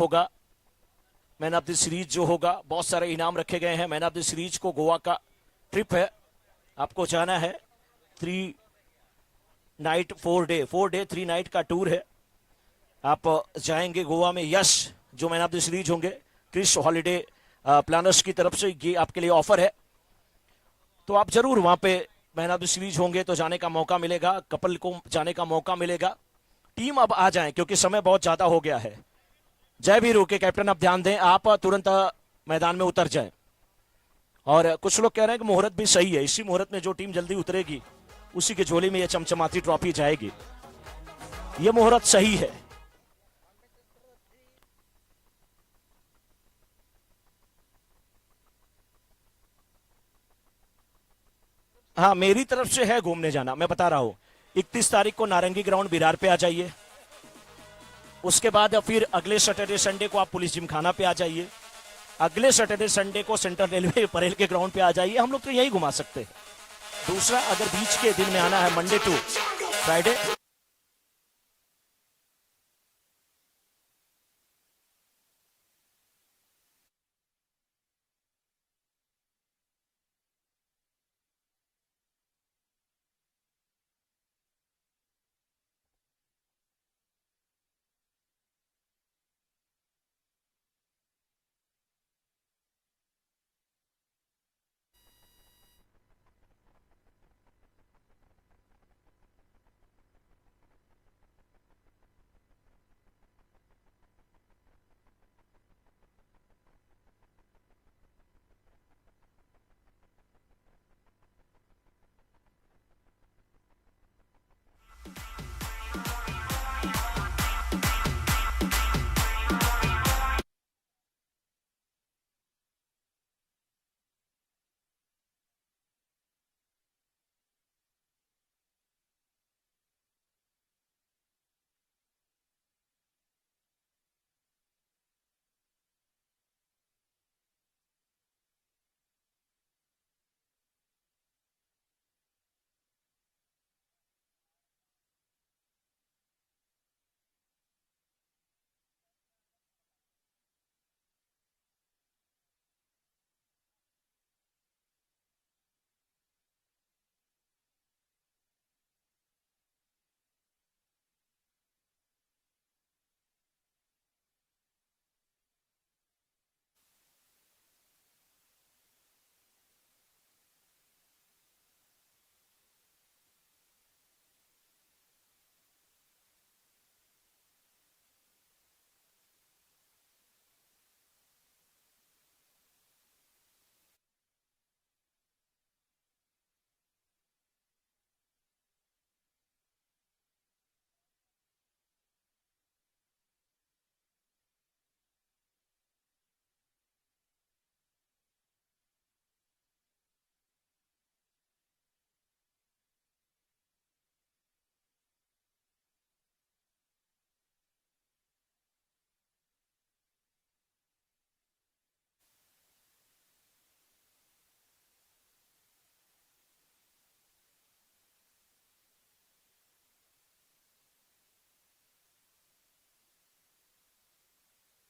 होगा। Man of the series जो होगा, बहुत सारे इनाम रखे गए हैं। मैन ऑफ द सीरीज को गोवा का ट्रिप है, आपको जाना है। 3 नाइट 4 डे 4 डे 3 नाइट का टूर है। आप जाएंगे गोवा में। यश जो मैन ऑफ द सीरीज होंगे, क्रिस हॉलिडे प्लानर्स की तरफ से ये आपके लिए ऑफर है। तो आप जरूर वहां पे मैन ऑफ द सीरीज होंगे तो जाने का मौका मिलेगा, कपल को जाने का मौका मिलेगा। टीम अब आ जाए क्योंकि समय बहुत ज्यादा हो गया है। जय भी रोके कैप्टन, अब ध्यान दें, आप तुरंत मैदान में उतर जाएं। और कुछ लोग कह रहे हैं कि मुहूर्त भी सही है, इसी मुहूर्त में जो टीम जल्दी उतरेगी उसी के झोली में यह चमचमाती ट्रॉफी जाएगी। यह मुहूर्त सही है। हाँ, मेरी तरफ से है घूमने जाना, मैं बता रहा हूं। 31 तारीख को नारंगी ग्राउंड बिरार पे आ जाइए। उसके बाद फिर अगले सैटरडे संडे को आप पुलिस जिमखाना पे आ जाइए। अगले सैटरडे संडे को सेंट्रल रेलवे परेल के ग्राउंड पे आ जाइए। हम लोग तो यही घुमा सकते हैं। दूसरा, अगर बीच के दिन में आना है, मंडे टू फ्राइडे,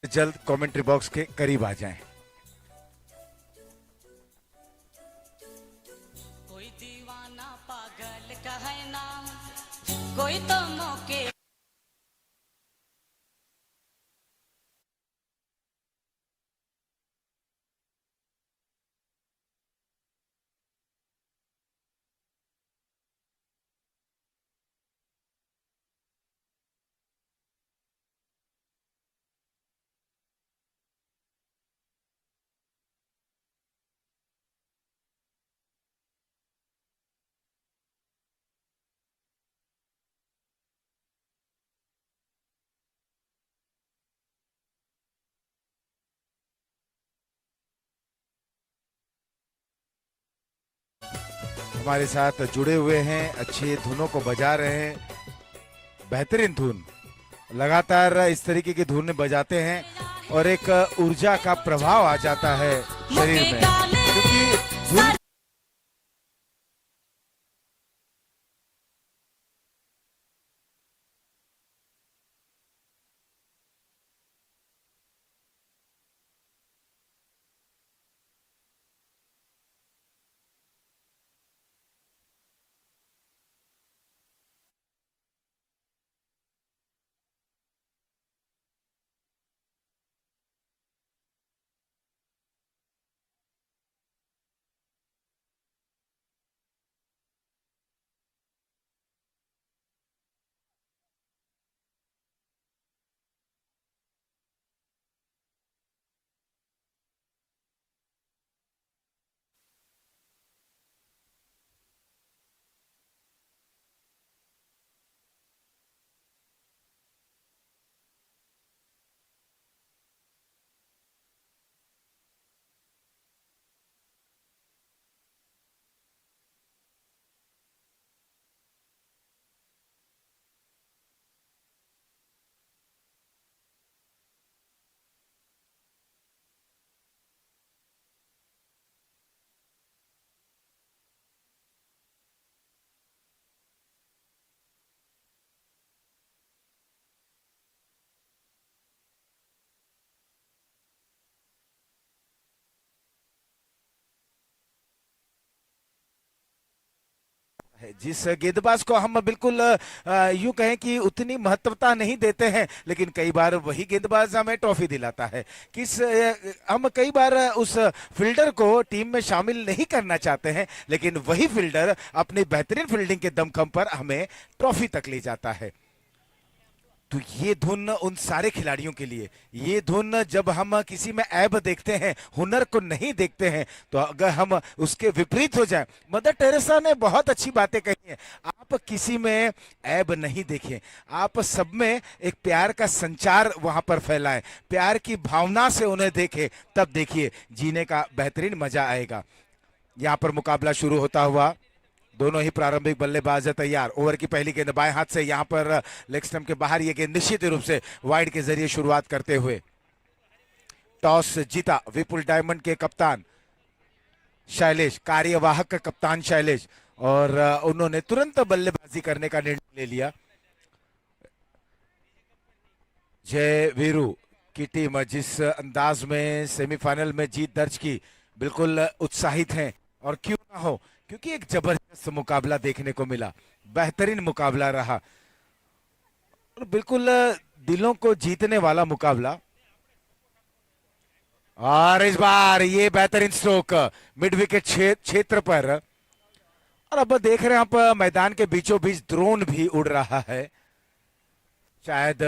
जल्द कमेंट्री बॉक्स के करीब आ जाएं। कोई दीवाना पागल का है नाम, कोई तो मौके हमारे साथ जुड़े हुए हैं, अच्छी धुनों को बजा रहे हैं, बेहतरीन धुन, लगातार इस तरीके की धुन बजाते हैं और एक ऊर्जा का प्रभाव आ जाता है शरीर में, क्योंकि धुन जिस गेंदबाज को हम बिल्कुल यूं कहें कि उतनी महत्वता नहीं देते हैं, लेकिन कई बार वही गेंदबाज हमें ट्रॉफी दिलाता है। हम कई बार उस फील्डर को टीम में शामिल नहीं करना चाहते हैं, लेकिन वही फील्डर अपनी बेहतरीन फील्डिंग के दमखम पर हमें ट्रॉफी तक ले जाता है। तो ये धुन उन सारे खिलाड़ियों के लिए, ये धुन जब हम किसी में ऐब देखते हैं, हुनर को नहीं देखते हैं, तो अगर हम उसके विपरीत हो जाएं, मदर टेरेसा ने बहुत अच्छी बातें कही हैं, आप किसी में ऐब नहीं देखें, आप सब में एक प्यार का संचार वहां पर फैलाएं, प्यार की भावना से उन्हें देखें, तब देखिए जीने का बेहतरीन मजा आएगा। यहां पर मुकाबला शुरू होता हुआ, दोनों ही प्रारंभिक बल्लेबाज तैयार। ओवर की पहली गेंद बाएं हाथ से, यहां पर लेग स्टंप के बाहर यह गेंद निश्चित रूप से वाइड के जरिए शुरुआत करते हुए। टॉस जीता विपुल डायमंड के कप्तान शैलेश, कार्यवाहक कप्तान शैलेश, और उन्होंने तुरंत बल्लेबाजी करने का निर्णय ले लिया। जय वीरू की टीम जिस अंदाज में सेमीफाइनल में जीत दर्ज की, बिल्कुल उत्साहित हैं, और क्यों ना हो, क्योंकि एक जबरदस्त मुकाबला देखने को मिला, बेहतरीन मुकाबला रहा, और बिल्कुल दिलों को जीतने वाला मुकाबला। और इस बार ये बेहतरीन स्ट्रोक मिड विकेट क्षेत्र पर, और अब देख रहे हैं आप मैदान के बीचों बीच ड्रोन भी उड़ रहा है। शायद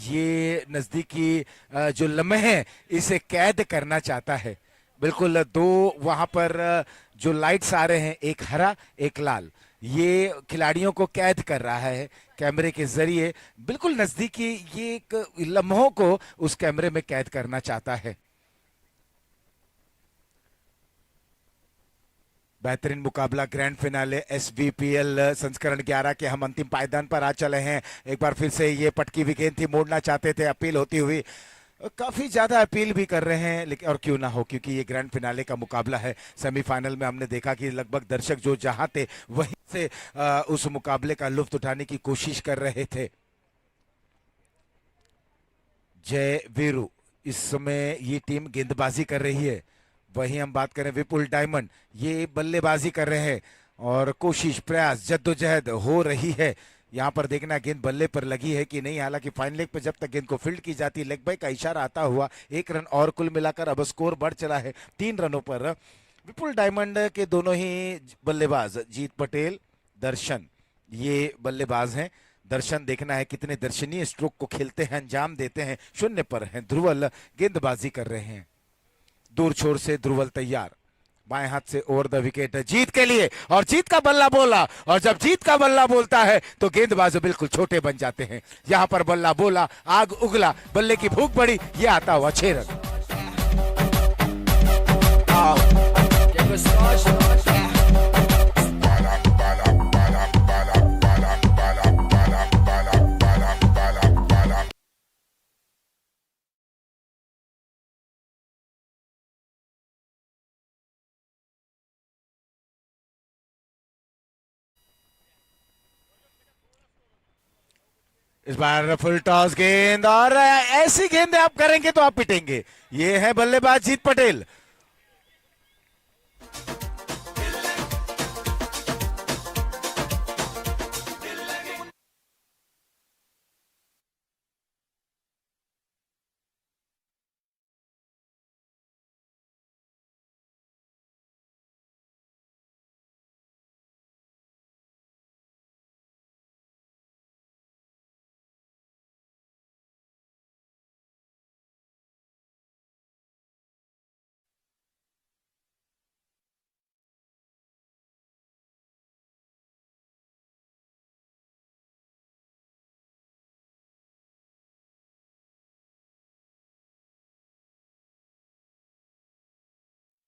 ये नजदीकी जो लम्हे हैं इसे कैद करना चाहता है। बिल्कुल दो वहां पर जो लाइट्स आ रहे हैं, एक हरा एक लाल, ये खिलाड़ियों को कैद कर रहा है कैमरे के जरिए। बिल्कुल नजदीकी ये एक लम्हों को उस कैमरे में कैद करना चाहता है। बेहतरीन मुकाबला ग्रैंड फिनाले SVPL संस्करण 11 के हम अंतिम पायदान पर आ चले हैं। एक बार फिर से ये पटकी हुई गेंद थी, मोड़ना चाहते थे, अपील होती हुई, काफी ज्यादा अपील भी कर रहे हैं, लेकिन और क्यों ना हो, क्योंकि ये ग्रैंड फिनाले का मुकाबला है। सेमीफाइनल में हमने देखा कि लगभग दर्शक जो जहां थे वहीं से उस मुकाबले का लुत्फ उठाने की कोशिश कर रहे थे। जय वीरू, इस समय ये टीम गेंदबाजी कर रही है, वहीं हम बात करें विपुल डायमंड, ये बल्लेबाजी कर रहे हैं, और कोशिश प्रयास जद्दोजहद हो रही है। यहां पर देखना गेंद बल्ले पर लगी है कि नहीं। हालांकि फाइन लेग पर जब तक गेंद को फील्ड की जाती, लेग बाय का इशारा आता हुआ 1 रन और कुल मिलाकर अब स्कोर बढ़ चला है 3 रनों पर। विपुल डायमंड के दोनों ही बल्लेबाज जीत पटेल, दर्शन, ये बल्लेबाज हैं। दर्शन देखना है कितने दर्शनीय स्ट्रोक को खेलते हैं, अंजाम देते हैं। 0 पर हैं। ध्रुवल गेंदबाजी कर रहे हैं, दूर छोर से ध्रुवल तैयार, बाएं हाथ से ओवर द विकेट जीत के लिए, और जीत का बल्ला बोला, और जब जीत का बल्ला बोलता है तो गेंदबाज बिल्कुल छोटे बन जाते हैं। यहां पर बल्ला बोला, आग उगला, बल्ले की भूख बढ़ी, ये आता हुआ 6 रन। इस बार फुल टॉस गेंद, और ऐसी गेंदें आप करेंगे तो आप पिटेंगे। ये है बल्लेबाज जीत पटेल।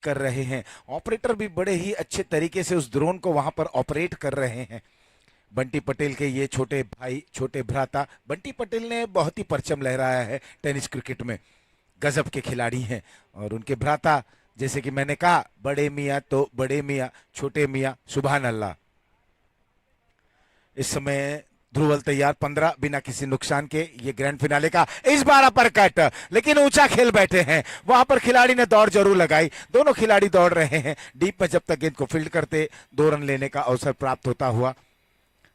कर रहे हैं, ऑपरेटर भी बड़े ही अच्छे तरीके से उस ड्रोन को वहां पर ऑपरेट कर रहे हैं। बंटी पटेल के ये छोटे भाई, छोटे भ्राता, बंटी पटेल ने बहुत ही परचम लहराया है टेनिस क्रिकेट में, गजब के खिलाड़ी हैं। और उनके भ्राता, जैसे कि मैंने कहा, बड़े मियाँ तो बड़े मियाँ, छोटे मियाँ सुभान अल्लाह। इस समय ध्रुवल तैयार, 15 बिना किसी नुकसान के। ये ग्रैंड फिनाले का इस बार अपर कट, लेकिन ऊंचा खेल बैठे हैं। वहां पर खिलाड़ी ने दौड़ जरूर लगाई, दोनों खिलाड़ी दौड़ रहे हैं। डीप में जब तक गेंद को फील्ड करते 2 रन लेने का अवसर प्राप्त होता हुआ।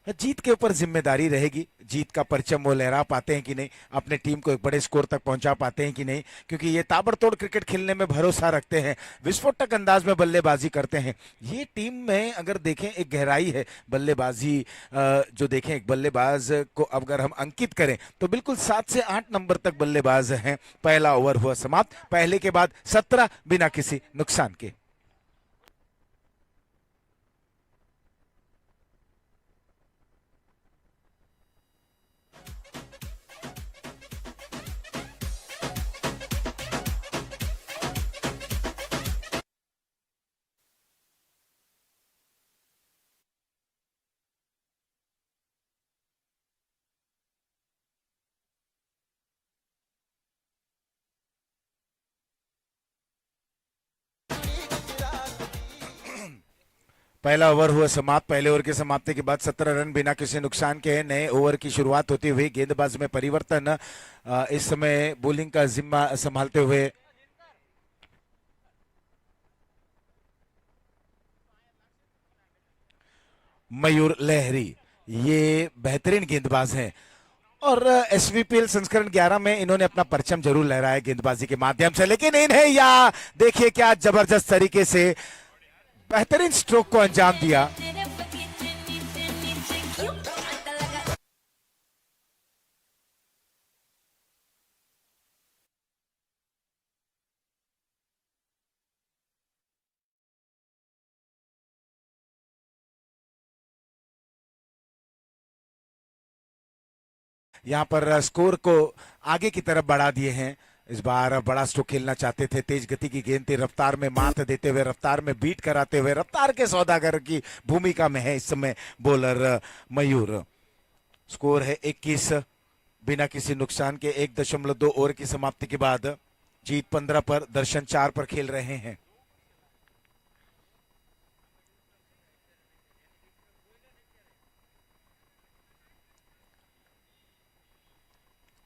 जीत के ऊपर जिम्मेदारी रहेगी, जीत का परचम वो लहरा पाते हैं कि नहीं, अपने टीम को एक बड़े स्कोर तक पहुंचा पाते हैं कि नहीं, क्योंकि ये ताबड़तोड़ क्रिकेट खेलने में भरोसा रखते हैं, विस्फोटक अंदाज में बल्लेबाजी करते हैं। ये टीम में अगर देखें एक गहराई है बल्लेबाजी, जो देखें एक बल्लेबाज को अगर हम अंकित करें तो बिल्कुल 7 से 8 नंबर तक बल्लेबाज हैं। पहला ओवर हुआ समाप्त, पहले के बाद 17 बिना किसी नुकसान के। पहला ओवर हुआ समाप्त, पहले ओवर की समाप्ति के बाद 17 रन बिना किसी नुकसान के। नए ओवर की शुरुआत होती हुई गेंदबाज में परिवर्तन, इस समय बॉलिंग का जिम्मा संभालते हुए मयूर लहरी, ये बेहतरीन गेंदबाज हैं और एसवीपीएल संस्करण 11 में इन्होंने अपना परचम जरूर लहराया गेंदबाजी के माध्यम से, लेकिन इन्हें या देखिए क्या जबरदस्त तरीके से बेहतरीन स्ट्रोक को अंजाम दिया। यहां पर स्कोर को आगे की तरफ बढ़ा दिए हैं। इस बार बड़ा स्ट्रोक खेलना चाहते थे, तेज गति की गेंद थी, रफ्तार में मात देते हुए, रफ्तार में बीट कराते हुए, रफ्तार के सौदागर की भूमिका में है इस समय बॉलर मयूर। स्कोर है 21 बिना किसी नुकसान के। 1.2 ओवर की समाप्ति के बाद जीत 15 पर, दर्शन 4 पर खेल रहे हैं।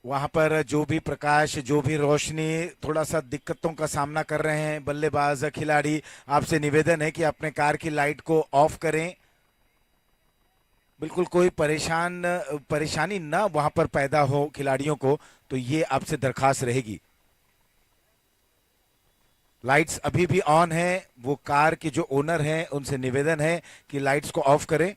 वहां पर जो भी प्रकाश, जो भी रोशनी, थोड़ा सा दिक्कतों का सामना कर रहे हैं बल्लेबाज खिलाड़ी। आपसे निवेदन है कि अपने कार की लाइट को ऑफ करें, बिल्कुल कोई परेशानी ना वहां पर पैदा हो खिलाड़ियों को, तो ये आपसे दरखास्त रहेगी। लाइट्स अभी भी ऑन है, वो कार के जो ओनर हैं उनसे निवेदन है कि लाइट्स को ऑफ करें।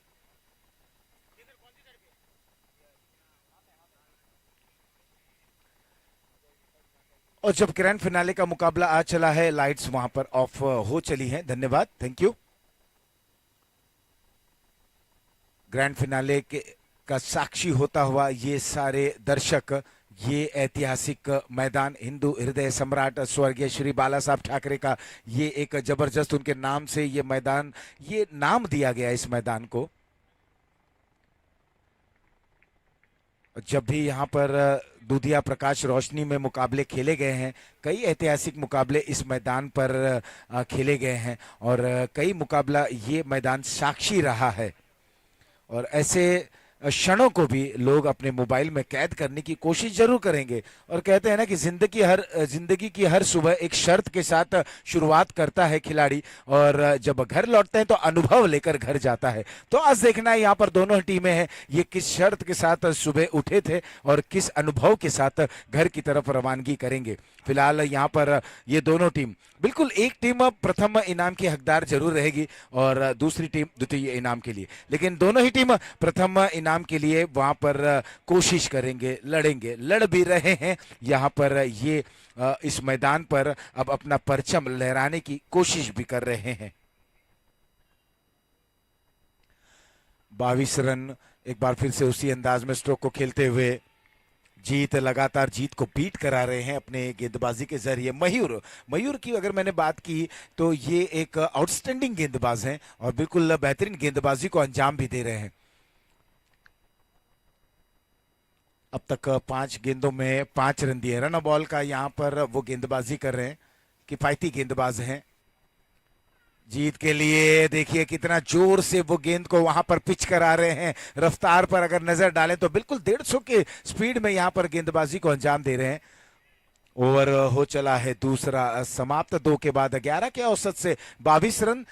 और जब ग्रैंड फिनाले का मुकाबला आज चला है, लाइट्स वहां पर ऑफ हो चली हैं। धन्यवाद, थैंक यू। ग्रैंड फिनाले का साक्षी होता हुआ ये सारे दर्शक, ये ऐतिहासिक मैदान, हिंदू हृदय सम्राट स्वर्गीय श्री बाला साहब ठाकरे का ये एक जबरदस्त, उनके नाम से ये मैदान, ये नाम दिया गया इस मैदान को। जब भी यहाँ पर दूधिया प्रकाश रोशनी में मुकाबले खेले गए हैं, कई ऐतिहासिक मुकाबले इस मैदान पर खेले गए हैं और कई मुकाबला ये मैदान साक्षी रहा है। और ऐसे क्षणों को भी लोग अपने मोबाइल में कैद करने की कोशिश जरूर करेंगे। और कहते हैं ना कि जिंदगी की हर सुबह एक शर्त के साथ शुरुआत करता है खिलाड़ी, और जब घर लौटते हैं तो अनुभव लेकर घर जाता है। तो आज देखना है यहाँ पर दोनों टीमें हैं, ये किस शर्त के साथ सुबह उठे थे और किस अनुभव के साथ घर की तरफ रवानगी करेंगे। फिलहाल यहाँ पर ये दोनों टीम, बिल्कुल एक टीम प्रथम इनाम की हकदार जरूर रहेगी और दूसरी टीम द्वितीय इनाम के लिए, लेकिन दोनों ही टीम प्रथम इनाम के लिए वहां पर कोशिश करेंगे, लड़ेंगे, लड़ भी रहे हैं। यहाँ पर ये इस मैदान पर अब अपना परचम लहराने की कोशिश भी कर रहे हैं। 22 रन, एक बार फिर से उसी अंदाज में स्ट्रोक को खेलते हुए जीत लगातार जीत को बीट करा रहे हैं अपने गेंदबाजी के जरिए। मयूर की अगर मैंने बात की तो ये एक आउटस्टैंडिंग गेंदबाज हैं और बिल्कुल बेहतरीन गेंदबाजी को अंजाम भी दे रहे हैं। अब तक 5 गेंदों में 5 रन दिए। रन बॉल का यहाँ पर वो गेंदबाजी कर रहे हैं, किफायती गेंदबाज हैं। जीत के लिए देखिए कितना जोर से वो गेंद को वहां पर पिच करा रहे हैं। रफ्तार पर अगर नजर डालें तो बिल्कुल 150 के स्पीड में यहाँ पर गेंदबाजी को अंजाम दे रहे हैं। ओवर हो चला है दूसरा समाप्त, 2 के बाद 11 के औसत से 22 रन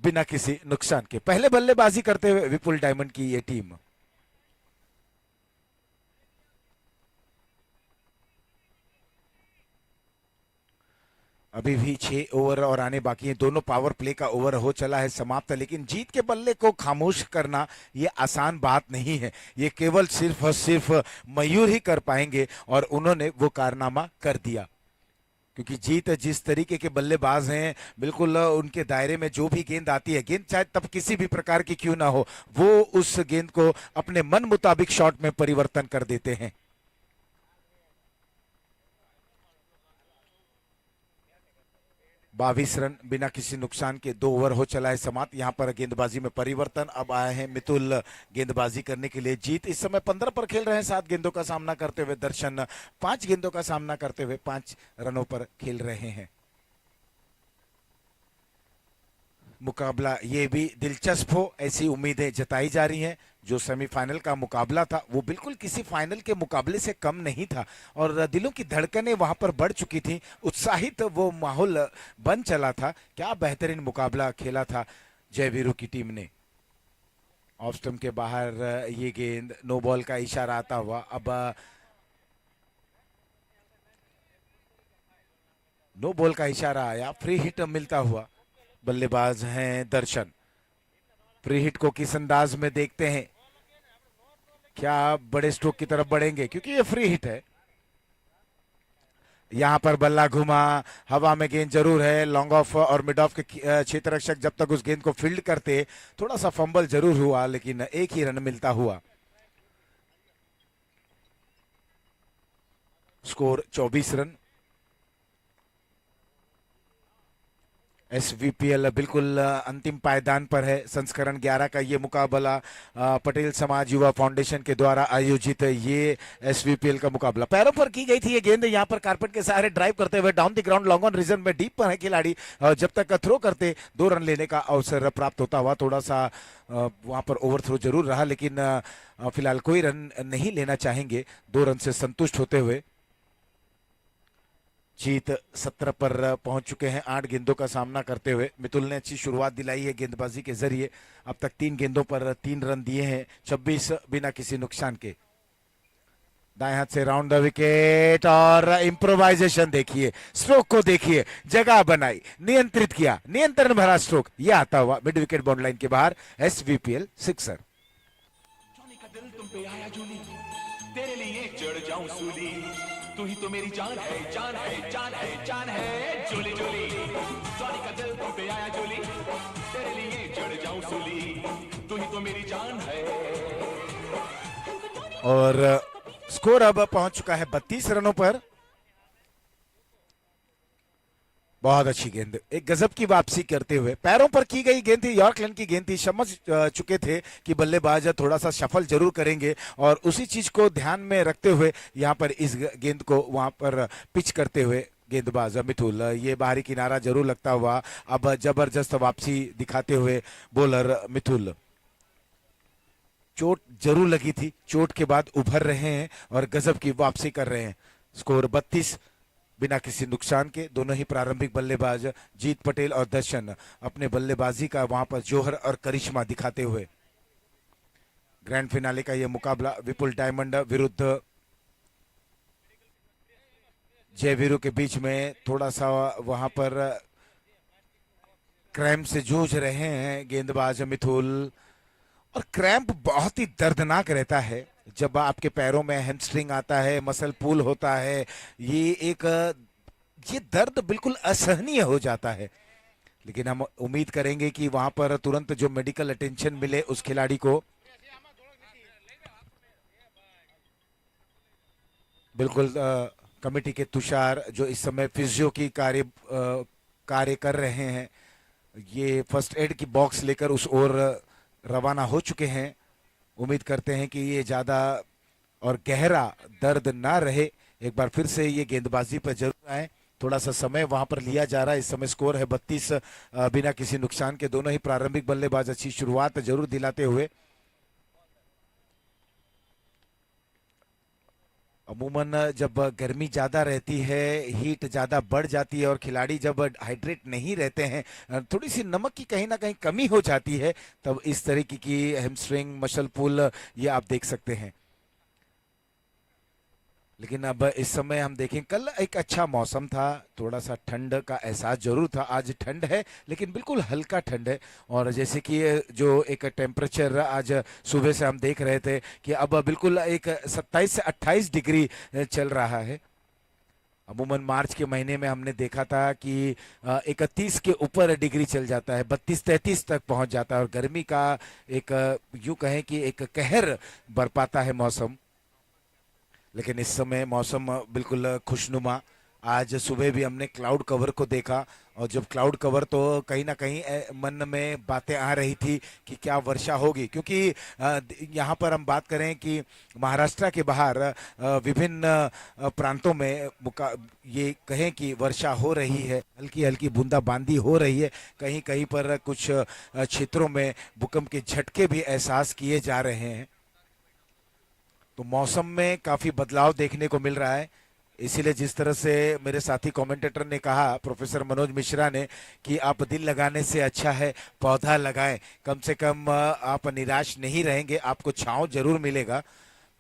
बिना किसी नुकसान के। पहले बल्लेबाजी करते हुए विपुल डायमंड की ये टीम। अभी भी 6 ओवर और आने बाकी हैं। दोनों पावर प्ले का ओवर हो चला है समाप्त, लेकिन जीत के बल्ले को खामोश करना ये आसान बात नहीं है। ये केवल सिर्फ और सिर्फ मयूर ही कर पाएंगे और उन्होंने वो कारनामा कर दिया, क्योंकि जीत जिस तरीके के बल्लेबाज हैं, बिल्कुल उनके दायरे में जो भी गेंद आती है, गेंद चाहे तब किसी भी प्रकार की क्यों ना हो, वो उस गेंद को अपने मन मुताबिक शॉट में परिवर्तन कर देते हैं। बाईस रन बिना किसी नुकसान के 2 ओवर हो चला है समाप्त। यहां पर गेंदबाजी में परिवर्तन, अब आए हैं मितुल गेंदबाजी करने के लिए। जीत इस समय 15 पर खेल रहे हैं, 7 गेंदों का सामना करते हुए। दर्शन 5 गेंदों का सामना करते हुए 5 रनों पर खेल रहे हैं। मुकाबला ये भी दिलचस्प हो ऐसी उम्मीदें जताई जा रही हैं। जो सेमीफाइनल का मुकाबला था वो बिल्कुल किसी फाइनल के मुकाबले से कम नहीं था और दिलों की धड़कनें वहां पर बढ़ चुकी थी। उत्साहित वो माहौल बन चला था। क्या बेहतरीन मुकाबला खेला था जयवीरू की टीम ने। ऑफ स्टंप के बाहर ये गेंद, नो बॉल का इशारा आता हुआ। अब नो बॉल का इशारा आया, फ्री हिट मिलता हुआ। बल्लेबाज हैं दर्शन। फ्री हिट को किस अंदाज में देखते हैं, क्या बड़े स्ट्रोक की तरफ बढ़ेंगे, क्योंकि ये फ्री हिट है। यहां पर बल्ला घुमा, हवा में गेंद जरूर है। लॉन्ग ऑफ और मिड ऑफ के क्षेत्र रक्षक जब तक उस गेंद को फील्ड करते, थोड़ा सा फंबल जरूर हुआ, लेकिन एक ही रन मिलता हुआ। Score 24 run. एसवीपीएल बिल्कुल अंतिम पायदान पर है। संस्करण 11 का ये मुकाबला पटेल समाज युवा फाउंडेशन के द्वारा आयोजित ये एसवीपीएल का मुकाबला। पैरों पर की गई थी ये गेंद, यहाँ पर कारपेट के सहारे ड्राइव करते हुए down the ground long on region में डीप पर है खिलाड़ी। जब तक थ्रो करते 2 रन लेने का अवसर प्राप्त होता हुआ। थोड़ा सा वहां पर ओवर थ्रो जरूर रहा, लेकिन फिलहाल कोई रन नहीं लेना चाहेंगे, 2 रन से संतुष्ट होते हुए। जीत 17 पर पहुंच चुके हैं 8 गेंदों का सामना करते हुए। मितुल ने अच्छी शुरुआत दिलाई है गेंदबाजी के जरिए। अब तक 3 गेंदों पर 3 रन दिए हैं, 26 बिना किसी नुकसान के। दाएं हाथ से राउंड द विकेट और इंप्रोवाइजेशन देखिए, स्ट्रोक को देखिए, जगह बनाई, नियंत्रित किया, नियंत्रण भरा स्ट्रोक, यह आता हुआ मिड विकेट बाउंड लाइन के बाहर। एसवीपीएल सिक्सर। तेरे लिए चढ़ जाऊं सूली, तू ही तो मेरी जान है, जान है, जान है, जान है। जोली जोली जॉनी का दिल तुम पे आया जोली, तेरे लिए चढ़ जाऊं सूली, तू ही तो मेरी जान है। और स्कोर अब पहुंच चुका है 32 रनों पर। बहुत अच्छी गेंद, एक गजब की वापसी करते हुए। पैरों पर की गई गेंद थी, यॉर्कलैंड की गेंद थी। समझ चुके थे कि बल्लेबाज थोड़ा सा शफल जरूर करेंगे और उसी चीज को ध्यान में रखते हुए यहां पर इस गेंद को वहां पर पिच करते हुए गेंदबाज मितुल, ये बाहरी किनारा जरूर लगता हुआ। अब जबरदस्त वापसी दिखाते हुए बॉलर मितुल। चोट जरूर लगी थी, चोट के बाद उभर रहे हैं और गजब की वापसी कर रहे हैं। स्कोर 32 बिना किसी नुकसान के। दोनों ही प्रारंभिक बल्लेबाज जीत पटेल और दर्शन अपने बल्लेबाजी का वहां पर जोहर और करिश्मा दिखाते हुए। ग्रैंड फिनाले का यह मुकाबला विपुल डायमंड विरुद्ध जयवीरू के बीच में थोड़ा सा वहां पर क्रैम्प से जूझ रहे हैं गेंदबाज मितुल। और क्रैम्प बहुत ही दर्दनाक रहता है जब आपके पैरों में हैमस्ट्रिंग आता है, मसल पुल होता है। ये दर्द बिल्कुल असहनीय हो जाता है, लेकिन हम उम्मीद करेंगे कि वहां पर तुरंत जो मेडिकल अटेंशन मिले उस खिलाड़ी को। बिल्कुल कमेटी के तुषार जो इस समय फिजियो की कार्य कर रहे हैं, ये फर्स्ट एड की बॉक्स लेकर उस ओर रवाना हो चुके हैं। उम्मीद करते हैं कि ये ज्यादा और गहरा दर्द ना रहे। एक बार फिर से ये गेंदबाजी पर जरूर आए, थोड़ा सा समय वहां पर लिया जा रहा है। इस समय स्कोर है 32 बिना किसी नुकसान के। दोनों ही प्रारंभिक बल्लेबाज अच्छी शुरुआत जरूर दिलाते हुए। अमूमन जब गर्मी ज़्यादा रहती है, हीट ज़्यादा बढ़ जाती है और खिलाड़ी जब हाइड्रेट नहीं रहते हैं, थोड़ी सी नमक की कहीं ना कहीं कमी हो जाती है, तब इस तरीके की हैमस्ट्रिंग, मसल पुल ये आप देख सकते हैं। लेकिन अब इस समय हम देखें, कल एक अच्छा मौसम था, थोड़ा सा ठंड का एहसास जरूर था। आज ठंड है लेकिन बिल्कुल हल्का ठंड है। और जैसे कि जो एक टेम्परेचर आज सुबह से हम देख रहे थे कि अब बिल्कुल एक 27 से 28 डिग्री चल रहा है। अमूमन मार्च के महीने में हमने देखा था कि 31 के ऊपर डिग्री चल जाता है, 32-33 तक पहुंच जाता है और गर्मी का एक यूं कहें कि एक कहर बरपाता है मौसम। लेकिन इस समय मौसम बिल्कुल खुशनुमा। आज सुबह भी हमने क्लाउड कवर को देखा और जब क्लाउड कवर तो कहीं ना कहीं मन में बातें आ रही थी कि क्या वर्षा होगी, क्योंकि यहाँ पर हम बात करें कि महाराष्ट्र के बाहर विभिन्न प्रांतों में ये कहें कि वर्षा हो रही है, हल्की हल्की बूंदाबांदी हो रही है। कहीं कहीं पर कुछ क्षेत्रों में भूकंप के झटके भी एहसास किए जा रहे हैं। तो मौसम में काफी बदलाव देखने को मिल रहा है। इसीलिए जिस तरह से मेरे साथी कमेंटेटर ने कहा, प्रोफेसर मनोज मिश्रा ने, कि आप दिल लगाने से अच्छा है पौधा लगाएं, कम से कम आप निराश नहीं रहेंगे, आपको छांव जरूर मिलेगा।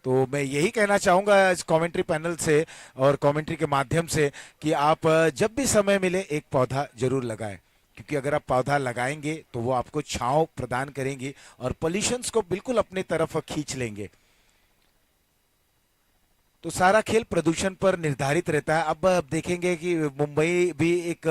तो मैं यही कहना चाहूंगा इस कमेंट्री पैनल से और कमेंट्री के माध्यम से कि आप जब भी समय मिले एक पौधा जरूर लगाएं, क्योंकि अगर आप पौधा लगाएंगे तो वो आपको छांव प्रदान करेंगी और पॉल्यूशंस को बिल्कुल अपनी तरफ खींच लेंगे। तो सारा खेल प्रदूषण पर निर्धारित रहता है। अब देखेंगे कि मुंबई भी एक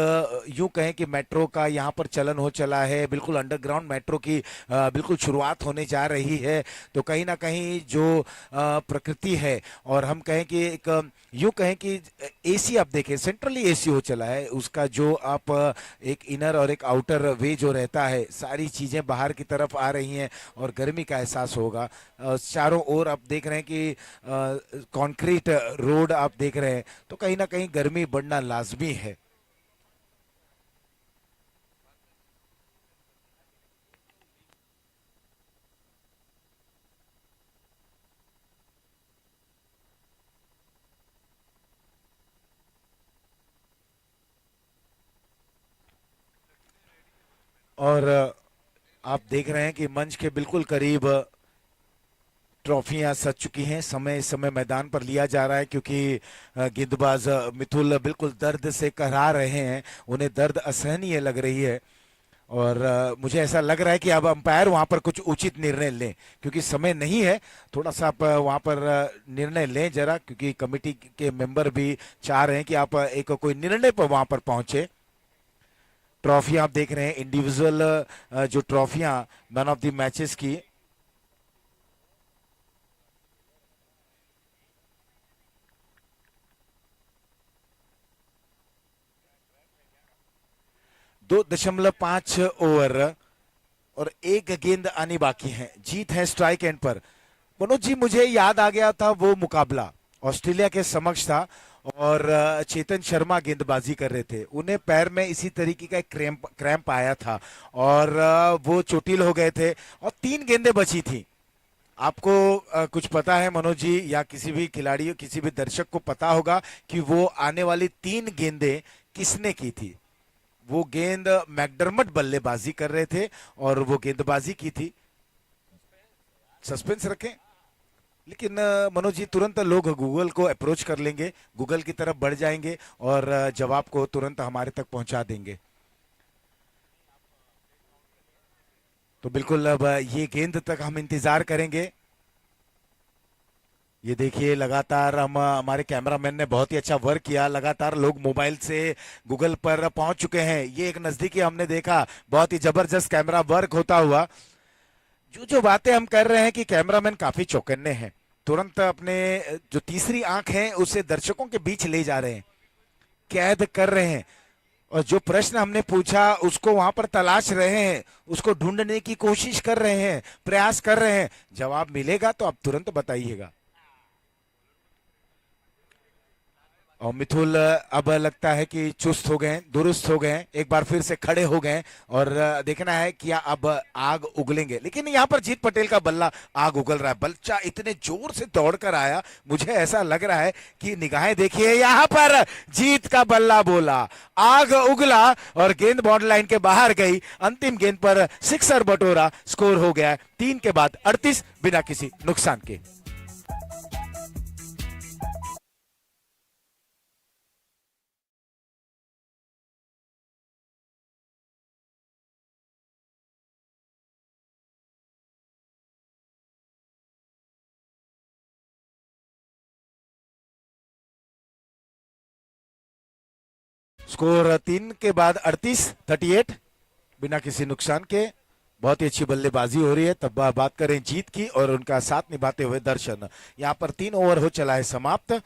यूं कहें कि मेट्रो का यहाँ पर चलन हो चला है, बिल्कुल अंडरग्राउंड मेट्रो की बिल्कुल शुरुआत होने जा रही है। तो कहीं ना कहीं जो प्रकृति है, और हम कहें कि एक यूं कहें कि एसी आप देखें, सेंट्रली एसी हो चला है, उसका जो आप एक इनर और एक आउटर वे जो रहता है, सारी चीजें बाहर की तरफ आ रही हैं और गर्मी का एहसास होगा। चारों ओर आप देख रहे हैं कि कंक्रीट रोड आप देख रहे हैं, तो कहीं ना कहीं गर्मी बढ़ना लाजमी है। और आप देख रहे हैं कि मंच के बिल्कुल करीब ट्रॉफियां सज चुकी हैं। समय इस समय मैदान पर लिया जा रहा है क्योंकि गेंदबाज मिथुल बिल्कुल दर्द से कराह रहे हैं, उन्हें दर्द असहनीय लग रही है। और मुझे ऐसा लग रहा है कि अब अंपायर वहां पर कुछ उचित निर्णय लें, क्योंकि समय नहीं है। थोड़ा सा आप वहां पर निर्णय लें जरा, क्योंकि कमेटी के मेंबर भी चाह रहे हैं कि आप एक कोई निर्णय पर वहां पर पहुंचे। ट्रॉफियां आप देख रहे हैं, इंडिविजुअल जो ट्रॉफियां मैन ऑफ द मैचेस की, दो 2.5 ओवर और एक गेंद आनी बाकी है, जीत है स्ट्राइक एंड पर। मनोज जी, मुझे याद आ गया था वो मुकाबला ऑस्ट्रेलिया के समक्ष था और चेतन शर्मा गेंदबाजी कर रहे थे, उन्हें पैर में इसी तरीके का क्रैम्प आया था और वो चोटिल हो गए थे और 3 गेंदें बची थी। आपको कुछ पता है मनोज जी, या किसी भी खिलाड़ी, किसी भी दर्शक को पता होगा कि वो आने वाली 3 गेंदें किसने की थी? वो गेंद मैकडर्मट बल्लेबाजी कर रहे थे और वो गेंदबाजी की थी। सस्पेंस रखें, लेकिन मनोज जी तुरंत लोग गूगल को अप्रोच कर लेंगे, गूगल की तरफ बढ़ जाएंगे और जवाब को तुरंत हमारे तक पहुंचा देंगे। तो बिल्कुल अब ये गेंद तक हम इंतजार करेंगे। ये देखिए, लगातार हम, हमारे कैमरामैन ने बहुत ही अच्छा वर्क किया, लगातार लोग मोबाइल से गूगल पर पहुंच चुके हैं। ये एक नजदीकी हमने देखा, बहुत ही जबरदस्त कैमरा वर्क होता हुआ। जो बातें हम कर रहे हैं कि कैमरामैन काफी चौकन्ने हैं, तुरंत अपने जो तीसरी आंख है उसे दर्शकों के बीच ले जा रहे हैं, कैद कर रहे हैं और जो प्रश्न हमने पूछा उसको वहां पर तलाश रहे हैं, उसको ढूंढने की कोशिश कर रहे हैं, प्रयास कर रहे हैं। जवाब मिलेगा तो आप तुरंत बताइएगा। और मिथुल अब लगता है कि चुस्त हो गए, दुरुस्त हो गए, एक बार फिर से खड़े हो गए और देखना है कि अब आग उगलेंगे। लेकिन यहाँ पर जीत पटेल का बल्ला आग उगल रहा है। बच्चा इतने जोर से दौड़कर आया, मुझे ऐसा लग रहा है कि निगाहें देखिए, यहाँ पर जीत का बल्ला बोला, आग उगला और गेंद बॉर्डर लाइन के बाहर गई। अंतिम गेंद पर सिक्सर बटोरा, स्कोर हो गया 3 के बाद 38 बिना किसी नुकसान के। स्कोर 3 के बाद 38 बिना किसी नुकसान के। बहुत ही अच्छी बल्लेबाजी हो रही है। तब बात करें जीत की और उनका साथ निभाते हुए दर्शन। यहाँ पर 3 ओवर हो चला है समाप्त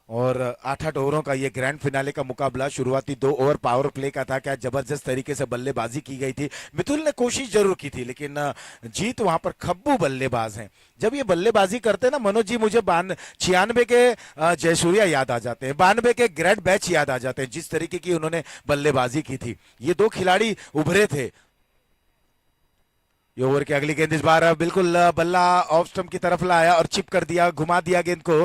और 8-8 ओवरों का ये ग्रैंड फिनाले का मुकाबला। शुरुआती 2 ओवर पावर प्ले का था। क्या जबरदस्त तरीके से बल्लेबाजी की गई थी। मिथुल ने कोशिश जरूर की थी, लेकिन जीत वहां पर खब्बू बल्लेबाज हैं। जब ये बल्लेबाजी करते हैं ना मनोज जी, मुझे 96 के जयसूर्या याद आ जाते हैं, 92 के ग्रेट बैच याद आ जाते हैं, जिस तरीके की उन्होंने बल्लेबाजी की थी। ये 2 खिलाड़ी उभरे थे। ये ओवर की अगली गेंद इस बार बिल्कुल बल्ला ऑफ स्टंप की तरफ लाया और चिप कर दिया, घुमा दिया गेंद को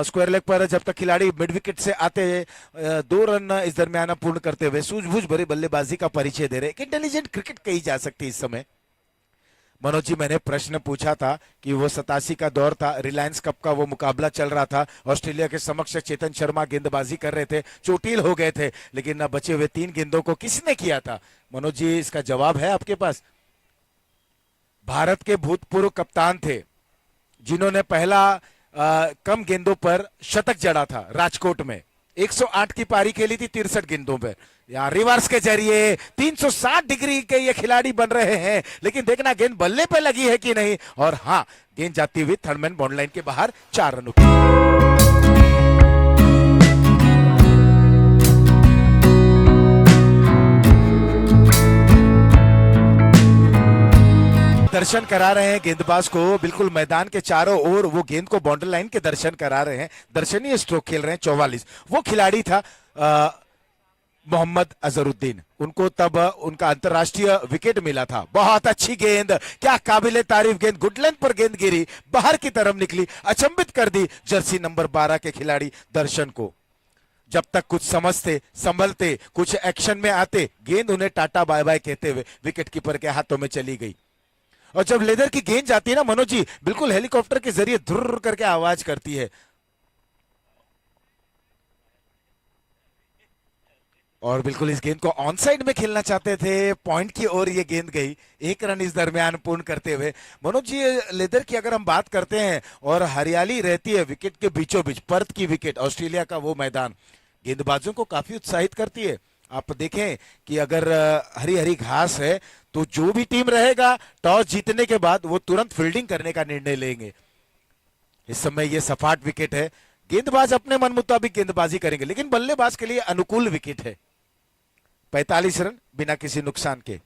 स्क्वायर लेग पर। जब तक खिलाड़ी मिड विकेट से आते 2 रन इस दरमियान पूर्ण करते हुए सूझबूझ भरी बल्लेबाजी का परिचय दे रहे। एक इंटेलिजेंट क्रिकेट कही जा सकती है इस समय। मनोज जी, मैंने प्रश्न पूछा था कि वो 87 का दौर था, रिलायंस कप का वो मुकाबला चल रहा था, ऑस्ट्रेलिया के समक्ष चेतन शर्मा गेंदबाजी कर रहे थे, चोटिल हो गए थे, लेकिन बचे हुए 3 गेंदों को किसने किया था? मनोज जी, इसका जवाब है आपके पास। भारत के भूतपूर्व कप्तान थे जिन्होंने पहला कम गेंदों पर शतक जड़ा था राजकोट में। 108 की पारी खेली थी 63 गेंदों पर। यहाँ रिवर्स के जरिए 360 डिग्री के ये खिलाड़ी बन रहे हैं, लेकिन देखना गेंद बल्ले पे लगी है कि नहीं। और हाँ, गेंद जाती हुई थर्डमैन बाउंड्री लाइन के बाहर 4 रनों की। दर्शन करा रहे हैं गेंदबाज को, बिल्कुल मैदान के चारों ओर वो गेंद को बाउंड्री लाइन के दर्शन करा रहे हैं। दर्शनीय स्ट्रोक खेल रहे हैं 44। वो खिलाड़ी था मोहम्मद अजहरुद्दीन। उनको तब उनका अंतरराष्ट्रीय विकेट मिला था। बहुत अच्छी गेंद, क्या काबिले तारीफ गेंद, गुड लेंथ पर गेंद गिरी, बाहर की तरफ निकली, अचंभित कर दी जर्सी नंबर 12 के खिलाड़ी दर्शन को। जब तक कुछ समझते संभलते, कुछ एक्शन में आते, गेंद उन्हें टाटा बाय बाय कहते हुए विकेट कीपर के हाथों में चली गई। और जब लेदर की गेंद जाती है ना मनोज जी, बिल्कुल हेलीकॉप्टर के जरिए धुर्र करके आवाज करती है। और बिल्कुल इस गेंद को ऑन साइड में खेलना चाहते थे, पॉइंट की ओर ये गेंद गई। 1 रन इस दरमियान पूर्ण करते हुए। मनोज जी, लेदर की अगर हम बात करते हैं और हरियाली रहती है विकेट के बीचों बीच, पर्थ की विकेट, ऑस्ट्रेलिया का वो मैदान गेंदबाजों को काफी उत्साहित करती है। आप देखें कि अगर हरी हरी घास है तो जो भी टीम रहेगा टॉस जीतने के बाद वो तुरंत फील्डिंग करने का निर्णय लेंगे। इस समय ये सपाट विकेट है, गेंदबाज अपने मन मुताबिक गेंदबाजी करेंगे, लेकिन बल्लेबाज के लिए अनुकूल विकेट है। 45 रन बिना किसी नुकसान के।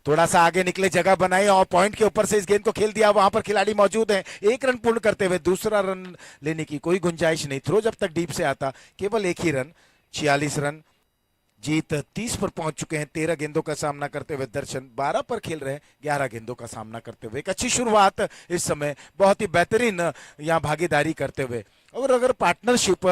थोड़ा सा आगे निकले, जगह बनाई और पॉइंट के ऊपर से इस गेंद को खेल दिया। वहां पर खिलाड़ी मौजूद हैं। 1 रन पूर्ण करते हुए दूसरा रन लेने की कोई गुंजाइश नहीं। थ्रो जब तक डीप से आता केवल 1 ही रन। 46 रन। जीत 30 पर पहुंच चुके हैं 13 गेंदों का सामना करते हुए। दर्शन 12 पर खेल रहे हैं 11 गेंदों का सामना करते हुए। एक अच्छी शुरुआत इस समय, बहुत ही बेहतरीन यहां भागीदारी करते हुए। और अगर पार्टनरशिप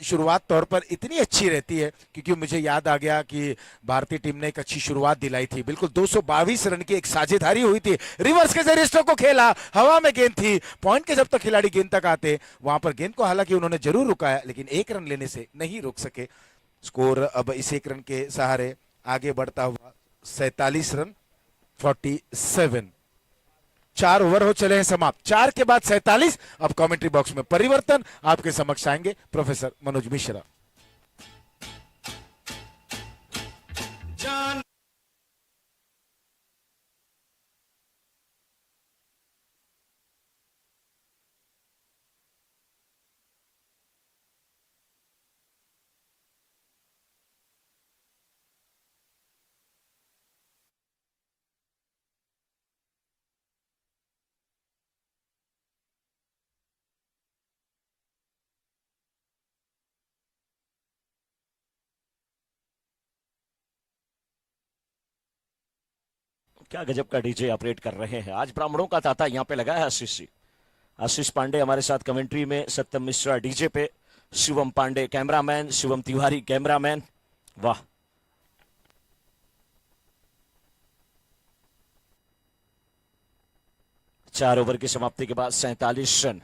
शुरुआत तौर पर इतनी अच्छी रहती है, क्योंकि मुझे याद आ गया कि भारतीय टीम ने एक अच्छी शुरुआत दिलाई थी। बिल्कुल 222 रन की एक साझेदारी हुई थी। रिवर्स के जरिए स्ट्रोक को खेला, हवा में गेंद थी, पॉइंट के जब तक खिलाड़ी गेंद तक आते वहां पर गेंद को हालांकि उन्होंने जरूर रुकाया, लेकिन 1 रन लेने से नहीं रोक सके। स्कोर अब इस 1 रन के सहारे आगे बढ़ता हुआ 47 रन 47। 4 ओवर हो चले हैं समाप्त। 4 के बाद 47। अब कमेंट्री बॉक्स में परिवर्तन आपके समक्ष आएंगे प्रोफेसर मनोज मिश्रा। क्या गजब का डीजे ऑपरेट कर रहे हैं। आज ब्राह्मणों का ताता यहाँ पे लगा है आशीष जी। आशीष पांडे हमारे साथ कमेंट्री में, सत्यम मिश्रा डीजे पे, शिवम पांडे कैमरामैन, शिवम तिवारी कैमरामैन। वाह। चार ओवर की समाप्ति के बाद 47 रन।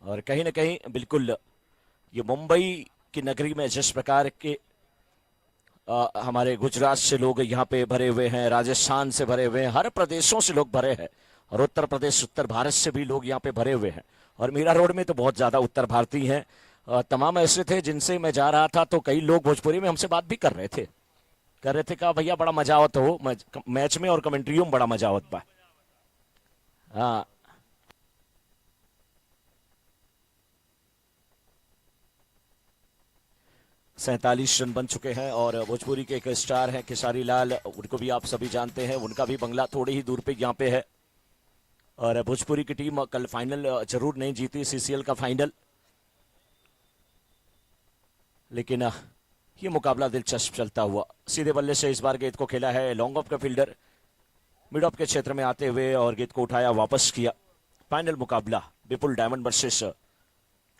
और कहीं ना कहीं बिल्कुल ये मुंबई की नगरी में जिस प्रकार के हमारे गुजरात से लोग यहाँ पे भरे हुए हैं, राजस्थान से भरे हुए हैं, हर प्रदेशों से लोग भरे हैं, और उत्तर प्रदेश, उत्तर भारत से भी लोग यहाँ पे भरे हुए हैं। और मीरा रोड में तो बहुत ज्यादा उत्तर भारतीय हैं। तमाम ऐसे थे जिनसे मैं जा रहा था तो कई लोग भोजपुरी में हमसे बात भी कर रहे थे, कहा भैया बड़ा मजा आवत हो मैच में, और कमेंट्रियों में बड़ा मजा आवत बा। हाँ, 47 रन बन चुके हैं। और भोजपुरी के एक स्टार हैं खेसारी लाल, उनको भी आप सभी जानते हैं, उनका भी बंगला थोड़ी ही दूर पे यहाँ पे है। और भोजपुरी की टीम कल फाइनल जरूर नहीं जीती, सीसीएल का फाइनल, लेकिन ये मुकाबला दिलचस्प चलता हुआ। सीधे बल्ले से इस बार गेंद को खेला है लॉन्ग ऑफ का फील्डर, मिड ऑफ के क्षेत्र में आते हुए, और गेंद को उठाया, वापस किया। फाइनल मुकाबला विपुल डायमंड वर्सेस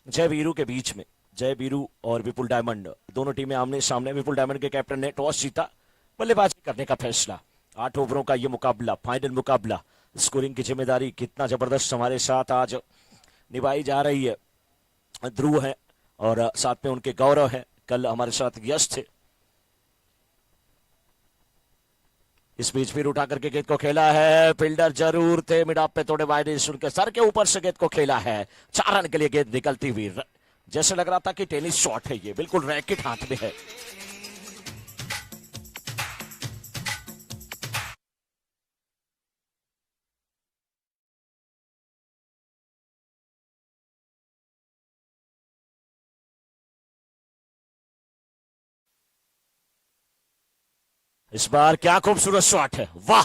जय वीरू के बीच में। जय वीरू और विपुल डायमंड दोनों टीमें आमने सामने। विपुल डायमंड के कैप्टन ने टॉस जीता, बल्लेबाजी करने का फैसला। 8 ओवरों का ये मुकाबला, फाइनल मुकाबला। स्कोरिंग की जिम्मेदारी कितना जबरदस्त हमारे साथ आज निभाई जा रही है। ध्रुव है और साथ में उनके गौरव है, कल हमारे साथ यश थे। इस बीच फिर उठा करके गेंद को खेला है, फील्डर जरूर थे, मिड ऑफ पे थोड़े वाइड, उनके सर के ऊपर से गेंद को खेला है। 4 रन के लिए गेंद निकलती हुई, जैसे लग रहा था कि टेनिस शॉट है, ये बिल्कुल रैकेट हाथ में है। इस बार क्या खूबसूरत शॉट है, वाह।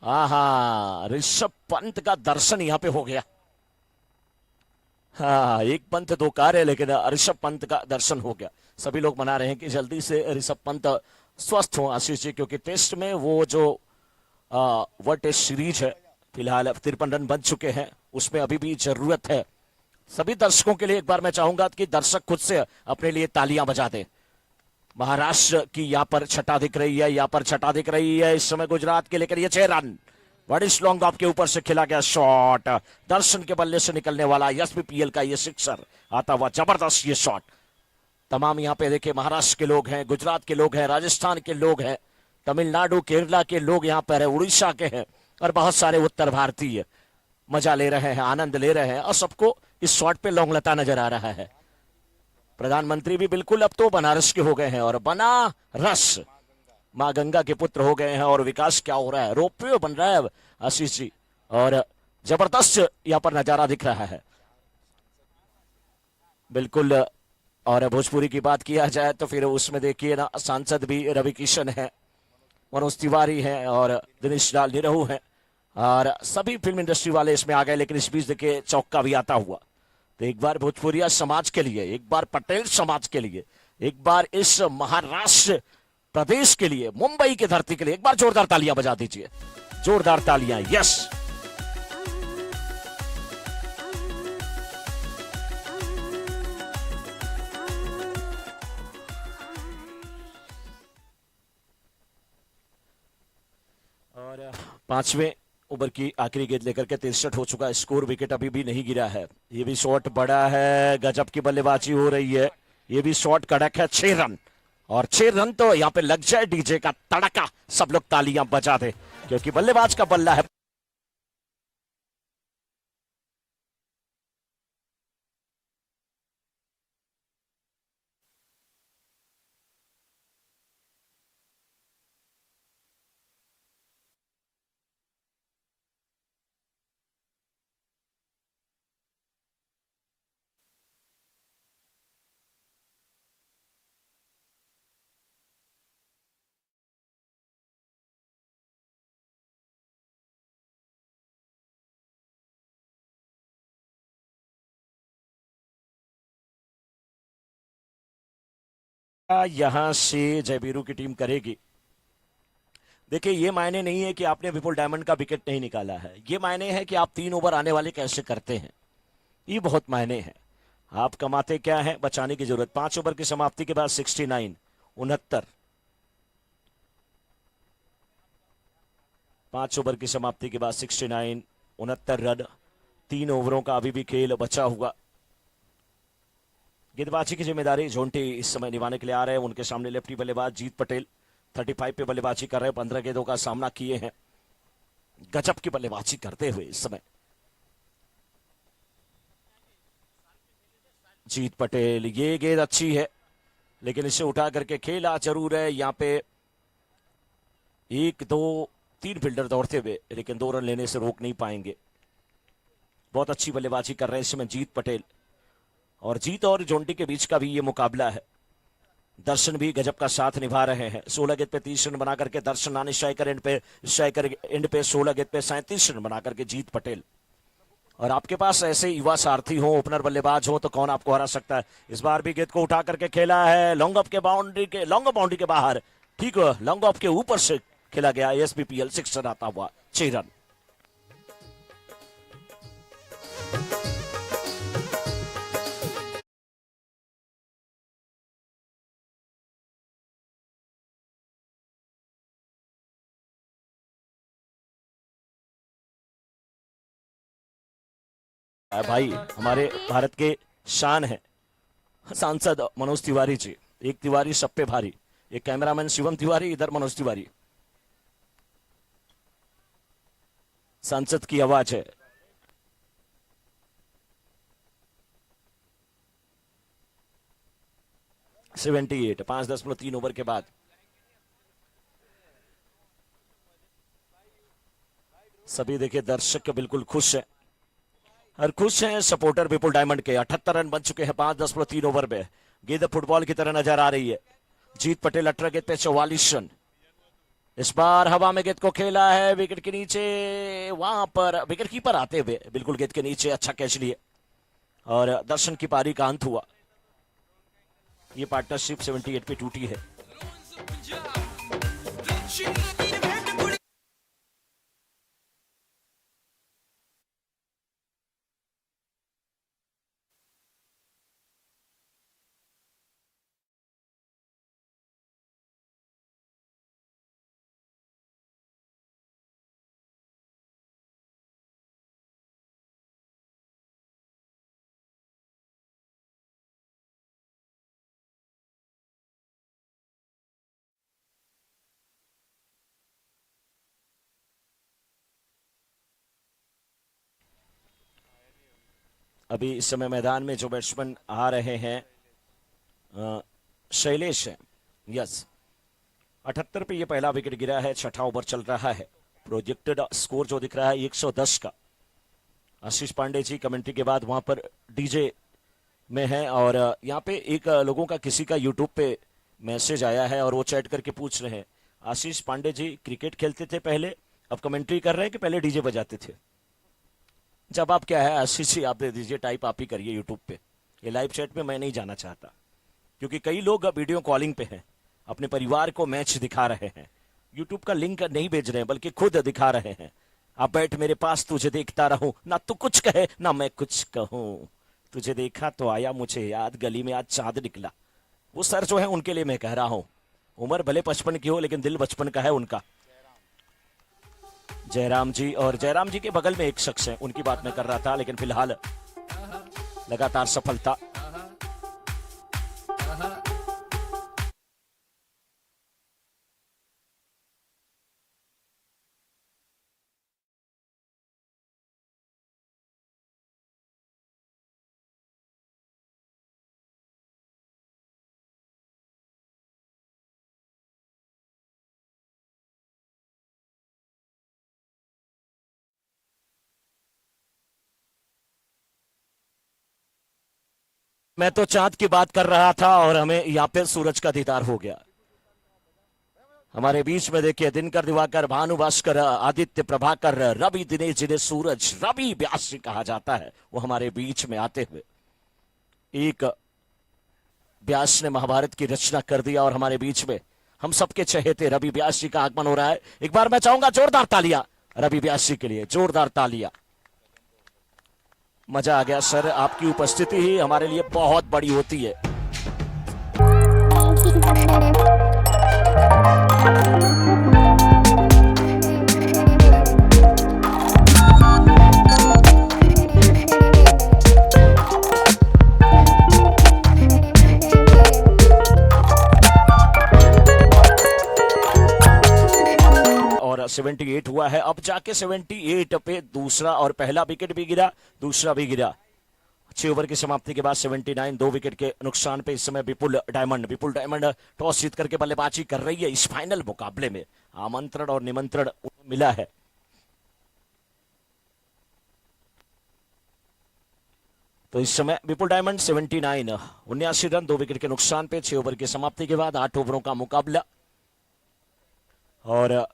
आहा, ऋषभ पंत का दर्शन यहां पे हो गया। हाँ, एक पंत 2 कार्य, लेकिन ऋषभ पंत का दर्शन हो गया। सभी लोग मना रहे हैं कि जल्दी से ऋषभ पंत स्वस्थ हो आशीष जी, क्योंकि टेस्ट में वो जो वर्ल्ड टेस्ट सीरीज है, फिलहाल 53 रन बन चुके हैं, उसमें अभी भी जरूरत है। सभी दर्शकों के लिए एक बार मैं चाहूंगा कि दर्शक खुद से अपने लिए तालियां बजा दें। महाराष्ट्र की यहाँ पर छटा दिख रही है, यहाँ पर छटा दिख रही है इस समय गुजरात के, लेकर ये 6 रन। बड़ी लॉन्ग ऑफ के ऊपर से खेला गया शॉट, दर्शन के बल्ले से निकलने वाला एसपीपीएल का ये सिक्सर आता हुआ, जबरदस्त ये शॉट। तमाम यहाँ पे देखिए महाराष्ट्र के लोग हैं, गुजरात के लोग हैं, राजस्थान के लोग हैं, तमिलनाडु केरला के लोग यहाँ पर है, उड़ीसा के हैं, और बहुत सारे उत्तर भारतीय मजा ले रहे हैं, आनंद ले रहे हैं, और सबको इस शॉट पे लौंगलता नजर आ रहा है। प्रधानमंत्री भी बिल्कुल अब तो बनारस के हो गए हैं, और बनारस मां गंगा के पुत्र हो गए हैं। और विकास क्या हो रहा है, रोपवे बन रहा है आशीष जी, और जबरदस्त यहाँ पर नजारा दिख रहा है बिल्कुल। और भोजपुरी की बात किया जाए तो फिर उसमें देखिए ना, सांसद भी रवि किशन है, मनोज तिवारी है, और दिनेश लाल निरहू है, और सभी फिल्म इंडस्ट्री वाले इसमें आ गए। लेकिन इस बीच देखिए चौका भी आता हुआ। तो एक बार भोजपुरिया समाज के लिए, एक बार पटेल समाज के लिए, एक बार इस महाराष्ट्र प्रदेश के लिए, मुंबई की धरती के लिए एक बार जोरदार तालियां बजा दीजिए, जोरदार तालियां। यस, और 5वें ओवर की आखिरी गेंद लेकर के 63 हो चुका है स्कोर। विकेट अभी भी नहीं गिरा है। ये भी शॉट बड़ा है, गजब की बल्लेबाजी हो रही है। ये भी शॉट कड़क है, 6 रन, और 6 रन तो यहाँ पे लग जाए डीजे का तड़का, सब लोग तालियां बजा दे, क्योंकि बल्लेबाज का बल्ला है। यहां से जयवीरू की टीम करेगी देखिए, ये मायने नहीं है कि आपने विपुल डायमंड का विकेट नहीं निकाला है, ये मायने है कि आप 3 ओवर आने वाले कैसे करते हैं, ये बहुत मायने हैं। आप कमाते क्या है, बचाने की जरूरत। 5 ओवर की समाप्ति के बाद 69 69, 5 ओवर की समाप्ति के बाद 69 69 रन। 3 ओवरों का अभी भी खेल बचा हुआ। गेंदबाजी की जिम्मेदारी झोंटी इस समय निभाने के लिए आ रहे हैं। उनके सामने लेफ्टी बल्लेबाज जीत पटेल 35 पे बल्लेबाजी कर रहे हैं। 15 गेंदों का सामना किए हैं, गजब की बल्लेबाजी करते हुए इस समय जीत पटेल। ये गेंद अच्छी है, लेकिन इसे उठा करके खेला जरूर है। यहां पे 1 2 3 फील्डर दौड़ते हुए, लेकिन 2 रन लेने से रोक नहीं पाएंगे। बहुत अच्छी बल्लेबाजी कर रहे हैं इस समय जीत पटेल। और जीत और जोंटी के बीच का भी ये मुकाबला है। दर्शन भी गजब का साथ निभा रहे हैं। 16 गेंद पे 30 रन बना करके दर्शन नानी स्ट्राइकर एंड पे 16 गेंद पे 37 रन बना करके जीत पटेल। और आपके पास ऐसे युवा सारथी हो, ओपनर बल्लेबाज हो, तो कौन आपको हरा सकता है। इस बार भी गेंद को उठा करके खेला है लॉन्ग ऑफ बाउंड्री के बाहर, ठीक है, लॉन्ग ऑफ के ऊपर से खेला गया। एसबीपीएल 6 रन आता हुआ 6 रन। भाई हमारे भारत के शान है सांसद मनोज तिवारी जी। एक तिवारी सब पे भारी, एक कैमरामैन शिवम तिवारी, इधर मनोज तिवारी। सांसद की आवाज है। सेवेंटी 5.3 ओवर के बाद सभी देखिए दर्शक बिल्कुल खुश है और खुश हैं सपोर्टर विपुल डायमंड के। 78 रन बन चुके हैं 5.3 ओवर में। गेंद फुटबॉल की तरह नजर आ रही है। जीत पटेल 18 गेंद पे 44 रन। इस बार हवा में गेंद को खेला है विकेट के नीचे, वहां पर विकेट कीपर आते हुए बिल्कुल गेंद के नीचे अच्छा कैच लिए और दर्शन की पारी का अंत हुआ। ये पार्टनरशिप 78 पे टूटी है। अभी इस समय मैदान में जो बैट्समैन आ रहे हैं शैलेश है। यस, 78 पे ये पहला विकेट गिरा है। 6ठा ओवर चल रहा है। प्रोजेक्टेड स्कोर जो दिख रहा है 110 का। आशीष पांडे जी कमेंट्री के बाद वहां पर डीजे में है और यहाँ पे एक लोगों का किसी का यूट्यूब पे मैसेज आया है और वो चैट करके पूछ रहे हैं, आशीष पांडे जी क्रिकेट खेलते थे पहले, अब कमेंट्री कर रहे हैं कि पहले डीजे बजाते थे। जवाब क्या है आशीष जी, आप दे दीजिए, टाइप आप ही करिए यूट्यूब पे। ये लाइव चैट में मैं नहीं जाना चाहता, क्योंकि कई लोग वीडियो कॉलिंग पे हैं, अपने परिवार को मैच दिखा रहे हैं, यूट्यूब का लिंक नहीं भेज रहे हैं बल्कि खुद दिखा रहे हैं। आप बैठ मेरे पास, तुझे देखता रहूं, ना तू कुछ कहे ना मैं कुछ कहूं, तुझे देखा तो आया मुझे याद, गली में आज चांद निकला। वो सर जो है उनके लिए मैं कह रहा हूं। उम्र भले 55 की हो लेकिन दिल बचपन का है उनका। जयराम जी, और जयराम जी के बगल में एक शख्स है, उनकी बात मैं कर रहा था। लेकिन फिलहाल लगातार सफलता। मैं तो चांद की बात कर रहा था और हमें यहाँ पे सूरज का दीदार हो गया। हमारे बीच में देखिए दिनकर, दिवाकर, भानु भास्कर, आदित्य, प्रभाकर, रवि, दिनेश जिन्हें सूरज रवि व्यास कहा जाता है, वो हमारे बीच में आते हुए एक व्यास ने महाभारत की रचना कर दिया और हमारे बीच में हम सबके चहेते रवि व्यास जी का आगमन हो रहा है। एक बार मैं चाहूंगा जोरदार तालियां रवि व्यास जी के लिए, जोरदार तालियां। मजा आ गया सर, आपकी उपस्थिति ही हमारे लिए बहुत बड़ी होती है। और 78 हुआ है, अब जाके 78 पे दूसरा और पहला विकेट भी गिरा, दूसरा भी गिरा। 6 ओवर की समाप्ति के बाद 79, 2 विकेट के नुकसान पे इस समय विपुल डायमंड टॉस जीत करके बल्लेबाजी कर रही है। इस फाइनल मुकाबले में आमंत्रण और निमंत्रण उन्हें मिला है। तो इस समय विपुल डायमंड 79, 79 रन, 2 विकेट के नुकसान पे 6 ओवर की समाप्ति के बाद 8 ओवरों का मुकाबला। और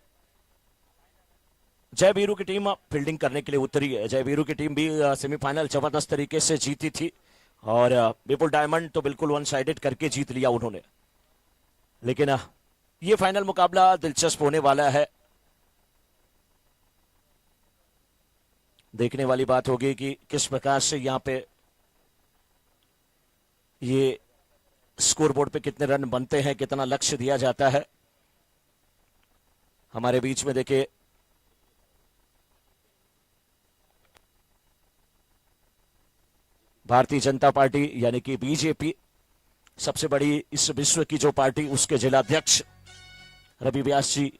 जय वीरू की टीम फील्डिंग करने के लिए उतरी है। जय वीरू की टीम भी सेमीफाइनल जबरदस्त तरीके से जीती थी और विपुल डायमंड तो बिल्कुल वन साइडेड करके जीत लिया उन्होंने। लेकिन ये फाइनल मुकाबला दिलचस्प होने वाला है। देखने वाली बात होगी कि किस प्रकार से यहां पे ये स्कोरबोर्ड पे कितने रन बनते हैं, कितना लक्ष्य दिया जाता है। हमारे बीच में देखिए भारतीय जनता पार्टी यानी कि बीजेपी, सबसे बड़ी इस विश्व की जो पार्टी, उसके जिलाध्यक्ष रवि व्यास जी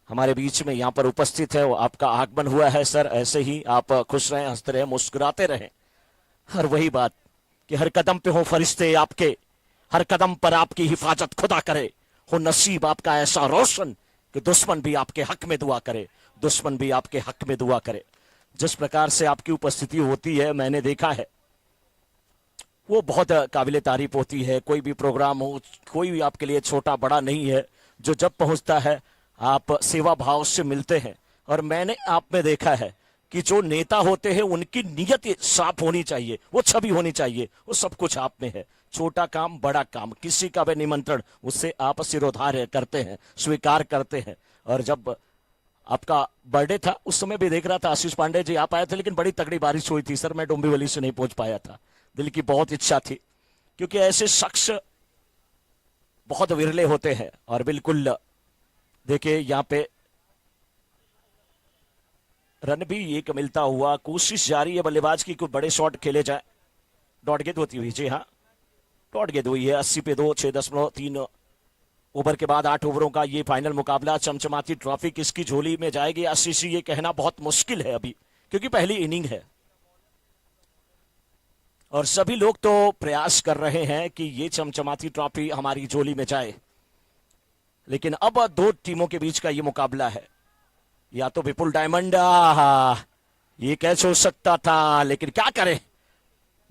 हमारे बीच में यहां पर उपस्थित है। आपका आगमन हुआ है सर, ऐसे ही आप खुश रहें, हंसते रहें, मुस्कुराते रहें। हर वही बात कि हर कदम पे हो फरिश्ते आपके, हर कदम पर आपकी हिफाजत खुदा करे, हो नसीब आपका ऐसा रोशन कि दुश्मन भी आपके हक में दुआ करे, दुश्मन भी आपके हक में दुआ करे। जिस प्रकार से आपकी उपस्थिति होती है मैंने देखा है, वो बहुत काबिले तारीफ होती है। कोई भी प्रोग्राम हो, कोई भी आपके लिए छोटा बड़ा नहीं है। जो जब पहुंचता है आप सेवा भाव से मिलते हैं। और मैंने आप में देखा है कि जो नेता होते हैं उनकी नीयत साफ होनी चाहिए, वो छवि होनी चाहिए, वो सब कुछ आप में है। छोटा काम बड़ा काम, किसी का भी निमंत्रण उससे आप सिरोधार्य करते हैं, स्वीकार करते हैं। और जब आपका बर्थडे था उस समय भी देख रहा था आशीष पांडे जी आप आए थे, लेकिन बड़ी तगड़ी बारिश हुई थी सर, मैं डोंबिवली से नहीं पहुंच पाया था। दिल की बहुत इच्छा थी, क्योंकि ऐसे शख्स बहुत विरले होते हैं। और बिल्कुल देखिए यहां पे रन भी एक मिलता हुआ, कोशिश जारी है बल्लेबाज की, कोई बड़े शॉट खेले जाए। डॉट गेंद होती हुई, जी हाँ डॉट गेंद हुई है। 80 पे 2, 6.3 ओवर के बाद 8 ओवरों का ये फाइनल मुकाबला। चमचमाती ट्रॉफी किसकी झोली में जाएगी आशीष, ये कहना बहुत मुश्किल है अभी, क्योंकि पहली इनिंग है और सभी लोग तो प्रयास कर रहे हैं कि ये चमचमाती ट्रॉफी हमारी झोली में जाए। लेकिन अब 2 टीमों के बीच का ये मुकाबला है। या तो विपुल डायमंड, ये कैच हो सकता था, लेकिन क्या करें,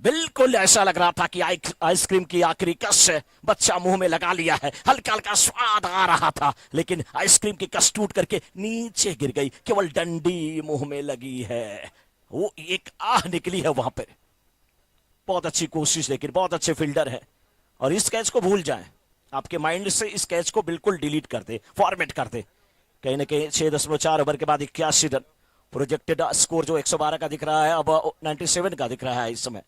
बिल्कुल ऐसा लग रहा था कि आइसक्रीम की आखिरी कस बच्चा मुंह में लगा लिया है। हल्का हल्का स्वाद आ रहा था, लेकिन आइसक्रीम की कस टूट करके नीचे गिर गई, केवल डंडी मुंह में लगी है। वो एक आह निकली है वहां पे। बहुत अच्छी कोशिश, लेकिन बहुत अच्छे फील्डर है। और इस कैच को भूल जाएं, आपके माइंड से इस कैच को बिल्कुल डिलीट कर दे, फॉर्मेट कर दे। कहीं ना कहीं 6.4 ओवर के बाद 81 रन, प्रोजेक्टेड स्कोर जो 112 का दिख रहा है अब 97 का दिख रहा है इस समय।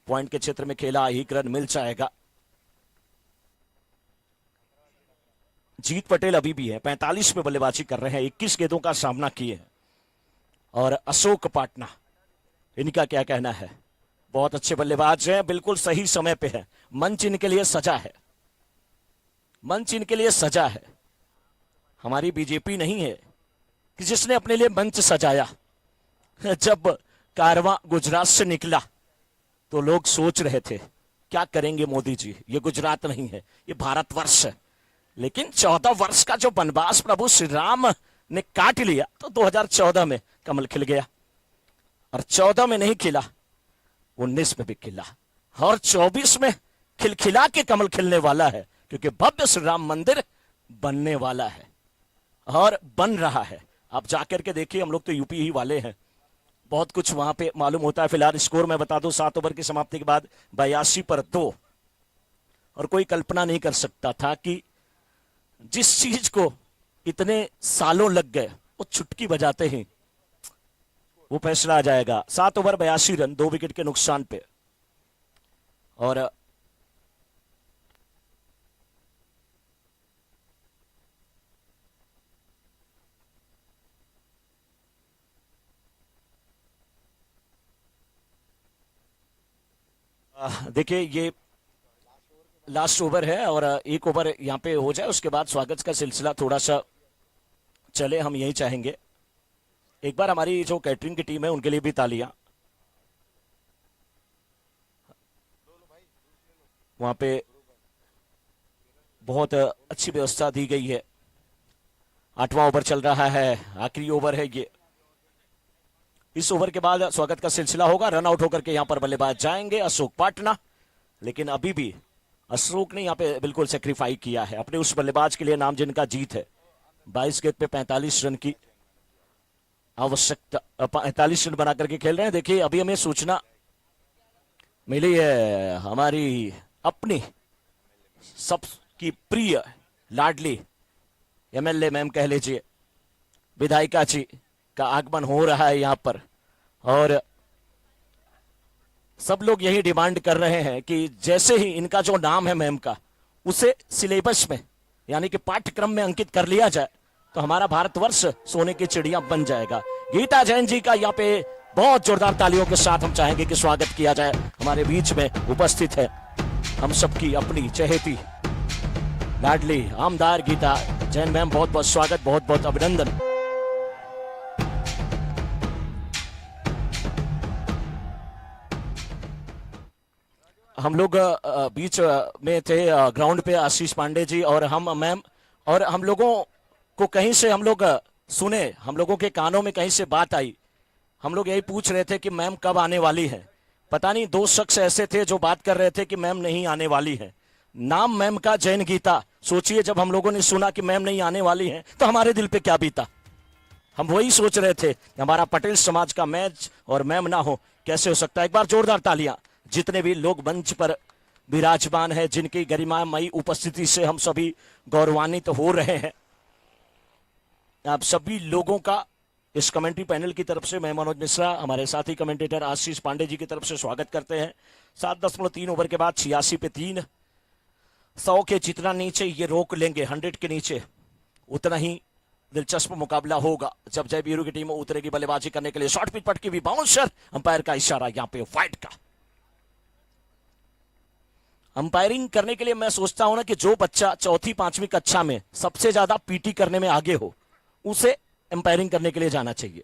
पॉइंट के क्षेत्र में खेला, 1 रन मिल जाएगा। जीत पटेल अभी भी है, 45 में बल्लेबाजी कर रहे हैं, 21 गेंदों का सामना किए हैं। और अशोक पाटना, इनका क्या कहना है, बहुत अच्छे बल्लेबाज हैं, बिल्कुल सही समय पे है। मंच इनके लिए सजा है, मंच इनके लिए सजा है। हमारी बीजेपी नहीं है कि जिसने अपने लिए मंच सजाया। जब कारवां गुजरात से निकला तो लोग सोच रहे थे क्या करेंगे मोदी जी, ये गुजरात नहीं है, ये भारतवर्ष है। लेकिन 14 वर्ष का जो वनवास प्रभु श्री राम ने काट लिया तो 2014 में कमल खिल गया। और 14 में नहीं खिला, 19 में भी खिला, और 24 में खिलखिला के कमल खिलने वाला है, क्योंकि भव्य श्री राम मंदिर बनने वाला है और बन रहा है। आप जाकर के देखिए, हम लोग तो यूपी ही वाले हैं, बहुत कुछ वहां पे मालूम होता है। फिलहाल स्कोर मैं बता दूं, 7 ओवर की समाप्ति के बाद 82 पर 2 और कोई कल्पना नहीं कर सकता था कि जिस चीज को इतने सालों लग गए वो चुटकी बजाते ही वो फैसला आ जाएगा। 7 ओवर 82 रन, 2 विकेट के नुकसान पे। और देखिए ये लास्ट ओवर है और एक ओवर यहां पे हो जाए उसके बाद स्वागत का सिलसिला थोड़ा सा चले, हम यही चाहेंगे। एक बार हमारी जो कैटरिंग की टीम है उनके लिए भी तालियां। वहां पे बहुत अच्छी व्यवस्था दी गई है। 8वां ओवर चल रहा है, आखिरी ओवर है ये। इस ओवर के बाद स्वागत का सिलसिला होगा। रन आउट होकर के यहां पर बल्लेबाज जाएंगे अशोक पाटना, लेकिन अभी भी अशोक ने यहां पे बिल्कुल सेक्रीफाई किया है अपने उस बल्लेबाज के लिए नाम जिनका जीत है। 22 गेंद पे 45 रन की आवश्यकता, 45 रन बना करके खेल रहे हैं। देखिए अभी हमें सूचना मिली है हमारी अपनी सबकी प्रिय लाडली एमएलए मैम कह लीजिए, विधायिका जी का आगमन हो रहा है यहां पर। और सब लोग यही डिमांड कर रहे हैं कि जैसे ही इनका जो नाम है मैम का उसे सिलेबस में यानी कि पाठ्यक्रम में अंकित कर लिया जाए तो हमारा भारतवर्ष सोने की चिड़िया बन जाएगा। गीता जैन जी का यहाँ पे बहुत जोरदार तालियों के साथ हम चाहेंगे कि स्वागत किया जाए। हमारे बीच में उपस्थित है हम सबकी अपनी चहेती लाडली आमदार गीता जैन मैम, बहुत बहुत स्वागत, बहुत बहुत अभिनंदन। हम लोग बीच में थे ग्राउंड पे, आशीष पांडे जी और हम मैम, और हम लोगों को कहीं से हम लोग सुने, हम लोगों के कानों में कहीं से बात आई। हम लोग यही पूछ रहे थे कि मैम कब आने वाली है। पता नहीं 2 शख्स ऐसे थे जो बात कर रहे थे कि मैम नहीं आने वाली है। नाम मैम का जैन गीता। सोचिए जब हम लोगों ने सुना कि मैम नहीं आने वाली है तो हमारे दिल पे क्या बीता। हम वही सोच रहे थे कि हमारा पटेल समाज का मैच और मैम ना हो, कैसे हो सकता है। एक बार जोरदार तालियां जितने भी लोग मंच पर विराजमान है, जिनकी गरिमामयी उपस्थिति से हम सभी गौरवान्वित हो रहे हैं। आप सभी लोगों का इस कमेंट्री पैनल की तरफ से मैं मनोज मिश्रा, हमारे साथी कमेंटेटर आशीष पांडे जी की तरफ से स्वागत करते हैं। 7.3 ओवर के बाद 86 पे 3, 100 के जितना नीचे ये रोक लेंगे, 100 के नीचे, उतना ही दिलचस्प मुकाबला होगा जब जय वीरू की टीम उतरेगी बल्लेबाजी करने के लिए। शॉर्ट पिच पटकी भी बाउंसर, अंपायर का इशारा यहां पे वाइड का। अंपायरिंग करने के लिए मैं सोचता हूं ना कि जो बच्चा 4वीं 5वीं कक्षा में सबसे ज्यादा पीटी करने में आगे हो उसे अंपायरिंग करने के लिए जाना चाहिए,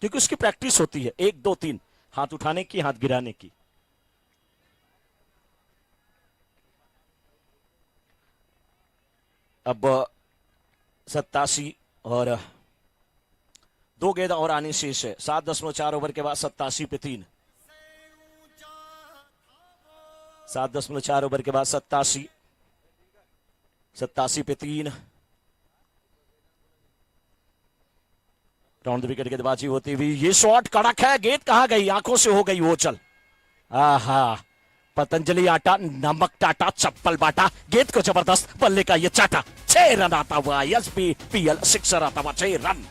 क्योंकि उसकी प्रैक्टिस होती है 1 2 3 हाथ उठाने की, हाथ गिराने की। अब 87 और 2 गेंद और आने शेष है। 7.4 ओवर के बाद 87 पे 3, 7.4 ओवर के बाद 87 पे 3। राउंड द विकेट गेंदबाजी होती हुई ये शॉट कड़क है, गेंद कहां गई, आंखों से हो गई वो चल। आहा, पतंजलि आटा नमक टाटा चप्पल बाटा, गेंद को जबरदस्त बल्ले का ये चाटा। 6 रन आता हुआ, एसपीएल सिक्सर आता हुआ, 6 रन।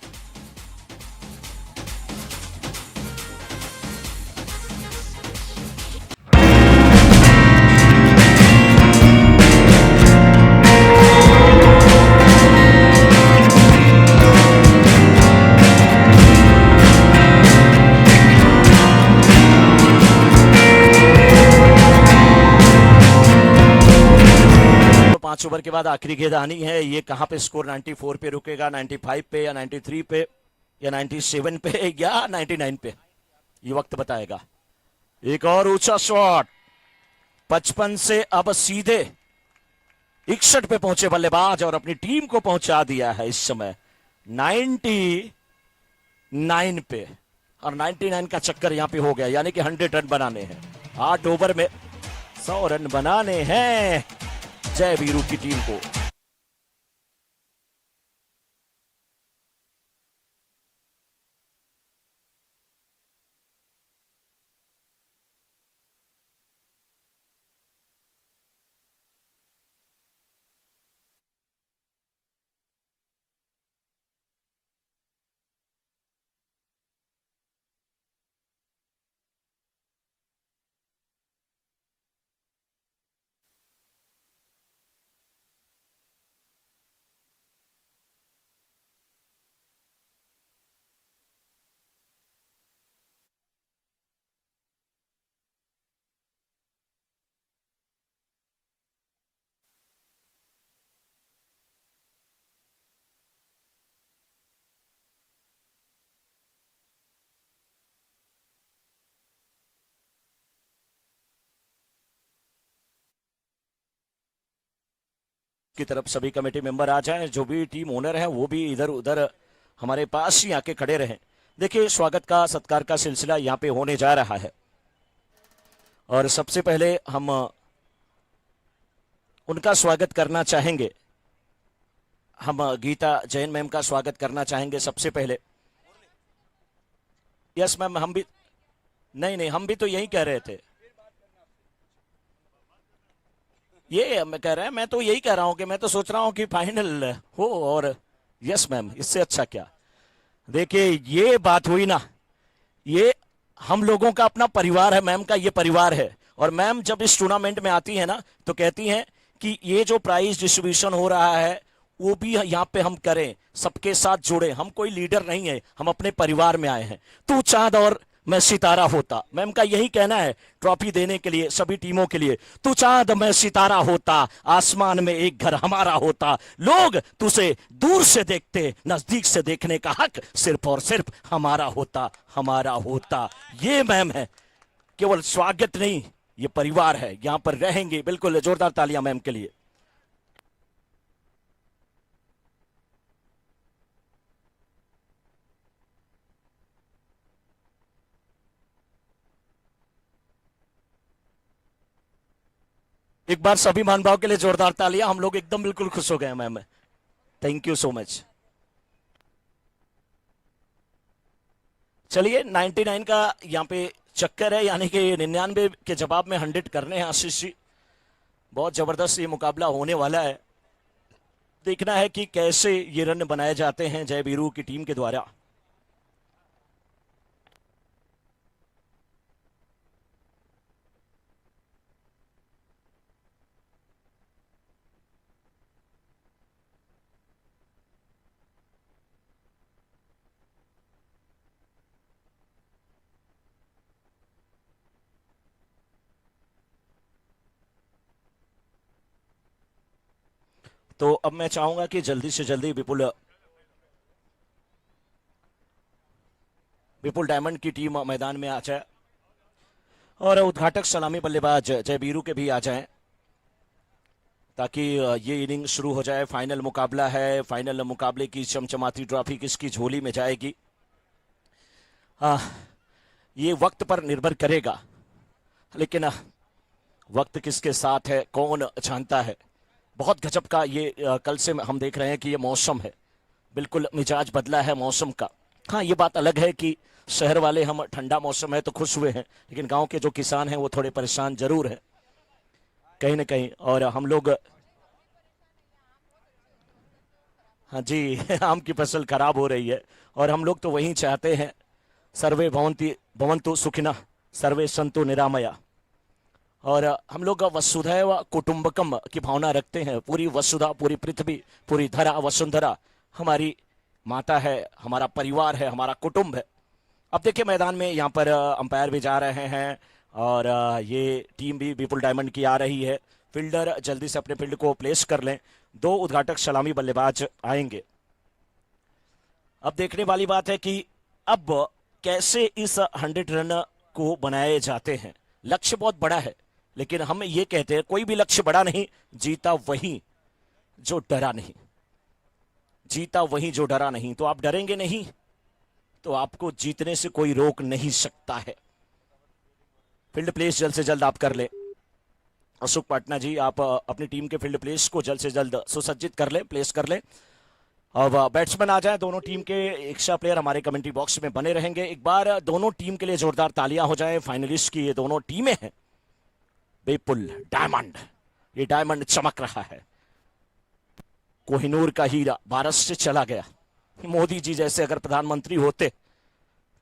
ओवर के बाद आखिरी गेंद आनी है। ये कहां पे स्कोर 94 पे रुकेगा, 95 पे या 93 पे या 97 पे या 99 पे, ये वक्त बताएगा। एक और ऊंचा शॉट 55 से अब सीधे 61 पे पहुंचे बल्लेबाज और अपनी टीम को पहुंचा दिया है इस समय 99 पे। और 99 का चक्कर यहां पे हो गया, यानी कि 100 रन बनाने हैं। 8 ओवर में 100 रन बनाने हैं जय वीरू की टीम को। की तरफ सभी कमेटी मेंबर आ जाएं, जो भी टीम ओनर हैं वो भी इधर उधर हमारे पास ही आके खड़े रहें। देखिए स्वागत का सत्कार का सिलसिला यहाँ पे होने जा रहा है और सबसे पहले हम उनका स्वागत करना चाहेंगे। हम गीता जैन मैम का स्वागत करना चाहेंगे सबसे पहले। यस मैम, हम भी नहीं, हम भी तो यही कह रहे थे। ये मैं कह रहा है, मैं तो यही कह रहा हूं कि मैं तो सोच रहा हूं कि फाइनल हो। और यस मैम, इससे अच्छा क्या। देखिए ये बात हुई ना, ये हम लोगों का अपना परिवार है, मैम का ये परिवार है। और मैम जब इस टूर्नामेंट में आती है ना तो कहती हैं कि ये जो प्राइज डिस्ट्रीब्यूशन हो रहा है वो भी यहाँ पे हम करें, सबके साथ जुड़े। हम कोई लीडर नहीं है, हम अपने परिवार में आए हैं। तू चांद और मैं सितारा होता, मैम का यही कहना है ट्रॉफी देने के लिए सभी टीमों के लिए। तू चांद मैं सितारा होता, आसमान में एक घर हमारा होता, लोग तुझे दूर से देखते, नजदीक से देखने का हक सिर्फ और सिर्फ हमारा होता, हमारा होता। ये मैम है, केवल स्वागत नहीं, ये परिवार है, यहां पर रहेंगे। बिल्कुल जोरदार तालियां मैम के लिए। एक बार सभी महानुभाव के लिए जोरदार तालियां। हम लोग एकदम बिल्कुल खुश हो गए ma'am, thank you so much. चलिए 99 का यहाँ पे चक्कर है, यानी कि 99 के जवाब में 100 करने हैं आशीष जी। बहुत जबरदस्त ये मुकाबला होने वाला है। देखना है कि कैसे ये रन बनाए जाते हैं जय वीरू की टीम के द्वारा। तो अब मैं चाहूंगा कि जल्दी से जल्दी विपुल डायमंड की टीम मैदान में आ जाए और उद्घाटक सलामी बल्लेबाज जय वीरू के भी आ जाएं, ताकि ये इनिंग शुरू हो जाए। फाइनल मुकाबला है, फाइनल मुकाबले की चमचमाती ट्रॉफी किसकी झोली में जाएगी, ये वक्त पर निर्भर करेगा। लेकिन वक्त किसके साथ है कौन जानता है। बहुत गजब का ये कल से हम देख रहे हैं कि ये मौसम है, बिल्कुल मिजाज बदला है मौसम का। हाँ ये बात अलग है कि शहर वाले हम ठंडा मौसम है तो खुश हुए हैं, लेकिन गांव के जो किसान हैं वो थोड़े परेशान जरूर हैं कहीं ना कहीं। और हम लोग, हाँ जी आम की फसल खराब हो रही है और हम लोग तो वही चाहते हैं, सर्वे भवन्तु सुखिनः सर्वे सन्तु निरामया। और हम लोग वसुधैव कुटुंबकम की भावना रखते हैं। पूरी वसुधा, पूरी पृथ्वी, पूरी धरा वसुंधरा हमारी माता है, हमारा परिवार है, हमारा कुटुंब है। अब देखिए मैदान में यहाँ पर अंपायर भी जा रहे हैं और ये टीम भी विपुल डायमंड की आ रही है। फील्डर जल्दी से अपने फील्ड को प्लेस कर लें। 2 उद्घाटक सलामी बल्लेबाज आएंगे। अब देखने वाली बात है कि अब कैसे इस 100 रन को बनाए जाते हैं। लक्ष्य बहुत बड़ा है, लेकिन हम ये कहते हैं कोई भी लक्ष्य बड़ा नहीं, जीता वही जो डरा नहीं, जीता वही जो डरा नहीं। तो आप डरेंगे नहीं तो आपको जीतने से कोई रोक नहीं सकता है। फील्ड प्लेस जल्द से जल्द आप कर ले। अशोक पाटना जी, आप अपनी टीम के फील्ड प्लेस को जल्द से जल्द सुसज्जित कर ले, प्लेस कर ले। अब बैट्समैन आ जाए, दोनों टीम के एक्स्ट्रा प्लेयर हमारे कमेंट्री बॉक्स में बने रहेंगे। एक बार दोनों टीम के लिए जोरदार तालियां हो जाए। फाइनलिस्ट की ये दोनों टीमें हैं। विपुल डायमंड, ये डायमंड चमक रहा है। कोहिनूर का हीरा भारत से चला गया। मोदी जी जैसे अगर प्रधानमंत्री होते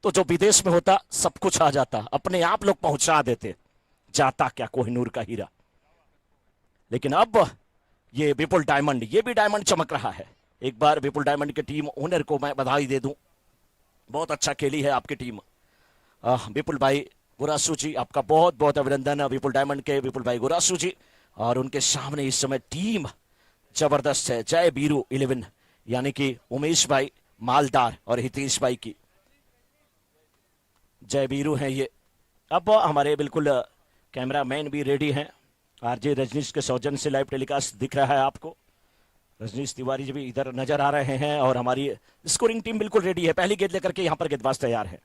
तो जो विदेश में होता सब कुछ आ जाता, अपने आप लोग पहुंचा देते, जाता क्या कोहिनूर का हीरा। लेकिन अब ये विपुल डायमंड, ये भी डायमंड चमक रहा है। एक बार विपुल डायमंड के टीम ओनर को मैं बधाई दे दूं, बहुत अच्छा खेली है आपकी टीम। विपुल भाई गुरासू जी, आपका बहुत बहुत अभिनंदन। विपुल डायमंड के विपुल भाई गुरासू जी, और उनके सामने इस समय टीम जबरदस्त है जय वीरू 11, यानी कि उमेश भाई मालदार और हितेश भाई की जय वीरू हैं ये। अब हमारे बिल्कुल कैमरा मैन भी रेडी हैं। आरजे रजनीश के सौजन्य से लाइव टेलीकास्ट दिख रहा है आपको। रजनीश तिवारी जी भी इधर नजर आ रहे हैं और हमारी स्कोरिंग टीम बिल्कुल रेडी है। पहली गेंद लेकर के यहां पर गेंदबाज तैयार है।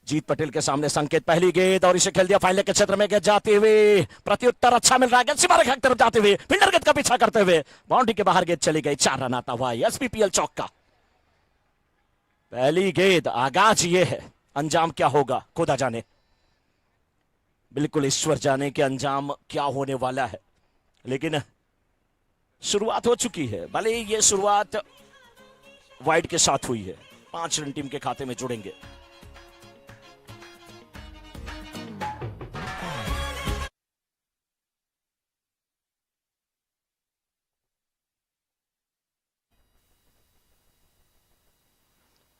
जीत पटेल के सामने संकेत, पहली गेंद और इसे खेल दिया फाइनल के क्षेत्र में। गेंद जाते हुए प्रत्युत्तर अच्छा मिल रहा है। गेंद सीमा रेखा की तरफ जाते हुए फील्डर गेंद का पीछा करते हुए बाउंड्री के बाहर गेंद चली गई। 4 रन आता हुआ एसपीपीएल चौक का। पहली गेंद, आगाज ये है, अंजाम क्या होगा खुदा जाने, बिल्कुल ईश्वर जाने के अंजाम क्या होने वाला है। लेकिन शुरुआत हो चुकी है। भले ही ये शुरुआत वाइड के साथ हुई है। 5 रन टीम के खाते में जुड़ेंगे।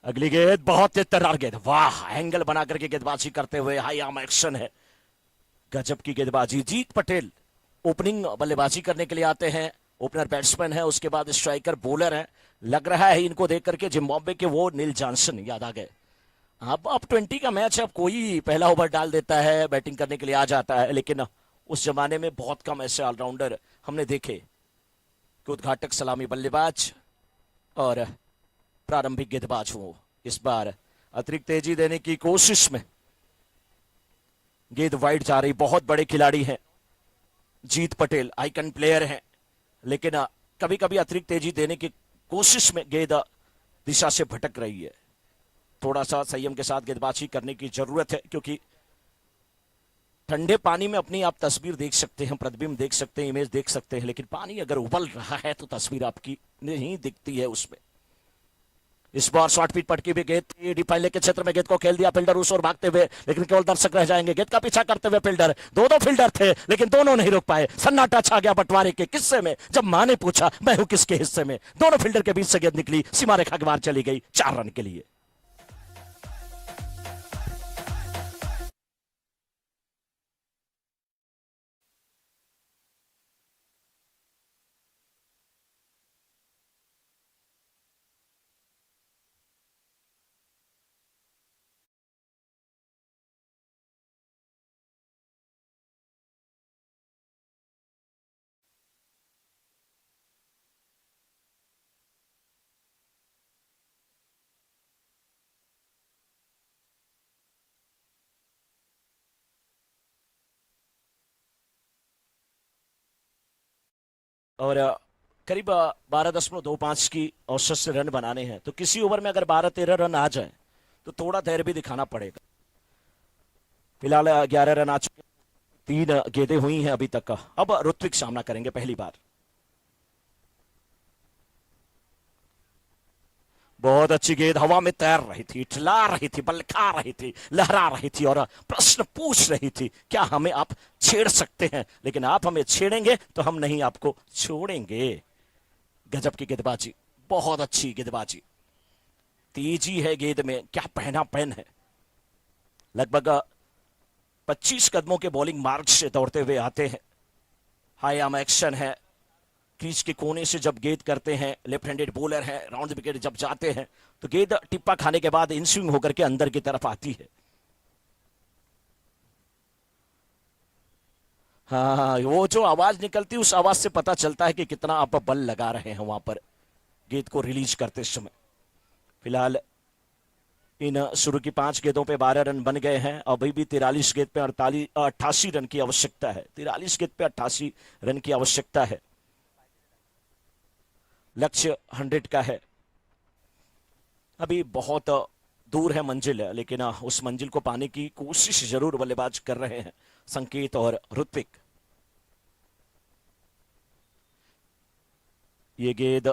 अगली गेंद बहुत तेज तर्रार गेंद, वाह, एंगल बना करके गेंदबाजी करते हुए हाई आर्म एक्शन है। गजब की गेंदबाजी। जीत पटेल ओपनिंग बल्लेबाजी करने के लिए आते हैं। ओपनर बैट्समैन है, उसके बाद स्ट्राइकर बॉलर है। लग रहा है इनको देख करके जिम्बाब्वे के वो नील जॉनसन याद आ गए। अब 20 का मैच है, अब कोई पहला ओवर डाल देता है, बैटिंग करने के लिए आ जाता है। लेकिन उस जमाने में बहुत कम ऐसे ऑलराउंडर हमने देखे कि उद्घाटक सलामी बल्लेबाज और प्रारंभिक गेंदबाज हो। इस बार अतिरिक्त तेजी देने की कोशिश में गेंद वाइड जा रही। बहुत बड़े खिलाड़ी हैं जीत पटेल, आइकन प्लेयर हैं, लेकिन कभी कभी अतिरिक्त तेजी देने की कोशिश में गेंद दिशा से भटक रही है। थोड़ा सा संयम के साथ गेंदबाजी करने की जरूरत है, क्योंकि ठंडे पानी में अपनी आप तस्वीर देख सकते हैं, प्रतिबिंब देख सकते हैं, इमेज देख सकते हैं, लेकिन पानी अगर उबल रहा है तो तस्वीर आपकी नहीं दिखती है उसमें। इस बार शॉर्ट पिच पटकी भी गेंद डीप फाइनल के क्षेत्र में गेंद को खेल दिया फील्डर उस ओर भागते हुए, लेकिन केवल दर्शक रह जाएंगे। गेंद का पीछा करते हुए फील्डर, दो फील्डर थे लेकिन दोनों नहीं रोक पाए। सन्नाटा छा गया बंटवारे के किस्से में जब मां ने पूछा मैं हूं किसके हिस्से में। दोनों फील्डर के बीच से गेंद निकली, सीमा रेखा के बाहर चली गई 4 रन के लिए। और करीब 12.25 की औसत से रन बनाने हैं, तो किसी ओवर में अगर 12-13 रन आ जाए तो थोड़ा धैर्य भी दिखाना पड़ेगा। फिलहाल 11 रन आ चुके, 3 गेंदें हुई हैं अभी तक। अब ऋत्विक सामना करेंगे पहली बार। बहुत अच्छी गेंद हवा में तैर रही थी, ठिला रही थी, बल खा रही थी, लहरा रही थी और प्रश्न पूछ रही थी क्या हमें आप छेड़ सकते हैं, लेकिन आप हमें छेड़ेंगे तो हम नहीं आपको छोड़ेंगे। गजब की गेंदबाजी, बहुत अच्छी गेंदबाजी, तेजी है गेंद में, क्या पहना पहन है। लगभग 25 कदमों के बॉलिंग मार्च से दौड़ते हुए आते हैं। हाई आर्म एक्शन है, क्रीज के कोने से जब गेंद करते हैं, लेफ्ट हैंडेड बॉलर है, राउंड विकेट जब जाते हैं तो गेंद टिप्पा खाने के बाद इन स्विंग होकर के अंदर की तरफ आती है। हाँ, वो जो आवाज निकलती है उस आवाज से पता चलता है कि कितना आप बल लगा रहे हैं वहां पर गेंद को रिलीज करते समय। फिलहाल इन शुरू की 5 गेंदों पे 12 रन बन गए हैं। अभी भी 43 गेंद पे 88 रन की आवश्यकता है। 43 गेंद पे 88 रन की आवश्यकता है। लक्ष्य 100 का है। अभी बहुत दूर है मंजिल, लेकिन उस मंजिल को पाने की कोशिश जरूर बल्लेबाज कर रहे हैं संकेत और ऋत्विक। ये गेंद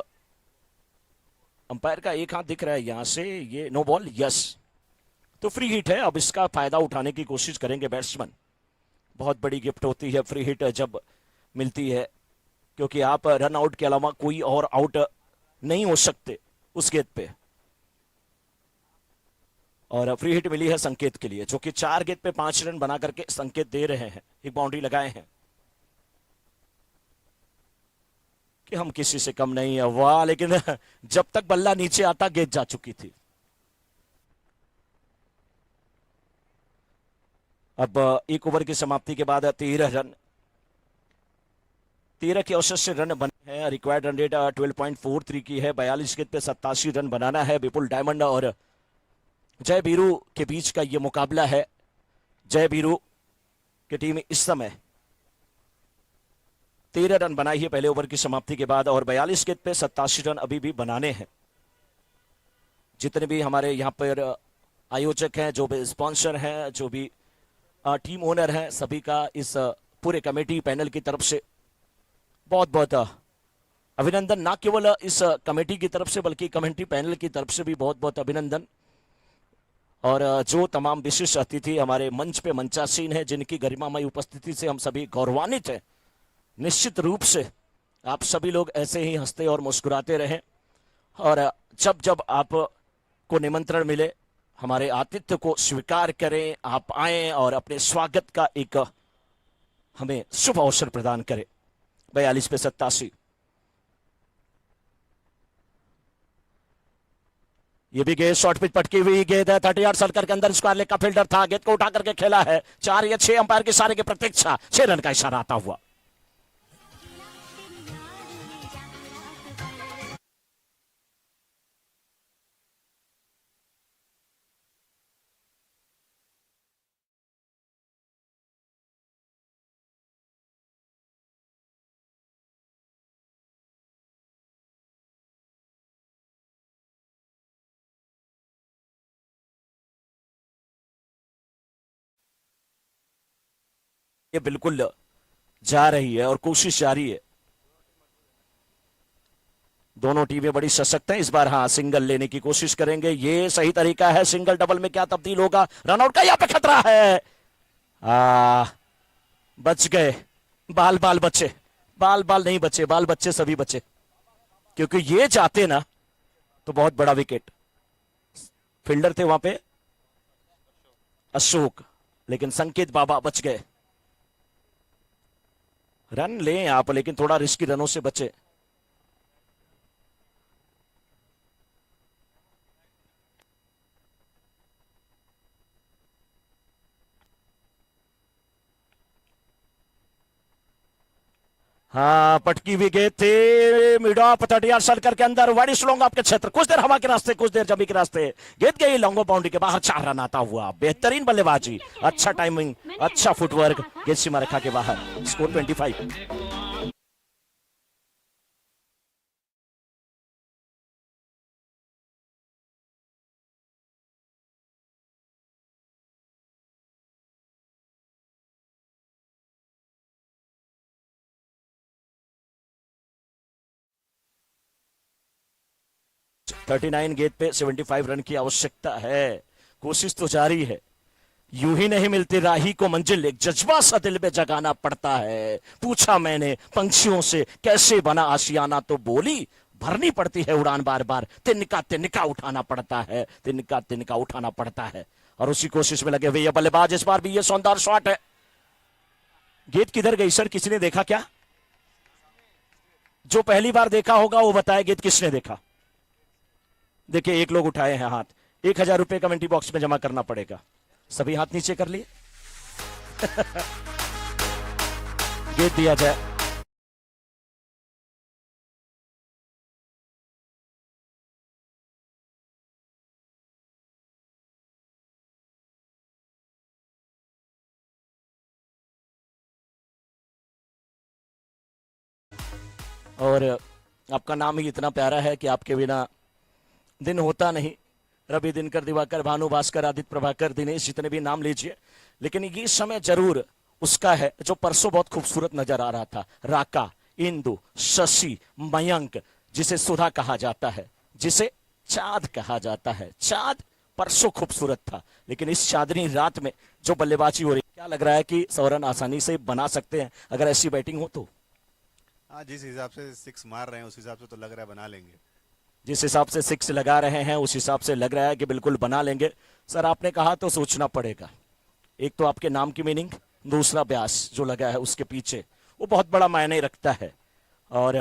अंपायर का एक हाथ दिख रहा है यहां से, ये नो बॉल, यस, तो फ्री हिट है। अब इसका फायदा उठाने की कोशिश करेंगे बैट्समैन। बहुत बड़ी गिफ्ट होती है फ्री हिट जब मिलती है, क्योंकि आप रन आउट के अलावा कोई और आउट नहीं हो सकते उस गेंद पे। और फ्री हिट मिली है संकेत के लिए, जो कि 4 गेंद पे 5 रन बना करके संकेत दे रहे हैं, एक बाउंड्री लगाए हैं कि हम किसी से कम नहीं है। वाह, लेकिन जब तक बल्ला नीचे आता गेंद जा चुकी थी। अब 1 ओवर की समाप्ति के बाद 13 रन 13 के औसत से रन बने हैं। रिक्वायर्ड रन रेट 12.43 की है। 42 गेंद पे 87 रन बनाना है। विपुल डायमंड और जय बीरू के बीच का ये मुकाबला है। जय बीरू की टीम इस समय 13 रन बनाई है पहले ओवर की समाप्ति के बाद और 42 गेंद पे 87 रन अभी भी बनाने हैं। जितने भी हमारे यहाँ पर आयोजक हैं, जो भी स्पॉन्सर हैं, जो भी टीम ओनर हैं, सभी का इस पूरे कमेटी पैनल की तरफ से बहुत बहुत अभिनंदन। ना केवल इस कमेटी की तरफ से बल्कि कमेटी पैनल की तरफ से भी बहुत बहुत अभिनंदन। और जो तमाम विशिष्ट अतिथि हमारे मंच पे मंचासीन हैं, जिनकी गरिमामय उपस्थिति से हम सभी गौरवान्वित हैं। निश्चित रूप से आप सभी लोग ऐसे ही हंसते और मुस्कुराते रहें और जब जब आपको निमंत्रण मिले हमारे आतिथ्य को स्वीकार करें, आप आए और अपने स्वागत का एक हमें शुभ अवसर प्रदान करें। 42 पे 87। ये भी गेंद शॉर्ट पिच पटकी हुई गेंद है। 30 यार्ड सर्कल के अंदर स्क्वायर लेग का फील्डर था, गेंद को उठा करके खेला है। 4 या 6 अंपायर के इशारे की प्रतीक्षा, 6 रन का इशारा आता हुआ। ये बिल्कुल जा रही है और कोशिश जारी है। दोनों टीमें बड़ी सशक्त हैं। इस बार हाँ सिंगल लेने की कोशिश करेंगे। ये सही तरीका है। सिंगल डबल में क्या तब्दील होगा? रनआउट का यहां पे खतरा है। बच गए। बाल बाल बचे, बाल बाल नहीं बचे, बाल बच्चे सभी बचे, क्योंकि ये जाते ना तो बहुत बड़ा विकेट। फील्डर थे वहां पे अशोक, लेकिन संकेत बाबा बच गए। रन लें आप, लेकिन थोड़ा रिस्की रनों से बचे। हाँ पटकी हुई गेंद थी मिड ऑफ 30 यार्ड सर्कल के अंदर। वाइड स्लोंग आपके क्षेत्र, कुछ देर हवा के रास्ते, कुछ देर जमी के रास्ते। गेंद गई लॉन्गो बाउंड्री के बाहर, 4 रन आता हुआ। बेहतरीन बल्लेबाजी, अच्छा टाइमिंग, अच्छा फुटवर्क। गेंद सीमा रेखा के बाहर। स्कोर 25। थर्टी 39 गेंद पे 75 रन की आवश्यकता है। कोशिश तो जारी है। यूं ही नहीं मिलती राही को मंजिल, एक जज्बा सा दिल में जगाना पड़ता है। पूछा मैंने पंछियों से कैसे बना आशियाना, तो बोली भरनी पड़ती है उड़ान बार बार। तिनका तिनका उठाना पड़ता है, तिनका तिनका उठाना पड़ता है। और उसी कोशिश में लगे हुए ये बल्लेबाज। इस बार भी ये शानदार शॉट है। गेंद किधर गई सर? किसी ने देखा क्या? जो पहली बार देखा होगा वो बताए गेंद किसने देखा। देखिए एक लोग उठाए हैं हाथ। 1000 रुपए कमेंट्री बॉक्स में जमा करना पड़ेगा। सभी हाथ नीचे कर लिए। गेंद दिया जाए। और आपका नाम ही इतना प्यारा है कि आपके बिना दिन होता नहीं। रवि, दिनकर, दिवाकर, भानु, भास्कर, आदित्य, प्रभाकर, दिनेश, जितने भी नाम लीजिए, लेकिन ये समय जरूर उसका है जो परसों बहुत खूबसूरत नजर आ रहा था। राका, इंदु, शशि, मयंक, जिसे सुधा कहा जाता है, जिसे चांद कहा जाता है। चांद परसों खूबसूरत था, लेकिन इस चांदनी रात में जो बल्लेबाजी हो रही, क्या लग रहा है कि सौरन आसानी से बना सकते हैं अगर ऐसी बैटिंग हो तो? हाँ, जिस हिसाब से 6 मार रहे हैं उस हिसाब से तो लग रहा है बना लेंगे। जिस हिसाब से 6 लगा रहे हैं उस हिसाब से लग रहा है कि बिल्कुल बना लेंगे। सर आपने कहा तो सोचना पड़ेगा। एक तो आपके नाम की मीनिंग, दूसरा ब्यास जो लगा है उसके पीछे, वो बहुत बड़ा मायने रखता है। और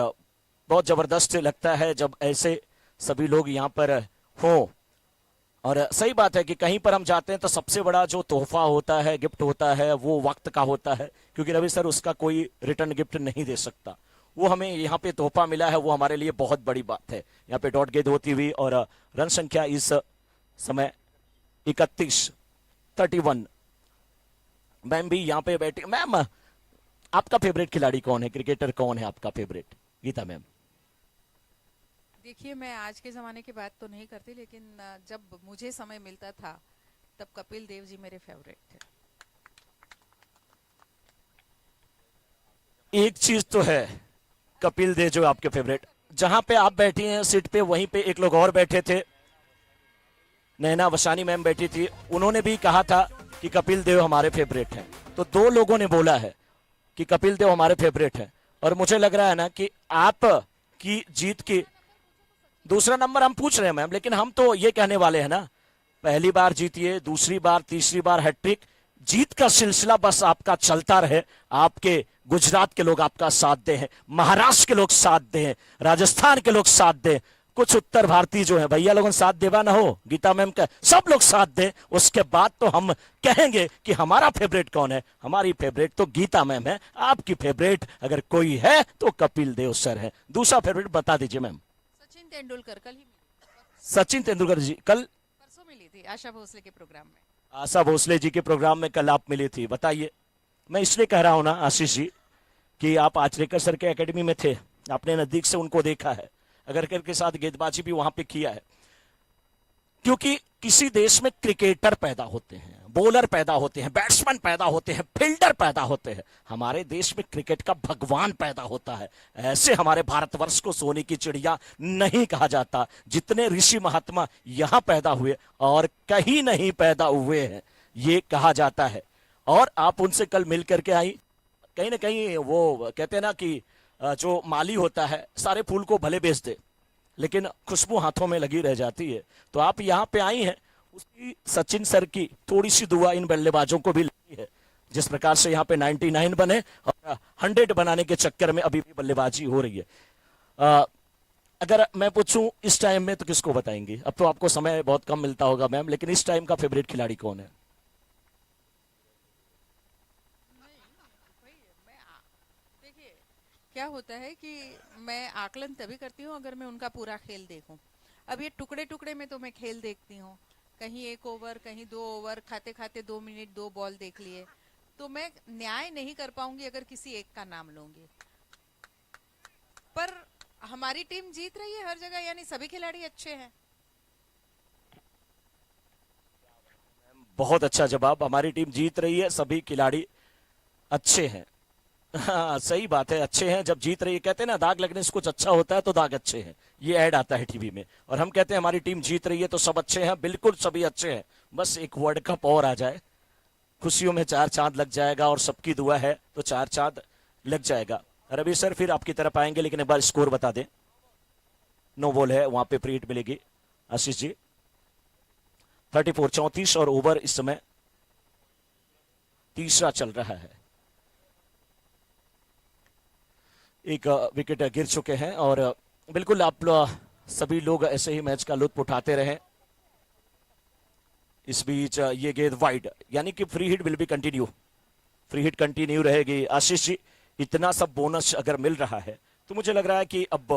बहुत जबरदस्त लगता है जब ऐसे सभी लोग यहाँ पर हों। और सही बात है कि कहीं पर हम जाते हैं तो सबसे बड़ा जो तोहफा होता है, गिफ्ट होता है, वो वक्त का होता है, क्योंकि रवि सर उसका कोई रिटर्न गिफ्ट नहीं दे सकता। वो हमें यहाँ पे तोहफा मिला है, वो हमारे लिए बहुत बड़ी बात है। यहाँ पे डॉट गेंद होती हुई और रन संख्या इस समय 31 मैम भी यहाँ पे बैठी। मैम, आपका फेवरेट खिलाड़ी कौन है, क्रिकेटर कौन है आपका फेवरेट? गीता मैम। देखिए, मैं आज के ज़माने की बात तो नहीं करती, लेकिन जब मुझे समय मिलता था तब कपिल देव जी मेरे फेवरेट थे। एक चीज तो है, कपिल देव जो आपके फेवरेट, जहां पे आप बैठी हैं सीट पे, वहीं पे एक लोग और बैठे थे, नैना वसानी मैम बैठी थी, उन्होंने भी कहा था कि कपिल देव हमारे फेवरेट हैं। तो दो लोगों ने बोला है कि कपिल देव हमारे फेवरेट हैं, और मुझे लग रहा है ना कि आप की जीत की दूसरा नंबर हम पूछ रहे हैं मैम, लेकिन हम तो ये कहने वाले हैं ना, पहली बार जीतिए, दूसरी बार, तीसरी बार हैट्रिक, जीत का सिलसिला बस आपका चलता रहे। आपके गुजरात के लोग आपका साथ दें, महाराष्ट्र के लोग साथ दें, राजस्थान के लोग साथ दें, कुछ उत्तर भारतीय जो है भैया लोगों साथ देवा ना हो, गीता मैम का सब लोग साथ दें, उसके बाद तो हम कहेंगे कि हमारा फेवरेट कौन है। हमारी फेवरेट तो गीता मैम है, आपकी फेवरेट अगर कोई है तो कपिल देव सर है। दूसरा फेवरेट बता दीजिए मैम। सचिन तेंदुलकर कल ही मिली, सचिन तेंदुलकर जी कल परसों मिली थी आशा भोसले के प्रोग्राम में। आशा भोसले जी के प्रोग्राम में कल आप मिली थी, बताइए। मैं इसलिए कह रहा हूं ना आशीष जी कि आप आचरेकर सर के एकेडमी में थे, आपने नजदीक से उनको देखा है, अगरकर के साथ गेंदबाजी भी वहां पे किया है, क्योंकि किसी देश में क्रिकेटर पैदा होते हैं, बॉलर पैदा होते हैं, बैट्समैन पैदा होते हैं, फील्डर पैदा होते हैं। हमारे देश में क्रिकेट का भगवान पैदा होता है। ऐसे हमारे भारतवर्ष को सोने की चिड़िया नहीं कहा जाता। जितने ऋषि महात्मा यहां पैदा हुए और कहीं नहीं पैदा हुए हैं, ये कहा जाता है। और आप उनसे कल मिल करके आई, कहीं ना कहीं वो कहते हैं ना कि जो माली होता है सारे फूल को भले बेच दे, लेकिन खुशबू हाथों में लगी रह जाती है। तो आप यहाँ पे आई हैं, उसकी सचिन सर की थोड़ी सी दुआ इन बल्लेबाजों को भी लगी है। जिस प्रकार से यहाँ पे 99 बने और 100 बनाने के चक्कर में अभी भी बल्लेबाजी हो रही है। अगर मैं पूछूं इस टाइम में तो किसको बताएंगे? अब तो आपको समय बहुत कम मिलता होगा मैम, लेकिन इस टाइम का फेवरेट खिलाड़ी कौन है? देखिए, क्या होता है कि मैं आकलन तभी करती हूँ अगर मैं उनका पूरा खेल देखूं। अब ये टुकड़े टुकड़े में तो मैं खेल देखती हूँ, कहीं 1 ओवर, कहीं 2 ओवर, खाते खाते 2 मिनट 2 बॉल देख लिए, तो मैं न्याय नहीं कर पाऊंगी अगर किसी एक का नाम लूंगी। पर हमारी टीम जीत रही है हर जगह, यानी सभी खिलाड़ी अच्छे हैं। बहुत अच्छा जवाब, हमारी टीम जीत रही है, सभी खिलाड़ी अच्छे हैं। हाँ, सही बात है, अच्छे हैं। जब जीत रही है, कहते हैं ना दाग लगने से कुछ अच्छा होता है, तो दाग अच्छे हैं, ये ऐड आता है टीवी में, और हम कहते हैं हमारी टीम जीत रही है तो सब अच्छे हैं। बिल्कुल सभी अच्छे हैं, बस एक वर्ल्ड कप और आ जाए, खुशियों में 4 चांद लग जाएगा, और सबकी दुआ है तो 4 चांद लग जाएगा। रवि सर फिर आपकी तरफ आएंगे, लेकिन एक बार स्कोर बता दें। नो बॉल है, वहां पे फ्री हिट मिलेगी आशीष जी। 34 और ओवर इस समय तीसरा चल रहा है। एक विकेट गिर चुके हैं, और बिल्कुल आप सभी लोग ऐसे ही मैच का लुत्फ उठाते रहे। इस बीच ये गेंद वाइड, यानी कि free hit will be continue, free hit continue रहेगी। आशीष जी, इतना सब बोनस अगर मिल रहा है तो मुझे लग रहा है कि अब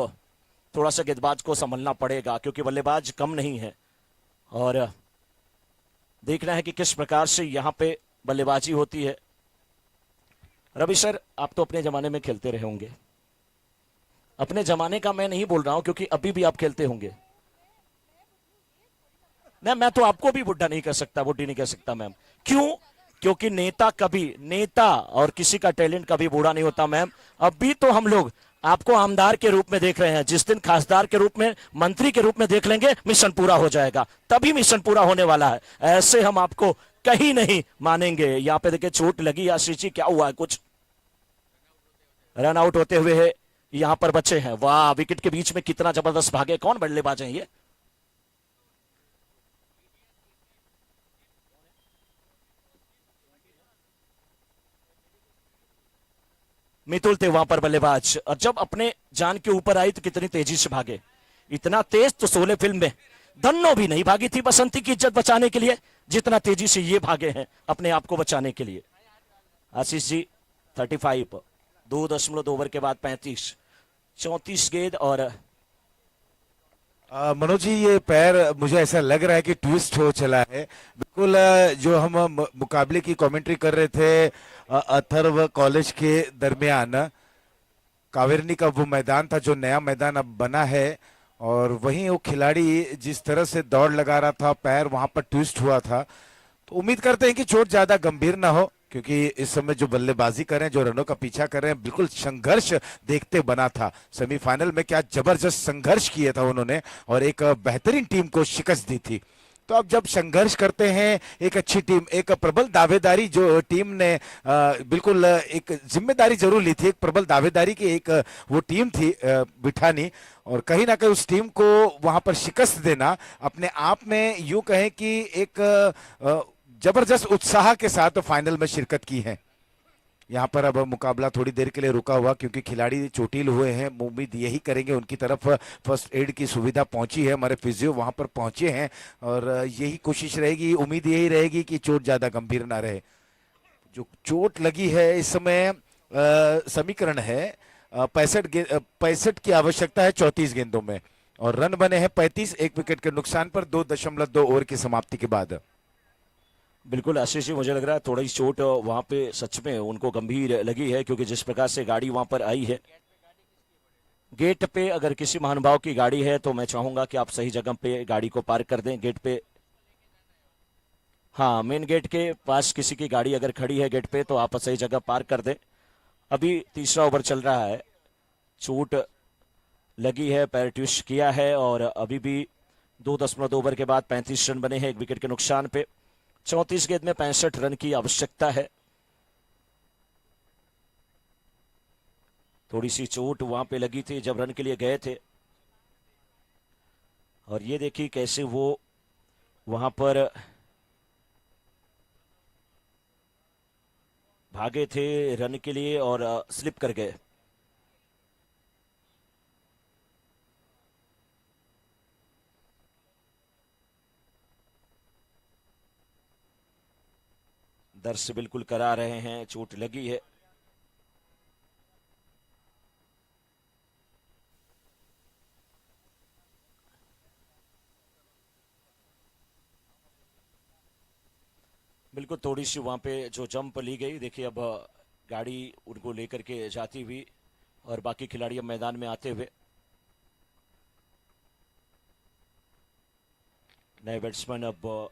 थोड़ा सा गेंदबाज को संभलना पड़ेगा, क्योंकि बल्लेबाज कम नहीं है, और देखना है कि किस प्रकार से यहां पे बल्लेबाजी होती है। रवि सर, आप तो अपने जमाने में खेलते रहे होंगे। अपने जमाने का मैं नहीं बोल रहा हूं, क्योंकि अभी भी आप खेलते होंगे। नहीं, मैं तो आपको भी बुढ़ा नहीं कह सकता, बुढ़ी नहीं कह सकता मैम। क्यों? क्योंकि नेता और किसी का टैलेंट कभी बूढ़ा नहीं होता मैम। अभी तो हम लोग आपको आमदार के रूप में देख रहे हैं, जिस दिन खासदार के रूप में, मंत्री के रूप में देख लेंगे, मिशन पूरा हो जाएगा, तभी मिशन पूरा होने वाला है। ऐसे हम आपको कहीं नहीं मानेंगे। यहाँ पे देखिए चोट लगी आशीष जी, क्या हुआ है? कुछ रन आउट होते हुए है, यहां पर बच्चे हैं। वाह, विकेट के बीच में कितना जबरदस्त भागे, कौन बल्लेबाज हैं ये? मितुल थे वहां पर बल्लेबाज, और जब अपने जान के ऊपर आई तो कितनी तेजी से भागे, इतना तेज तो शोले फिल्म में धन्नो भी नहीं भागी थी बसंती की इज्जत बचाने के लिए, जितना तेजी से ये भागे हैं अपने आप को बचाने के लिए। आशीष जी 35, 2.2 ओवर के बाद 35, 34 गेंद और मनोज जी, ये पैर मुझे ऐसा लग रहा है कि ट्विस्ट हो चला है बिल्कुल। जो हम मुकाबले की कमेंट्री कर रहे थे अथर्व कॉलेज के दरमियान, कावेरनी का वो मैदान था जो नया मैदान अब बना है, और वहीं वो खिलाड़ी जिस तरह से दौड़ लगा रहा था, पैर वहां पर ट्विस्ट हुआ था। तो उम्मीद करते हैं कि चोट ज्यादा गंभीर ना हो, क्योंकि इस समय जो बल्लेबाजी कर रहे हैं, जो रनों का पीछा कर रहे हैं, बिल्कुल संघर्ष देखते बना था। सेमीफाइनल में क्या जबरदस्त संघर्ष किया था उन्होंने और एक बेहतरीन टीम को शिकस्त दी थी। तो अब जब संघर्ष करते हैं एक अच्छी टीम, एक प्रबल दावेदारी जो टीम ने बिल्कुल एक जिम्मेदारी जरूर ली थी, एक प्रबल दावेदारी की एक वो टीम थी बिठानी, और कहीं ना कहीं उस टीम को वहां पर शिकस्त देना अपने आप में यूं कहें कि एक जबरदस्त उत्साह के साथ फाइनल में शिरकत की है। यहाँ पर अब मुकाबला थोड़ी देर के लिए रुका हुआ, क्योंकि खिलाड़ी चोटिल हुए हैं। उम्मीद यही करेंगे, उनकी तरफ फर्स्ट एड की सुविधा पहुंची है, हमारे फिजियो वहां पर पहुंचे हैं, और यही कोशिश रहेगी, उम्मीद यही रहेगी कि चोट ज्यादा गंभीर ना रहे। जो चोट लगी है इस समय समीकरण है 65 की आवश्यकता है 34 गेंदों में, और रन बने हैं 35 एक विकेट के नुकसान पर 2.2 ओवर की समाप्ति के बाद। बिल्कुल आशीष जी, मुझे लग रहा है थोड़ी चोट वहां पे सच में उनको गंभीर लगी है, क्योंकि जिस प्रकार से गाड़ी वहां पर आई है गेट पे, अगर किसी महानुभाव की गाड़ी है तो मैं चाहूंगा कि आप सही जगह पे गाड़ी को पार्क कर दें। गेट पे, हाँ, मेन गेट के पास किसी की गाड़ी अगर खड़ी है गेट पे तो आप सही जगह पार्क कर दें। अभी तीसरा ओवर चल रहा है, चोट लगी है, पैर ट्विस्ट किया है, और अभी भी 2.2 ओवर के बाद 35 रन बने हैं एक विकेट के नुकसान पे। 34 गेंद में 65 रन की आवश्यकता है। थोड़ी सी चोट वहां पे लगी थी जब रन के लिए गए थे, और ये देखिए कैसे वो वहां पर भागे थे रन के लिए और स्लिप कर गए। दर्श बिल्कुल करा रहे हैं, चोट लगी है। बिल्कुल थोड़ी सी वहां पे जो जंप ली गई, देखिए अब गाड़ी उनको लेकर के जाती हुई और बाकी खिलाड़ी अब मैदान में आते हुए। नए बैट्समैन अब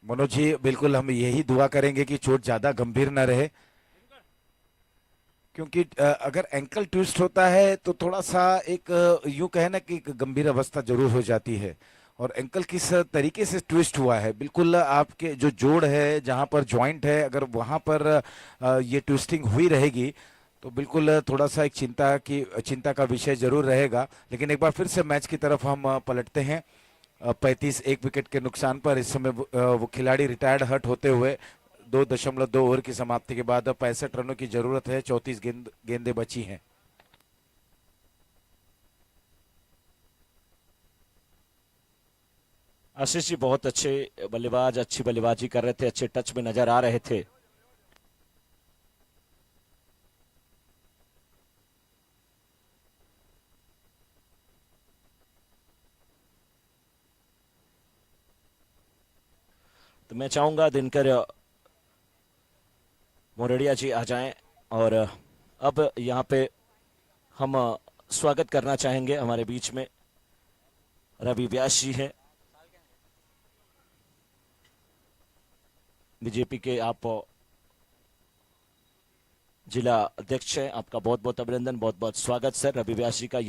मनोज जी, बिल्कुल हम यही दुआ करेंगे कि चोट ज्यादा गंभीर न रहे, क्योंकि अगर एंकल ट्विस्ट होता है तो थोड़ा सा एक यूं कहे ना कि एक गंभीर अवस्था जरूर हो जाती है। और एंकल किस तरीके से ट्विस्ट हुआ है, बिल्कुल आपके जो जोड़ है, जहां पर जॉइंट है, अगर वहां पर ये ट्विस्टिंग हुई रहेगी तो बिल्कुल थोड़ा सा एक चिंता का विषय जरूर रहेगा। लेकिन एक बार फिर से मैच की तरफ हम पलटते हैं। 35 एक विकेट के नुकसान पर इस समय वो खिलाड़ी रिटायर्ड हर्ट होते हुए 2.2 ओवर की समाप्ति के बाद 65 रनों की जरूरत है। 34 गेंदें बची हैं। आशीष जी बहुत अच्छे बल्लेबाज, अच्छी बल्लेबाजी कर रहे थे, अच्छे टच में नजर आ रहे थे। तो मैं चाहूंगा दिनकर मोरडिया जी आ जाएं, और अब यहां पे हम स्वागत करना चाहेंगे, हमारे बीच में रवि व्यास जी हैं, बीजेपी के आप जिला अध्यक्ष हैं। आपका बहुत बहुत अभिनंदन, बहुत बहुत स्वागत सर रवि व्यास जी का।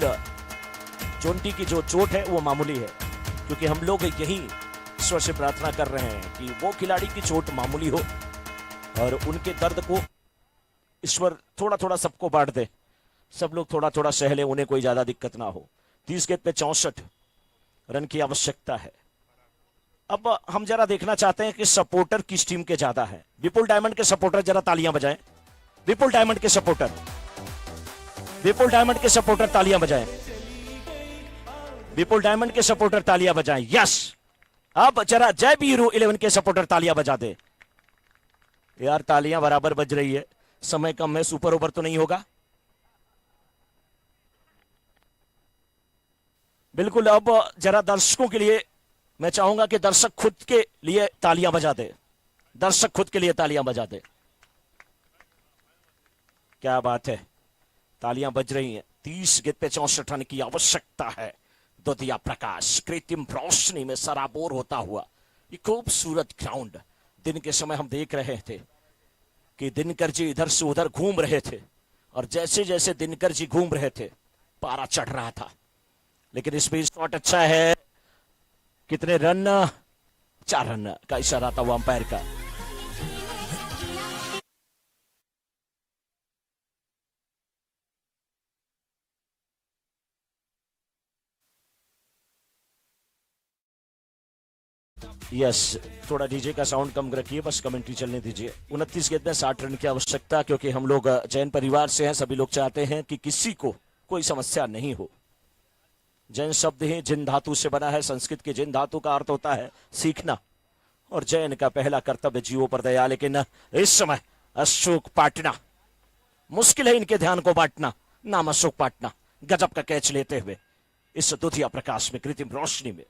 बिल्कुल जोंटी की जो चोट है वो मामूली है, क्योंकि हम लोग यही ईश्वर से प्रार्थना कर रहे हैं कि वो खिलाड़ी की चोट मामूली हो और उनके दर्द को ईश्वर थोड़ा थोड़ा सबको बांट दे, सब लोग थोड़ा थोड़ा सह ले, उन्हें कोई ज्यादा दिक्कत ना हो। 30 गेंद पे 64 रन की आवश्यकता है। अब हम जरा देखना चाहते हैं कि सपोर्टर किस टीम के ज्यादा है। विपुल डायमंड के सपोर्टर जरा तालियां बजाएं। विपुल डायमंड के सपोर्टर, विपुल डायमंड के सपोर्टर तालियां बजाएं। विपुल डायमंड के सपोर्टर तालियां बजाएं। यस, अब जरा जय बीरू 11 के सपोर्टर तालियां बजा दे। यार तालियां बराबर बज रही है, समय कम है, सुपर ओवर तो नहीं होगा। बिल्कुल, अब जरा दर्शकों के लिए मैं चाहूंगा कि दर्शक खुद के लिए तालियां बजा दे, दर्शक खुद के लिए तालियां बजा दे। क्या बात है, तालियां बज रही हैं। 30 गेंद पे 64 रन की आवश्यकता है। दुधिया प्रकाश कृत्रिम रोशनी में सराबोर होता हुआ ये खूबसूरत ग्राउंड, दिन के समय हम देख रहे थे कि दिनकर जी इधर से उधर घूम रहे थे, और जैसे जैसे दिनकर जी घूम रहे थे पारा चढ़ रहा था। लेकिन इस बीच शॉट अच्छा है। कितने रन? 4 रन का इशारा था वो अंपायर का। यस, थोड़ा डीजे का साउंड कम रखिए, बस कमेंट्री चलने दीजिए। 29 गेंद में 60 रन की आवश्यकता, क्योंकि हम लोग जैन परिवार से हैं, सभी लोग चाहते हैं कि किसी को कोई समस्या नहीं हो। जैन शब्द ही जिन धातु से बना है। संस्कृत के जिन धातु का अर्थ होता है सीखना, और जैन का पहला कर्तव्य जीवों पर दया। लेकिन इस समय अशोक पाटना, मुश्किल है इनके ध्यान को बांटना। नाम अशोक पाटना गजब का कैच लेते हुए इस दुधिया प्रकाश में, कृत्रिम रोशनी में।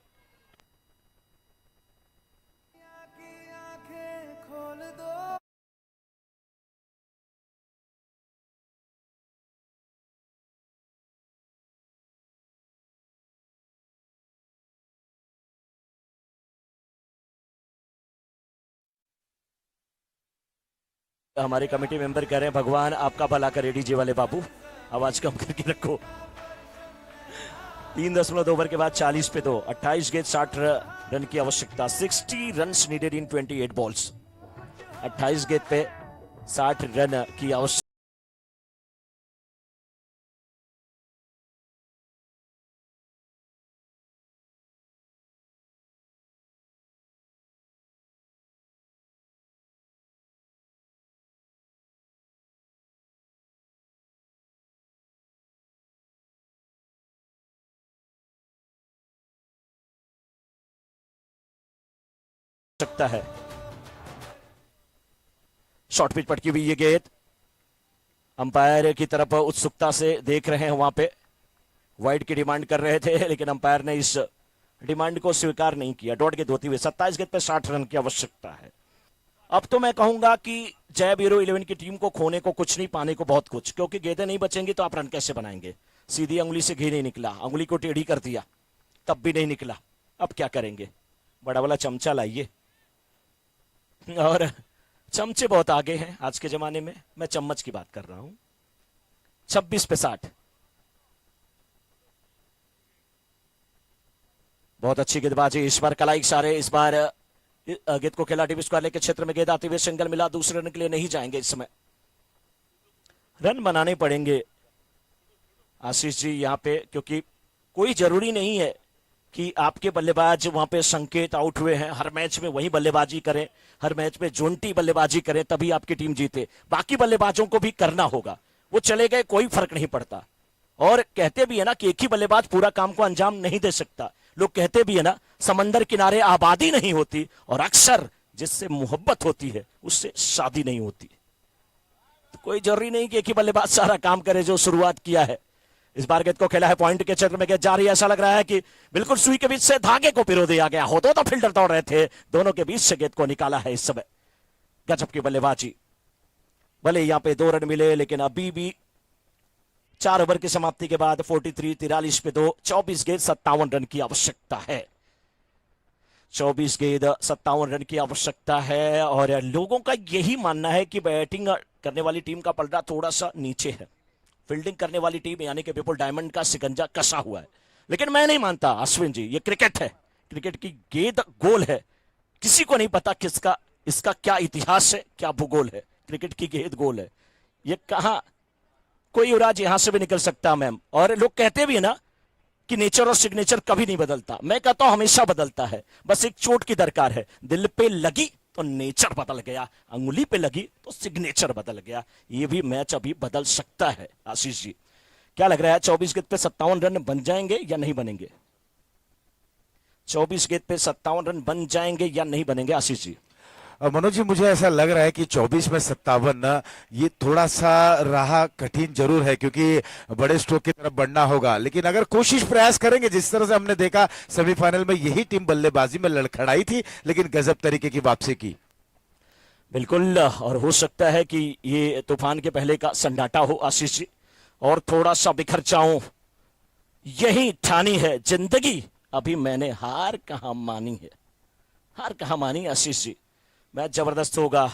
हमारे कमेटी मेंबर कह रहे हैं भगवान आपका भला करे डीजे वाले बाबू, आवाज कम करके रखो। 3.2 ओवर के बाद 40 पे 2, 28 गेंद 60 रन की आवश्यकता। 60 रन नीडेड इन 28 बॉल्स। 28 गेंद पे 60 रन की आवश्यकता। है शॉर्ट पिच पटकी हुई ये गेंद अंपायर की तरफ उत्सुकता से देख रहे हैं। वहां पे वाइड की डिमांड कर रहे थे, लेकिन अंपायर ने इस डिमांड को स्वीकार नहीं किया। डॉट गेंद होती हुई 27 गेंद पे 60 रन की आवश्यकता है। अब तो मैं कहूंगा कि जय बीरो 11 की टीम को खोने को कुछ नहीं, पाने को बहुत कुछ, क्योंकि गेंदें नहीं बचेंगी तो आप रन कैसे बनाएंगे। सीधी अंगुली से घी नहीं निकला, अंगुली को टेढ़ी कर दिया तब भी नहीं निकला। अब क्या करेंगे? बड़ा वाला चमचा लाइए। और चमचे बहुत आगे हैं आज के जमाने में, मैं चम्मच की बात कर रहा हूं। 26 पे 60, बहुत अच्छी गेंदबाजी। इस बार कलाई इशारे, इस बार गेंद को खेला डिविस वाले के क्षेत्र में, गेंद आते हुए सिंगल मिला। दूसरे रन के लिए नहीं जाएंगे इस समय, रन बनाने पड़ेंगे आशीष जी यहां पे, क्योंकि कोई जरूरी नहीं है कि आपके बल्लेबाज वहां पे संकेत आउट हुए हैं हर मैच में वही बल्लेबाजी करें, हर मैच में जोंटी बल्लेबाजी करें तभी आपकी टीम जीते। बाकी बल्लेबाजों को भी करना होगा, वो चले गए कोई फर्क नहीं पड़ता। और कहते भी है ना कि एक ही बल्लेबाज पूरा काम को अंजाम नहीं दे सकता। लोग कहते भी है ना समंदर किनारे आबादी नहीं होती, और अक्सर जिससे मोहब्बत होती है उससे शादी नहीं होती। तो कोई जरूरी नहीं कि एक ही बल्लेबाज सारा काम करे जो शुरुआत किया है। इस बार गेंद को खेला है पॉइंट के क्षेत्र में, गेंद जा रही है। ऐसा लग रहा है कि बिल्कुल सुई के बीच से धागे को पिरो दिया गया हो, तो फील्डर दौड़ रहे थे, दोनों के बीच से गेंद को निकाला है इस समय। गजब की बल्लेबाजी। भले यहां पे 2 रन मिले, लेकिन अभी भी 4 ओवर की समाप्ति के बाद 43 पे 2, 24 गेंद 57 रन की आवश्यकता है। 24 गेंद 57 रन की आवश्यकता है। और लोगों का यही मानना है कि बैटिंग करने वाली टीम का पलड़ा थोड़ा सा नीचे है, फील्डिंग करने वाली टीम यानी कि पीपल डायमंड का शिकंजा कसा हुआ है। लेकिन मैं नहीं मानता अश्विन जी, ये क्रिकेट है, क्रिकेट की गेंद गोल है, किसी को नहीं पता किसका इसका क्या इतिहास है, क्या भूगोल है। क्रिकेट की गेंद गोल है, ये कहां कोई उराज यहां से भी निकल सकता मैम। और लोग कहते भी है ना कि नेचर और सिग्नेचर कभी नहीं बदलता, मैं कहता हूं हमेशा बदलता है, बस एक चोट की दरकार है। दिल पे लगी तो नेचर बदल गया, अंगुली पे लगी तो सिग्नेचर बदल गया। ये भी मैच अभी बदल सकता है। आशीष जी क्या लग रहा है, 24 गेंद पे 57 रन बन जाएंगे या नहीं बनेंगे? 24 गेंद पे 57 रन बन जाएंगे या नहीं बनेंगे आशीष जी? मनोज जी मुझे ऐसा लग रहा है कि 24 में 57 ये थोड़ा सा राह कठिन जरूर है, क्योंकि बड़े स्ट्रोक की तरफ बढ़ना होगा। लेकिन अगर कोशिश प्रयास करेंगे, जिस तरह से हमने देखा सेमीफाइनल में यही टीम बल्लेबाजी में लड़खड़ाई थी, लेकिन गजब तरीके की वापसी की। बिल्कुल, और हो सकता है कि ये तूफान के पहले का सन्नाटा हो आशीष जी, और थोड़ा सा बिखर जाऊं। यही ठानी है जिंदगी, अभी मैंने हार कहां मानी है, हार कहां मानी आशीष जी। मैच जबरदस्त होगा,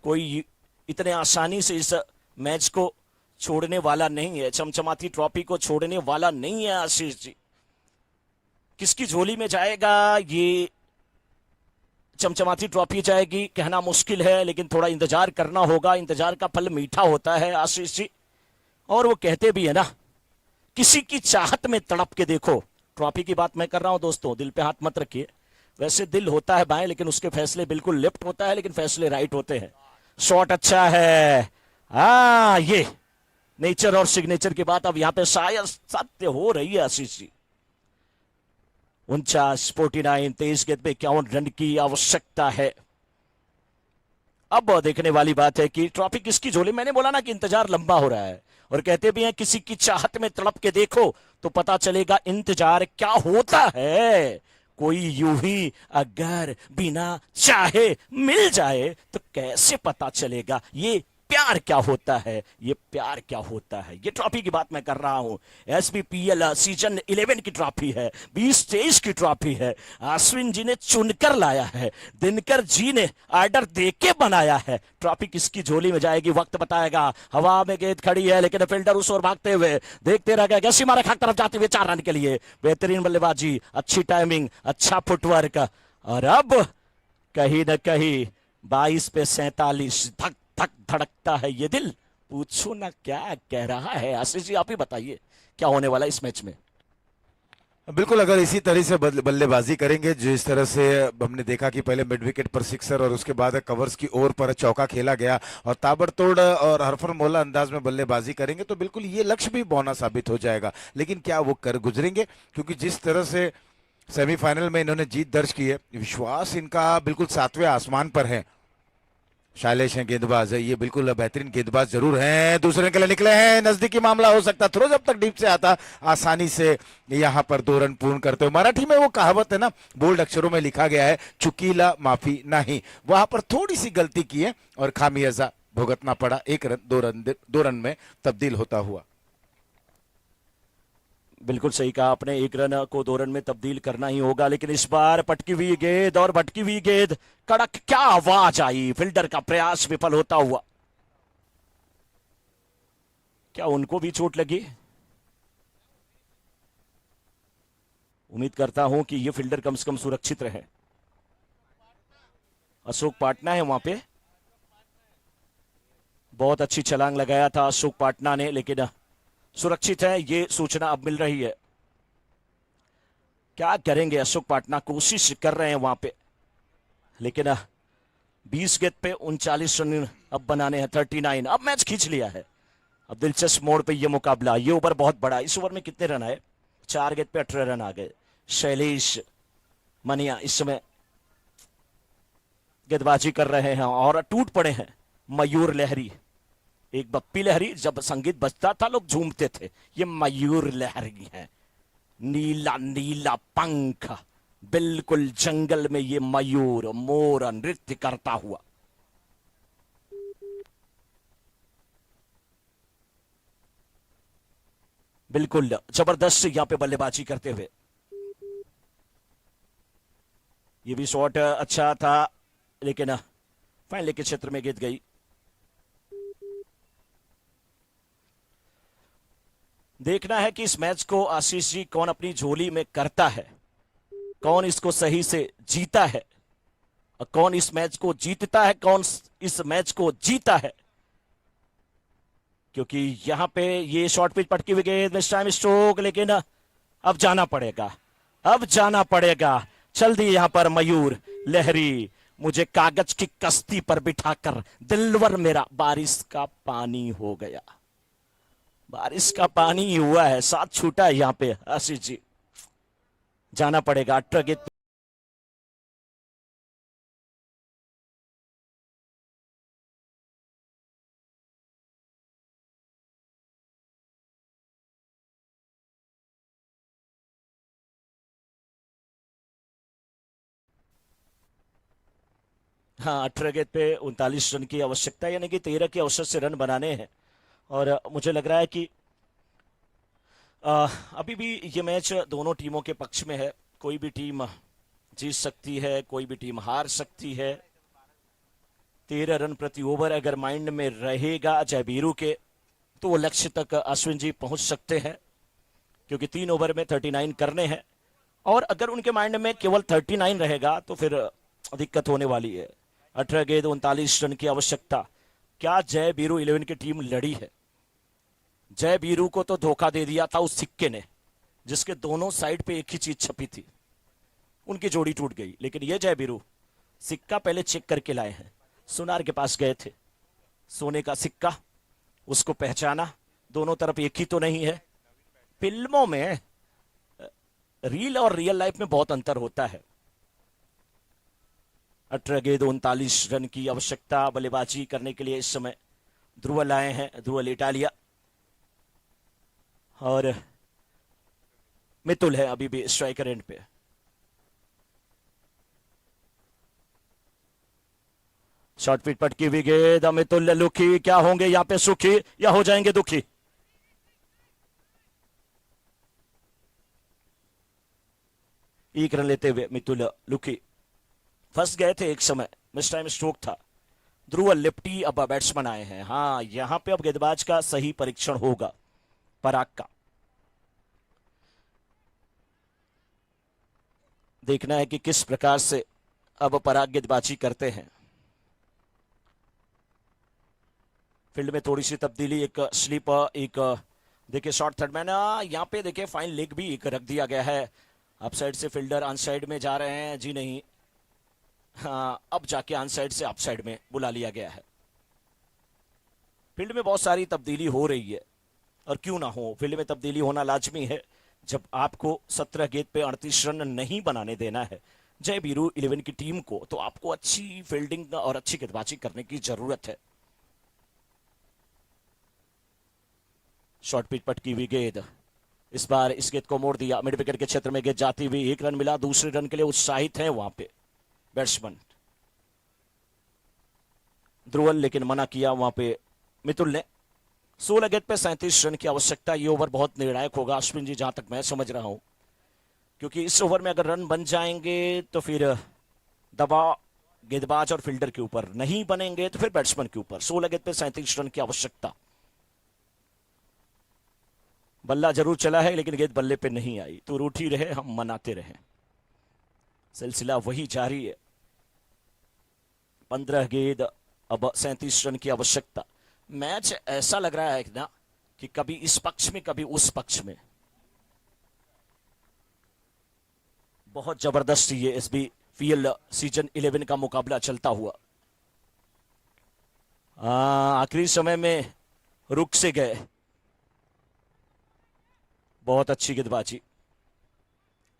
कोई इतने आसानी से इस मैच को छोड़ने वाला नहीं है, चमचमाती ट्रॉफी को छोड़ने वाला नहीं है आशीष जी। किसकी झोली में जाएगा ये चमचमाती ट्रॉफी जाएगी कहना मुश्किल है, लेकिन थोड़ा इंतजार करना होगा, इंतजार का फल मीठा होता है आशीष जी। और वो कहते भी है ना, किसी की चाहत में तड़प के देखो। ट्रॉफी की बात मैं कर रहा हूं दोस्तों, दिल पे हाथ मत रखिए। वैसे दिल होता है बाएं, लेकिन उसके फैसले बिल्कुल लेफ्ट होता है, लेकिन फैसले राइट होते हैं। शॉट अच्छा है, ये नेचर और सिग्नेचर की बात अब यहां पे शायद सत्य हो रही है आशीष जी। 49 23 गेंद पे 51 रन की आवश्यकता है। अब देखने वाली बात है कि ट्रॉफी किसकी झोली। मैंने बोला ना कि इंतजार लंबा हो रहा है, और कहते भी हैं किसी की चाहत में तड़प के देखो तो पता चलेगा इंतजार क्या होता है। कोई यूं ही अगर बिना चाहे मिल जाए तो कैसे पता चलेगा ये प्यार क्या होता है, ये प्यार क्या होता है। ये ट्रॉफी की बात मैं कर रहा हूं, एसबीपीएल सीजन 11 की ट्रॉफी है, 2023 की ट्रॉफी है। अश्विन जी ने चुनकर लाया है, दिनकर जी ने ऑर्डर देके बनाया है। ट्रॉफी किसकी झोली में जाएगी वक्त बताएगा। हवा में गेंद खड़ी है, लेकिन फील्डर उस ओर भागते हुए देखते रह गए, सीमा रेखा की तरफ जाते हुए 4 रन के लिए। बेहतरीन बल्लेबाजी, अच्छी टाइमिंग, अच्छा फुटवर्क, और अब कहीं न कहीं 22 पे 47 धक धक धड़कता है ये दिल। पूछो ना क्या कह रहा है आशीष जी, आप ही बताइए क्या होने वाला इस मैच में। बिल्कुल, अगर इसी तरह से बल्लेबाजी करेंगे, जिस तरह से हमने देखा कि पहले मिड विकेट पर सिक्सर और उसके बाद कवर्स की ओर पर चौका खेला गया, और ताबड़तोड़ और हरफनमौला अंदाज में बल्लेबाजी करेंगे तो बिल्कुल ये लक्ष्य भी बौना साबित हो जाएगा। लेकिन क्या वो कर गुजरेंगे? क्योंकि जिस तरह से सेमीफाइनल में इन्होंने जीत दर्ज की है, विश्वास इनका बिल्कुल 7वें आसमान पर है। शैलेश हैं गेंदबाज है, ये बिल्कुल बेहतरीन गेंदबाज जरूर हैं। दूसरे के लिए निकले हैं, नजदीकी मामला हो सकता, थ्रो जब तक डीप से आता आसानी से यहाँ पर 2 रन पूर्ण करते हो। मराठी में वो कहावत है ना, बोल्ड अक्षरों में लिखा गया है, चुकीला माफी नहीं। वहां पर थोड़ी सी गलती की है और खामियाजा भुगतना पड़ा। 1 रन 2 रन में तब्दील होता हुआ। बिल्कुल सही कहा आपने, 1 रन को 2 रन में तब्दील करना ही होगा। लेकिन इस बार पटकी हुई गेंद और भटकी हुई गेंद, कड़क क्या आवाज आई, फील्डर का प्रयास विफल होता हुआ। क्या उनको भी चोट लगी? उम्मीद करता हूं कि ये फील्डर कम से कम सुरक्षित रहे। अशोक पाटना है वहां पे, बहुत अच्छी छलांग लगाया था अशोक पाटना ने, लेकिन सुरक्षित है, ये सूचना अब मिल रही है। क्या करेंगे अशोक पाटना, कोशिश कर रहे हैं वहां पे, लेकिन 20 गेंद पे 39 रन अब बनाने हैं, 39। अब मैच खींच लिया है। अब दिलचस्प मोड़ पे ये मुकाबला, ये ओवर बहुत बड़ा। इस ओवर में कितने रन आए? 4 गेंद पे 18 रन आ गए। शैलेश मनिया इस समय गेंदबाजी कर रहे हैं और टूट पड़े हैं मयूर लहरी। एक बप्पी लहरी, जब संगीत बजता था लोग झूमते थे, ये मयूर लहरी है। नीला नीला पंख, बिल्कुल जंगल में ये मयूर मोर नृत्य करता हुआ। बिल्कुल जबरदस्त यहां पे बल्लेबाजी करते हुए। ये भी शॉट अच्छा था, लेकिन फाइनल के क्षेत्र में गेंद गई। देखना है कि इस मैच को आशीष जी कौन अपनी झोली में करता है, कौन इसको सही से जीता है और कौन इस मैच को जीतता है, कौन इस मैच को जीता है। क्योंकि यहां पे ये शॉर्ट पिच पटकी हुई गेंद, मिस टाइम स्ट्रोक, लेकिन अब जाना पड़ेगा, अब जाना पड़ेगा। चल दी यहां पर मयूर लहरी, मुझे कागज की कश्ती पर बिठाकर दिलवर मेरा बारिश का पानी हो गया। बारिश का पानी ही हुआ है, साथ छूटा है यहां पे आशीष जी। जाना पड़ेगा 18 गेंद। हाँ, 18 गेंद पे 39 रन की आवश्यकता, यानी कि 13 के औसत से रन बनाने हैं। और मुझे लग रहा है कि अभी भी ये मैच दोनों टीमों के पक्ष में है। कोई भी टीम जीत सकती है, कोई भी टीम हार सकती है। 13 रन प्रति ओवर अगर माइंड में रहेगा जयबीरू के, तो वो लक्ष्य तक अश्विन जी पहुंच सकते हैं, क्योंकि 3 ओवर में 39 करने हैं। और अगर उनके माइंड में केवल 39 रहेगा तो फिर दिक्कत होने वाली है। 18 गेंद 39 रन की आवश्यकता। क्या जयबीरू 11 की टीम लड़ी है? जयबीरू को तो धोखा दे दिया था उस सिक्के ने, जिसके दोनों साइड पे एक ही चीज छपी थी, उनकी जोड़ी टूट गई। लेकिन ये जयबीरू सिक्का पहले चेक करके लाए हैं। सुनार के पास गए थे, सोने का सिक्का, उसको पहचाना, दोनों तरफ एक ही तो नहीं है। फिल्मों में रील और रियल लाइफ में बहुत अंतर होता है। 18 गेंद 39 रन की आवश्यकता। बल्लेबाजी करने के लिए इस समय ध्रुवल आए हैं, ध्रुवल इटालिया, और मितुल है अभी भी स्ट्राइकर एंड पे। शॉर्ट पिच पटकी हुई गेंद, मितुल लुखी, क्या होंगे यहां पे सुखी या हो जाएंगे दुखी? एक रन लेते हुए मितुल लुखी फंस गए थे एक समय, मिस टाइम स्ट्रोक था। ध्रुवल लेफ्टी अब बैट्समैन आए हैं। हाँ, यहां पे अब गेंदबाज का सही परीक्षण होगा पराग का। देखना है कि किस प्रकार से अब पराग गेंदबाजी करते हैं। फील्ड में थोड़ी सी तब्दीली, एक स्लिप, एक देखिए शॉर्ट थर्ड मैन, यहां पे देखिए फाइन लेग भी एक रख दिया गया है। अप साइड से फील्डर ऑन साइड में जा रहे हैं, जी नहीं, हाँ अब जाके ऑन साइड से अप साइड में बुला लिया गया है। फील्ड में बहुत सारी तब्दीली हो रही है, और क्यों ना हो, फील्ड में तब्दीली होना लाजमी है जब आपको 17 गेंद पे 38 रन नहीं बनाने देना है जयबीरू 11 की टीम को, तो आपको अच्छी फील्डिंग और अच्छी गेंदबाजी करने की जरूरत है। शॉर्ट पिच पटकी हुई गेंद, इस बार इस गेंद को मोड़ दिया, मिड विकेट के क्षेत्र में गेंद जाती हुई, 1 रन मिला। दूसरे रन के लिए उत्साहित है वहां पे बैट्समैन ध्रुवल, लेकिन मना किया वहां पे मितुल ने। 16 गेंद पे 37 रन की आवश्यकता। ये ओवर बहुत निर्णायक होगा अश्विन जी, जहां तक मैं समझ रहा हूं, क्योंकि इस ओवर में अगर रन बन जाएंगे तो फिर दबाव गेंदबाज और फील्डर के ऊपर, नहीं बनेंगे तो फिर बैट्समैन के ऊपर। 16 गेंद पे 37 रन की आवश्यकता। बल्ला जरूर चला है, लेकिन गेंद बल्ले पे नहीं आई, तो रूठी रहे, हम मनाते रहे। सिलसिला वही जारी है। 15 गेंद अब 37 रन की आवश्यकता। मैच ऐसा लग रहा है ना कि कभी इस पक्ष में कभी उस पक्ष में। बहुत जबरदस्त ये SBPL सीजन 11 का मुकाबला चलता हुआ। आखिरी समय में रुक से गए। बहुत अच्छी गेंदबाजी।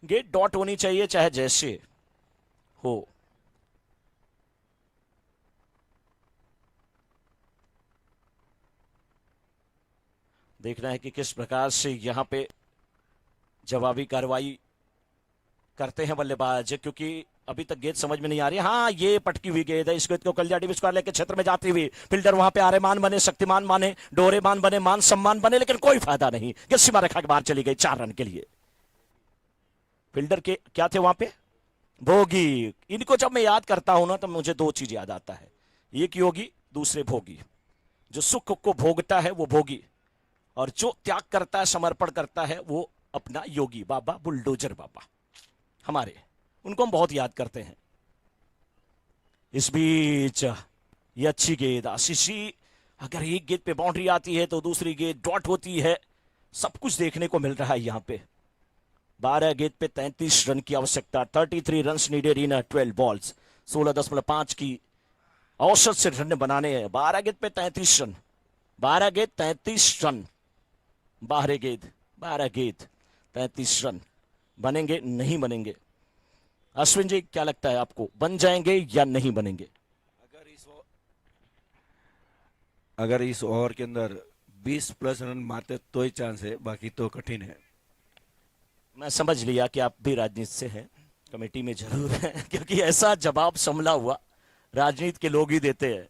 गेंद डॉट होनी चाहिए चाहे जैसे हो। देखना है कि किस प्रकार से यहां पे जवाबी कार्रवाई करते हैं बल्लेबाज, क्योंकि अभी तक गेंद समझ में नहीं आ रही। हाँ, ये पटकी हुई गेंद है, इस गेंद को कल्याणी स्क्वायर लेके क्षेत्र में जाती हुई, फील्डर वहां पे आर्यमान बने, शक्तिमान बने, डोरेमान बने, मान सम्मान बने, लेकिन कोई फायदा नहीं। गेंद सीमा रेखा के बाहर चली गई 4 रन के लिए। फील्डर के क्या थे वहां पे? भोगी। इनको जब मैं याद करता हूं ना तो मुझे 2 चीज याद आता है, एक योगी, दूसरे भोगी। जो सुख को भोगता है वो भोगी, और जो त्याग करता है, समर्पण करता है, वो अपना योगी बाबा, बुलडोजर बाबा हमारे, उनको हम बहुत याद करते हैं। इस बीच ये अच्छी गेंद, आशीष जी, अगर एक गेंद पे बाउंड्री आती है तो दूसरी गेंद डॉट होती है, सब कुछ देखने को मिल रहा है यहां पे। 12 गेंद पे 33 रन की आवश्यकता, 33 रन नीडेड इन 12 बॉल्स, 16.5 की औसत से रन बनाने हैं। 12 गेंद पे 33 रन, 12 गेंद 33 रन, 12 गेंद 33 रन बनेंगे नहीं बनेंगे? अश्विन जी क्या लगता है आपको, बन जाएंगे या नहीं बनेंगे? अगर इस ओवर के अंदर 20 प्लस रन मारते तो ही चांस है, बाकी तो कठिन है। मैं समझ लिया कि आप भी राजनीति से हैं, कमेटी में जरूर हैं, क्योंकि ऐसा जवाब संभला हुआ राजनीति के लोग ही देते हैं,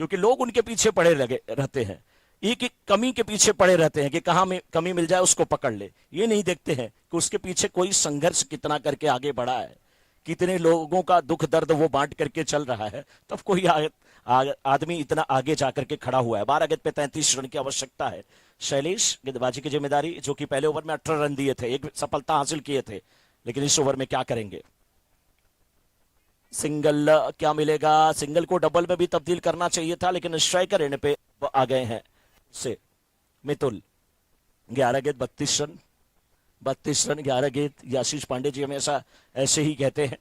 क्योंकि लोग उनके पीछे पड़े लगे रहते हैं, एक एक कमी के पीछे पड़े रहते हैं कि कहां में कमी मिल जाए उसको पकड़ ले। ये नहीं देखते हैं कि उसके पीछे कोई संघर्ष कितना करके आगे बढ़ा है, कितने लोगों का दुख दर्द वो बांट करके चल रहा है, तब कोई आदमी इतना आगे जाकर के खड़ा हुआ है। 12 गेंद पे 33 रन की आवश्यकता है। शैलेश, गेंदबाजी की जिम्मेदारी, जो कि पहले ओवर में 18 रन दिए थे, एक सफलता हासिल किए थे, लेकिन इस ओवर में क्या करेंगे? सिंगल क्या मिलेगा? सिंगल को डबल में भी तब्दील करना चाहिए था, लेकिन स्ट्राइकर एंड पे आ गए हैं से मितुल। 11 गेंद 32 रन, 32 रन 11 गेंद। ये आशीष पांडे जी हमेशा ऐसे ही कहते हैं।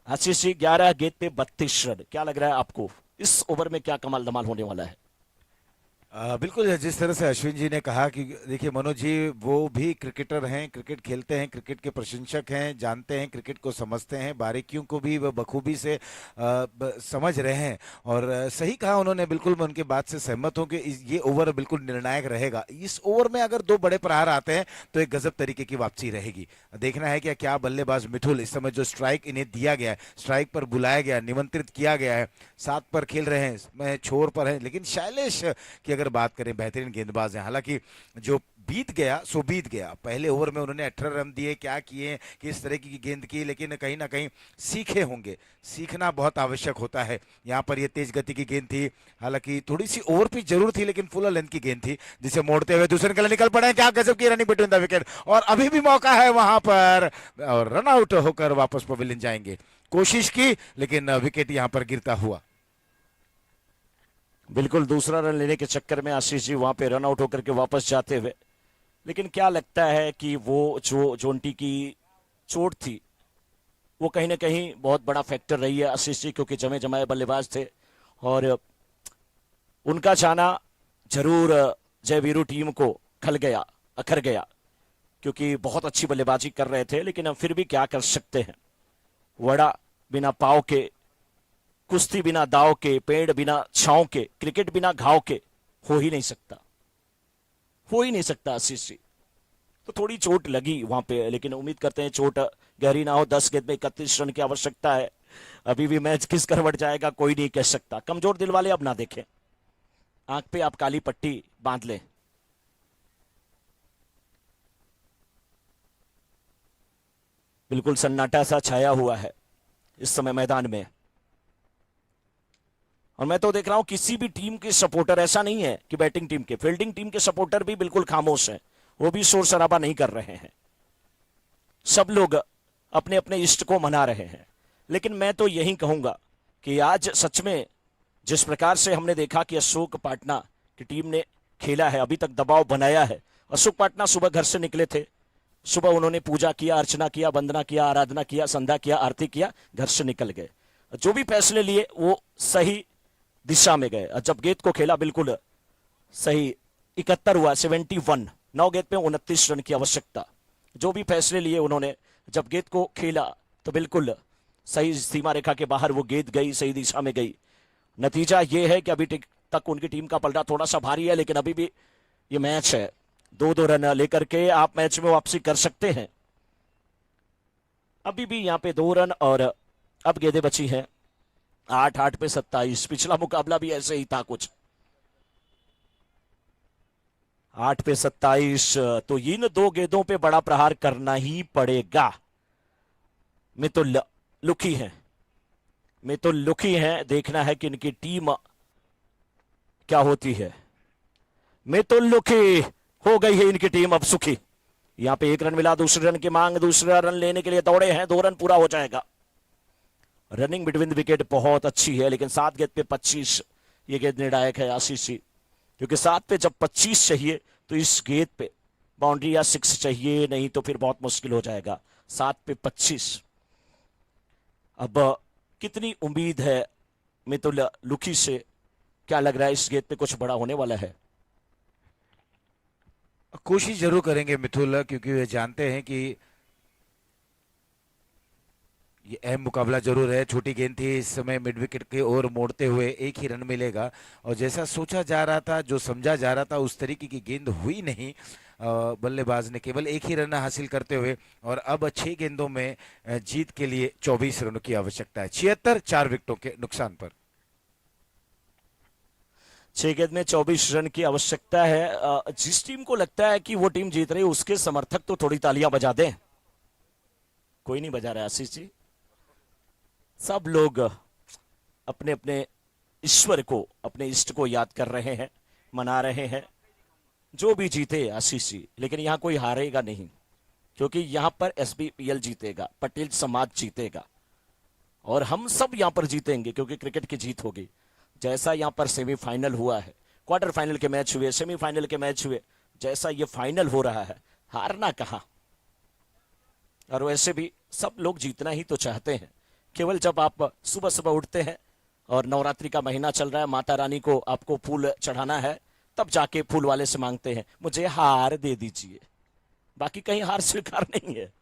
आशीष जी, 11 गेंद पे 32 रन, क्या लग रहा है आपको इस ओवर में क्या कमाल धमाल होने वाला है? बिल्कुल, जिस तरह से अश्विन जी ने कहा कि देखिए मनोज जी वो भी क्रिकेटर हैं, क्रिकेट खेलते हैं, क्रिकेट के प्रशंसक हैं, जानते हैं, क्रिकेट को समझते हैं, बारीकियों को भी वह बखूबी से समझ रहे हैं। और सही कहा उन्होंने, बिल्कुल मैं उनकी बात से सहमत हूं कि ये ओवर बिल्कुल निर्णायक रहेगा। इस ओवर में अगर 2 बड़े प्रहार आते हैं तो एक गजब तरीके की वापसी रहेगी। देखना है कि क्या बल्लेबाज मिठुल, इस समय जो स्ट्राइक इन्हें दिया गया है, स्ट्राइक पर बुलाया गया, निमंत्रित किया गया है, 7 पर खेल रहे हैं, मैं छोर पर है, लेकिन शैलेश की अगर बात करें, बेहतरीन गेंदबाज हैं। हालांकि जो बीत गया सो बीत गया, पहले ओवर में उन्होंने 18 रन दिए, क्या किए, किस तरह की गेंद की, लेकिन कहीं ना कहीं सीखे होंगे, सीखना बहुत आवश्यक होता है। यहाँ पर ये तेज गति की गेंद थी, हालांकि थोड़ी सी ओवर पिच जरूर थी, लेकिन फुल लेंथ की गेंद थी, जिसे मोड़ते हुए दूसरे निकल निकल पड़े। क्या गजब की रनिंग बिटवीन द विकेट, और अभी भी मौका है वहां पर, और रन आउट होकर वापस पवेलियन जाएंगे। कोशिश की, लेकिन विकेट यहां पर गिरता हुआ। बिल्कुल, दूसरा रन लेने के चक्कर में आशीष जी वहां पे रन आउट होकर के वापस जाते हुए। लेकिन क्या लगता है कि वो जो जोंटी की चोट थी वो कहीं ना कहीं बहुत बड़ा फैक्टर रही है आशीष जी, क्योंकि जमे जमाए बल्लेबाज थे और उनका जाना जरूर जयवीरू टीम को खल गया, अखर गया, क्योंकि बहुत अच्छी बल्लेबाजी कर रहे थे। लेकिन हम फिर भी क्या कर सकते हैं, वड़ा बिना पाव के, कुश्ती बिना दाव के, पेड़ बिना छांव के, क्रिकेट बिना घाव के हो ही नहीं सकता, हो ही नहीं सकता आशीष जी। तो थोड़ी चोट लगी वहां पे, लेकिन उम्मीद करते हैं चोट गहरी ना हो। 10 गेंद में 31 रन की आवश्यकता है। अभी भी मैच किस करवट जाएगा कोई नहीं कह सकता। कमजोर दिल वाले अब ना देखें, आंख पे आप काली पट्टी बांध लें। बिल्कुल सन्नाटा सा छाया हुआ है इस समय मैदान में, और मैं तो देख रहा हूं किसी भी टीम के सपोर्टर, ऐसा नहीं है कि बैटिंग टीम के, फील्डिंग टीम के सपोर्टर भी बिल्कुल खामोश हैं, वो भी शोर शराबा नहीं कर रहे हैं। सब लोग अपने अपने इष्ट को मना रहे हैं। लेकिन मैं तो यही कहूंगा कि आज सच में जिस प्रकार से हमने देखा कि अशोक पाटना की टीम ने खेला है, अभी तक दबाव बनाया है। अशोक पाटना सुबह घर से निकले थे, सुबह उन्होंने पूजा किया, अर्चना किया, वंदना किया, आराधना किया, संध्या किया, आरती किया, घर से निकल गए। जो भी फैसले लिए वो सही दिशा में गए। जब गेंद को खेला बिल्कुल सही 71 हुआ, 71, 9 गेंद पे 29 रन की आवश्यकता। जो भी फैसले लिए उन्होंने, जब गेंद को खेला तो बिल्कुल सही सीमा रेखा के बाहर वो गेंद गई, सही दिशा में गई। नतीजा ये है कि अभी तक उनकी टीम का पलड़ा थोड़ा सा भारी है, लेकिन अभी भी ये मैच है, 2-2 रन लेकर के आप मैच में वापसी कर सकते हैं। अभी भी यहाँ पे 2 रन और अब गेंदें बची हैं 8 पे 27। पिछला मुकाबला भी ऐसे ही था कुछ, 8 पे 27। तो इन 2 गेंदों पे बड़ा प्रहार करना ही पड़ेगा। मितुल लुकी है, मितुल लुकी है। देखना है कि इनकी टीम क्या होती है। मितुल लुकी हो गई है इनकी टीम अब सुखी। यहां पे 1 रन मिला, दूसरे रन की मांग, दूसरा रन लेने के लिए दौड़े हैं, 2 रन पूरा हो जाएगा। रनिंग बिटवीन द विकेट बहुत अच्छी है, लेकिन 7 गेंद पे 25 ये गेंद निर्णायक है आशीष जी, क्योंकि 7 पे जब 25 चाहिए तो इस गेंद पे बाउंड्री या 6 चाहिए, नहीं तो फिर बहुत मुश्किल हो जाएगा। 7 पे 25। अब कितनी उम्मीद है मितुल लुकी से, क्या लग रहा है इस गेंद पे कुछ बड़ा होने वाला है? कोशिश जरूर करेंगे मिथुल, क्योंकि वे जानते हैं कि ये अहम मुकाबला जरूर है। छोटी गेंद थी, इस समय मिड विकेट की ओर मोड़ते हुए 1 ही रन मिलेगा, और जैसा सोचा जा रहा था, जो समझा जा रहा था, उस तरीके की गेंद हुई नहीं। बल्लेबाज ने केवल 1 ही रन हासिल करते हुए, और अब 6 गेंदों में जीत के लिए 24 रनों की आवश्यकता है। 76 4 विकेटों के नुकसान पर 6 गेंद में 24 रन की आवश्यकता है। जिस टीम को लगता है कि वो टीम जीत रही है, उसके समर्थक तो थोड़ी तालियां बजा दें। कोई नहीं बजा रहा आशीष जी। सब लोग अपने अपने ईश्वर को, अपने इष्ट को याद कर रहे हैं, मना रहे हैं। जो भी जीते आशीष जी, लेकिन यहां कोई हारेगा नहीं, क्योंकि यहां पर SBPL जीतेगा, पटेल समाज जीतेगा, और हम सब यहां पर जीतेंगे, क्योंकि क्रिकेट की जीत होगी। जैसा यहां पर सेमीफाइनल हुआ है, क्वार्टर फाइनल के मैच हुए, सेमीफाइनल के मैच हुए, जैसा ये फाइनल हो रहा है, हारना कहां। और वैसे भी सब लोग जीतना ही तो चाहते हैं। केवल जब आप सुबह सुबह उठते हैं और नवरात्रि का महीना चल रहा है, माता रानी को आपको फूल चढ़ाना है, तब जाके फूल वाले से मांगते हैं मुझे हार दे दीजिए। बाकी कहीं हार स्वीकार नहीं है,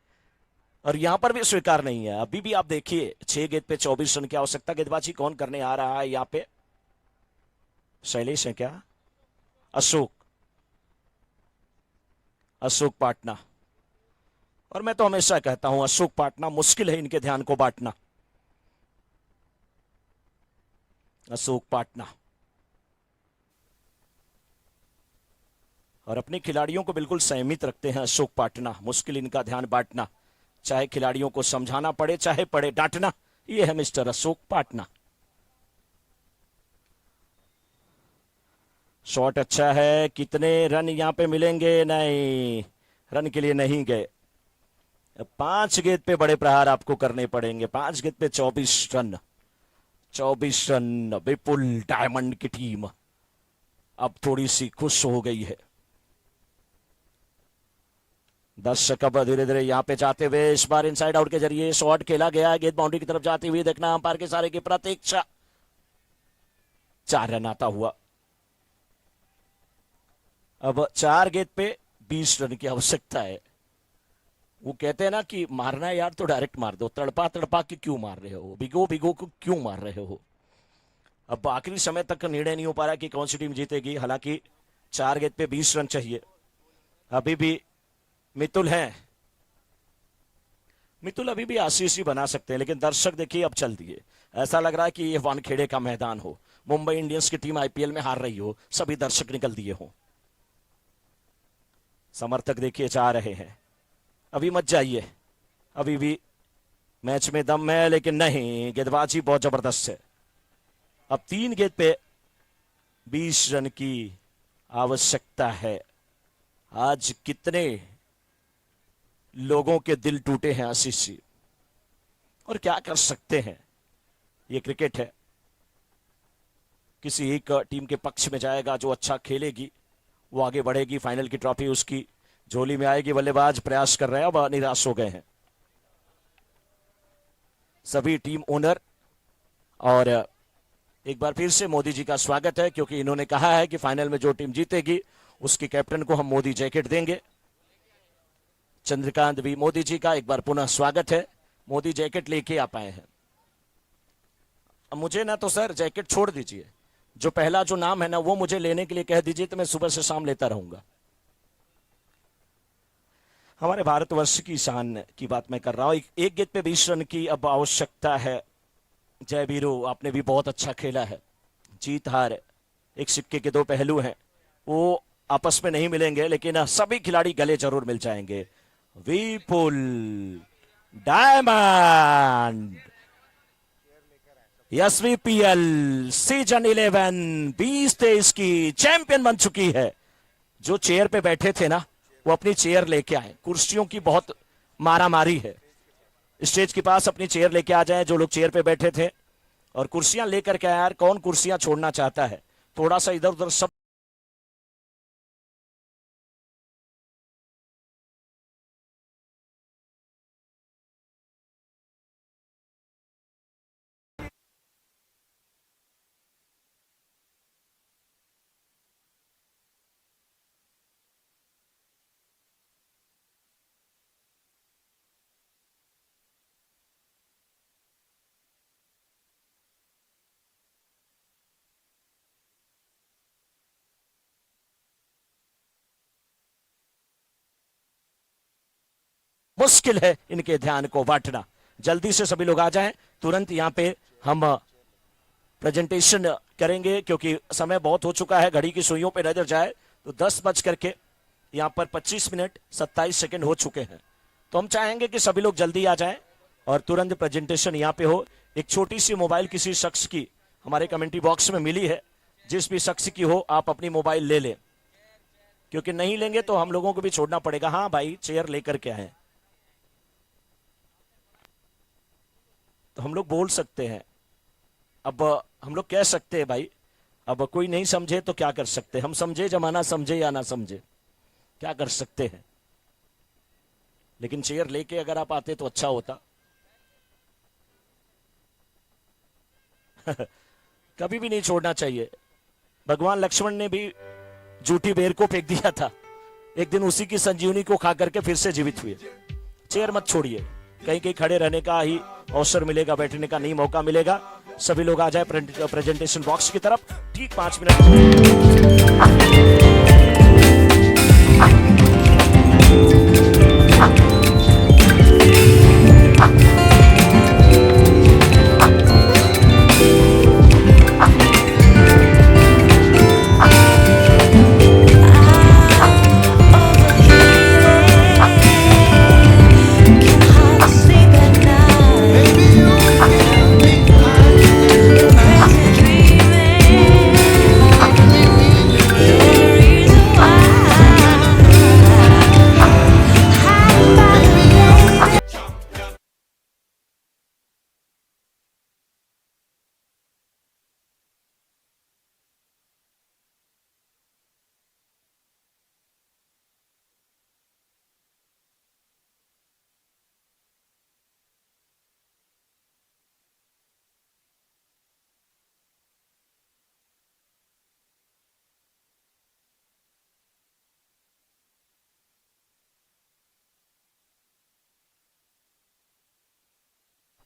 और यहां पर भी स्वीकार नहीं है। अभी भी आप देखिए 6 गेंद पे 24 रन की आवश्यकता। गेंदबाजी कौन करने आ रहा है यहां पे? शैलेश है क्या? अशोक पाटना। और मैं तो हमेशा कहता हूं अशोक पाटना, मुश्किल है इनके ध्यान को बांटना। अशोक पाटना और अपने खिलाड़ियों को बिल्कुल संयमित रखते हैं अशोक पाटना। मुश्किल इनका ध्यान बांटना, चाहे खिलाड़ियों को समझाना पड़े, चाहे पड़े डांटना। ये है मिस्टर अशोक पाटना। शॉट अच्छा है, कितने रन यहां पे मिलेंगे? नहीं, रन के लिए नहीं गए। 5 गेंद पे बड़े प्रहार आपको करने पड़ेंगे। 5 गेंद पे 24 रन। 24 रन। विपुल डायमंड की टीम अब थोड़ी सी खुश हो गई है। दर्शक अब धीरे धीरे यहां पे जाते हुए, इस बार इनसाइड आउट के जरिए शॉट खेला गया है। गेंद बाउंड्री की तरफ जाती हुई देखना अंपायर के सारे की प्रतीक्षा। 4 रन आता हुआ। अब 4 गेंद पे 20 रन की आवश्यकता है। वो कहते हैं ना कि मारना है यार तो डायरेक्ट मार दो, तड़पा तड़पा के क्यों मार रहे हो, भिगो भिगो को क्यों मार रहे हो। अब आखिरी समय तक निर्णय नहीं हो पा रहा कि कौन सी टीम जीतेगी। हालांकि 4 गेंद पे 20 रन चाहिए। अभी भी मितुल हैं, मितुल अभी भी आशीष ही बना सकते हैं, लेकिन दर्शक देखिए अब चल दिए। ऐसा लग रहा है कि ये वानखेड़े का मैदान हो, मुंबई इंडियंस की टीम IPL में हार रही हो, सभी दर्शक निकल दिए हो। समर्थक देखिए जा रहे हैं। अभी मत जाइए, अभी भी मैच में दम है, लेकिन नहीं, गेंदबाजी बहुत जबरदस्त है। अब 3 गेंद पे 20 रन की आवश्यकता है। आज कितने लोगों के दिल टूटे हैं आशीष जी, और क्या कर सकते हैं। ये क्रिकेट है, किसी एक टीम के पक्ष में जाएगा, जो अच्छा खेलेगी वो आगे बढ़ेगी, फाइनल की ट्रॉफी उसकी झोली में आएगी। बल्लेबाज प्रयास कर रहे हैं, अब निराश हो गए हैं सभी टीम ओनर। और एक बार फिर से मोदी जी का स्वागत है, क्योंकि इन्होंने कहा है कि फाइनल में जो टीम जीतेगी उसके कैप्टन को हम मोदी जैकेट देंगे। चंद्रकांत भी मोदी जी का एक बार पुनः स्वागत है। मोदी जैकेट लेके आ पाए हैं। अब मुझे ना तो सर जैकेट छोड़ दीजिए, जो पहला जो नाम है ना वो मुझे लेने के लिए कह दीजिए, तो मैं सुबह से शाम लेता रहूंगा। हमारे भारतवर्ष की शान की बात मैं कर रहा हूं। एक गेंद पे 20 रन की अब आवश्यकता है। जय वीरो, आपने भी बहुत अच्छा खेला है। जीत हार एक सिक्के के 2 पहलू हैं, वो आपस में नहीं मिलेंगे, लेकिन सभी खिलाड़ी गले जरूर मिल जाएंगे। विपुल डायमंड SBPL सीजन 11 2023 की चैंपियन बन चुकी है। जो चेयर पे बैठे थे ना वो अपनी चेयर लेके आए। कुर्सियों की बहुत मारामारी है, स्टेज के पास अपनी चेयर लेके आ जाए जो लोग चेयर पे बैठे थे, और कुर्सियां लेकर के आए। यार कौन कुर्सियां छोड़ना चाहता है? थोड़ा सा इधर उधर सब मुश्किल है इनके ध्यान को बांटना। जल्दी से सभी लोग आ जाएं, तुरंत यहाँ पे हम प्रेजेंटेशन करेंगे क्योंकि समय बहुत हो चुका है। घड़ी की सुइयों पे नजर जाए तो 10 यहाँ पर 25 मिनट 27 सेकंड हो चुके हैं। तो हम चाहेंगे कि सभी लोग जल्दी आ जाएं और तुरंत प्रेजेंटेशन यहाँ पे हो। एक छोटी सी मोबाइल किसी शख्स की हमारे कमेंट्री बॉक्स में मिली है, जिस भी शख्स की हो आप अपनी मोबाइल ले लें, क्योंकि नहीं लेंगे तो हम लोगों को भी छोड़ना पड़ेगा। हाँ भाई, चेयर लेकर के आए तो हम लोग बोल सकते हैं। अब हम लोग कह सकते हैं भाई, अब कोई नहीं समझे तो क्या कर सकते हैं? हम समझे, जमाना समझे या ना समझे, क्या कर सकते हैं? लेकिन चेयर लेके अगर आप आते तो अच्छा होता। कभी भी नहीं छोड़ना चाहिए। भगवान लक्ष्मण ने भी जूठी बेर को फेंक दिया था, एक दिन उसी की संजीवनी को खा करके फिर से जीवित हुए। चेयर मत छोड़िए, कहीं कहीं खड़े रहने का ही अवसर मिलेगा, बैठने का नहीं मौका मिलेगा। सभी लोग आ जाए प्रेजेंटेशन बॉक्स की तरफ। ठीक 5 मिनट।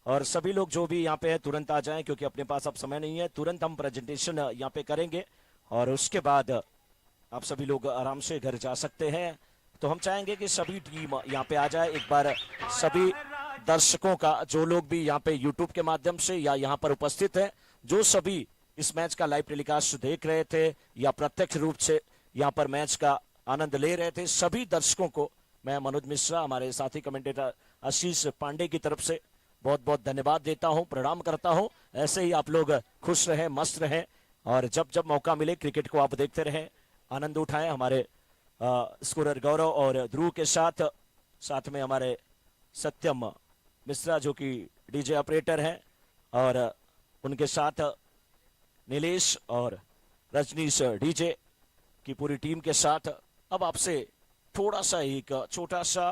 और सभी लोग जो भी यहाँ पे है तुरंत आ जाएं, क्योंकि अपने पास अब समय नहीं है। तुरंत हम प्रेजेंटेशन यहाँ पे करेंगे और उसके बाद आप सभी लोग आराम से घर जा सकते हैं। तो हम चाहेंगे कि सभी टीम यहाँ पे आ जाए। एक बार सभी दर्शकों का, जो लोग भी यहाँ पे यूट्यूब के माध्यम से या यहाँ पर उपस्थित हैं, जो सभी इस मैच का लाइव टेलीकास्ट देख रहे थे या प्रत्यक्ष रूप से यहाँ पर मैच का आनंद ले रहे थे, सभी दर्शकों को मैं मनोज मिश्रा, हमारे साथी कमेंटेटर आशीष पांडे की तरफ से बहुत बहुत धन्यवाद देता हूं, प्रणाम करता हूं। ऐसे ही आप लोग खुश रहें, मस्त रहें और जब जब मौका मिले क्रिकेट को आप देखते रहें, आनंद उठाएं। हमारे स्कोरर गौरव और ध्रुव के साथ में हमारे सत्यम मिश्रा जो कि डीजे ऑपरेटर हैं, और उनके साथ नीलेश और रजनीश डीजे की पूरी टीम के साथ अब आपसे थोड़ा सा एक छोटा सा,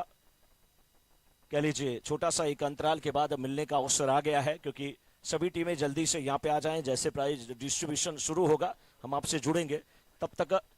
कह लीजिए छोटा सा एक अंतराल के बाद मिलने का अवसर आ गया है, क्योंकि सभी टीमें जल्दी से यहाँ पे आ जाएं। जैसे प्राइज डिस्ट्रीब्यूशन शुरू होगा हम आपसे जुड़ेंगे, तब तक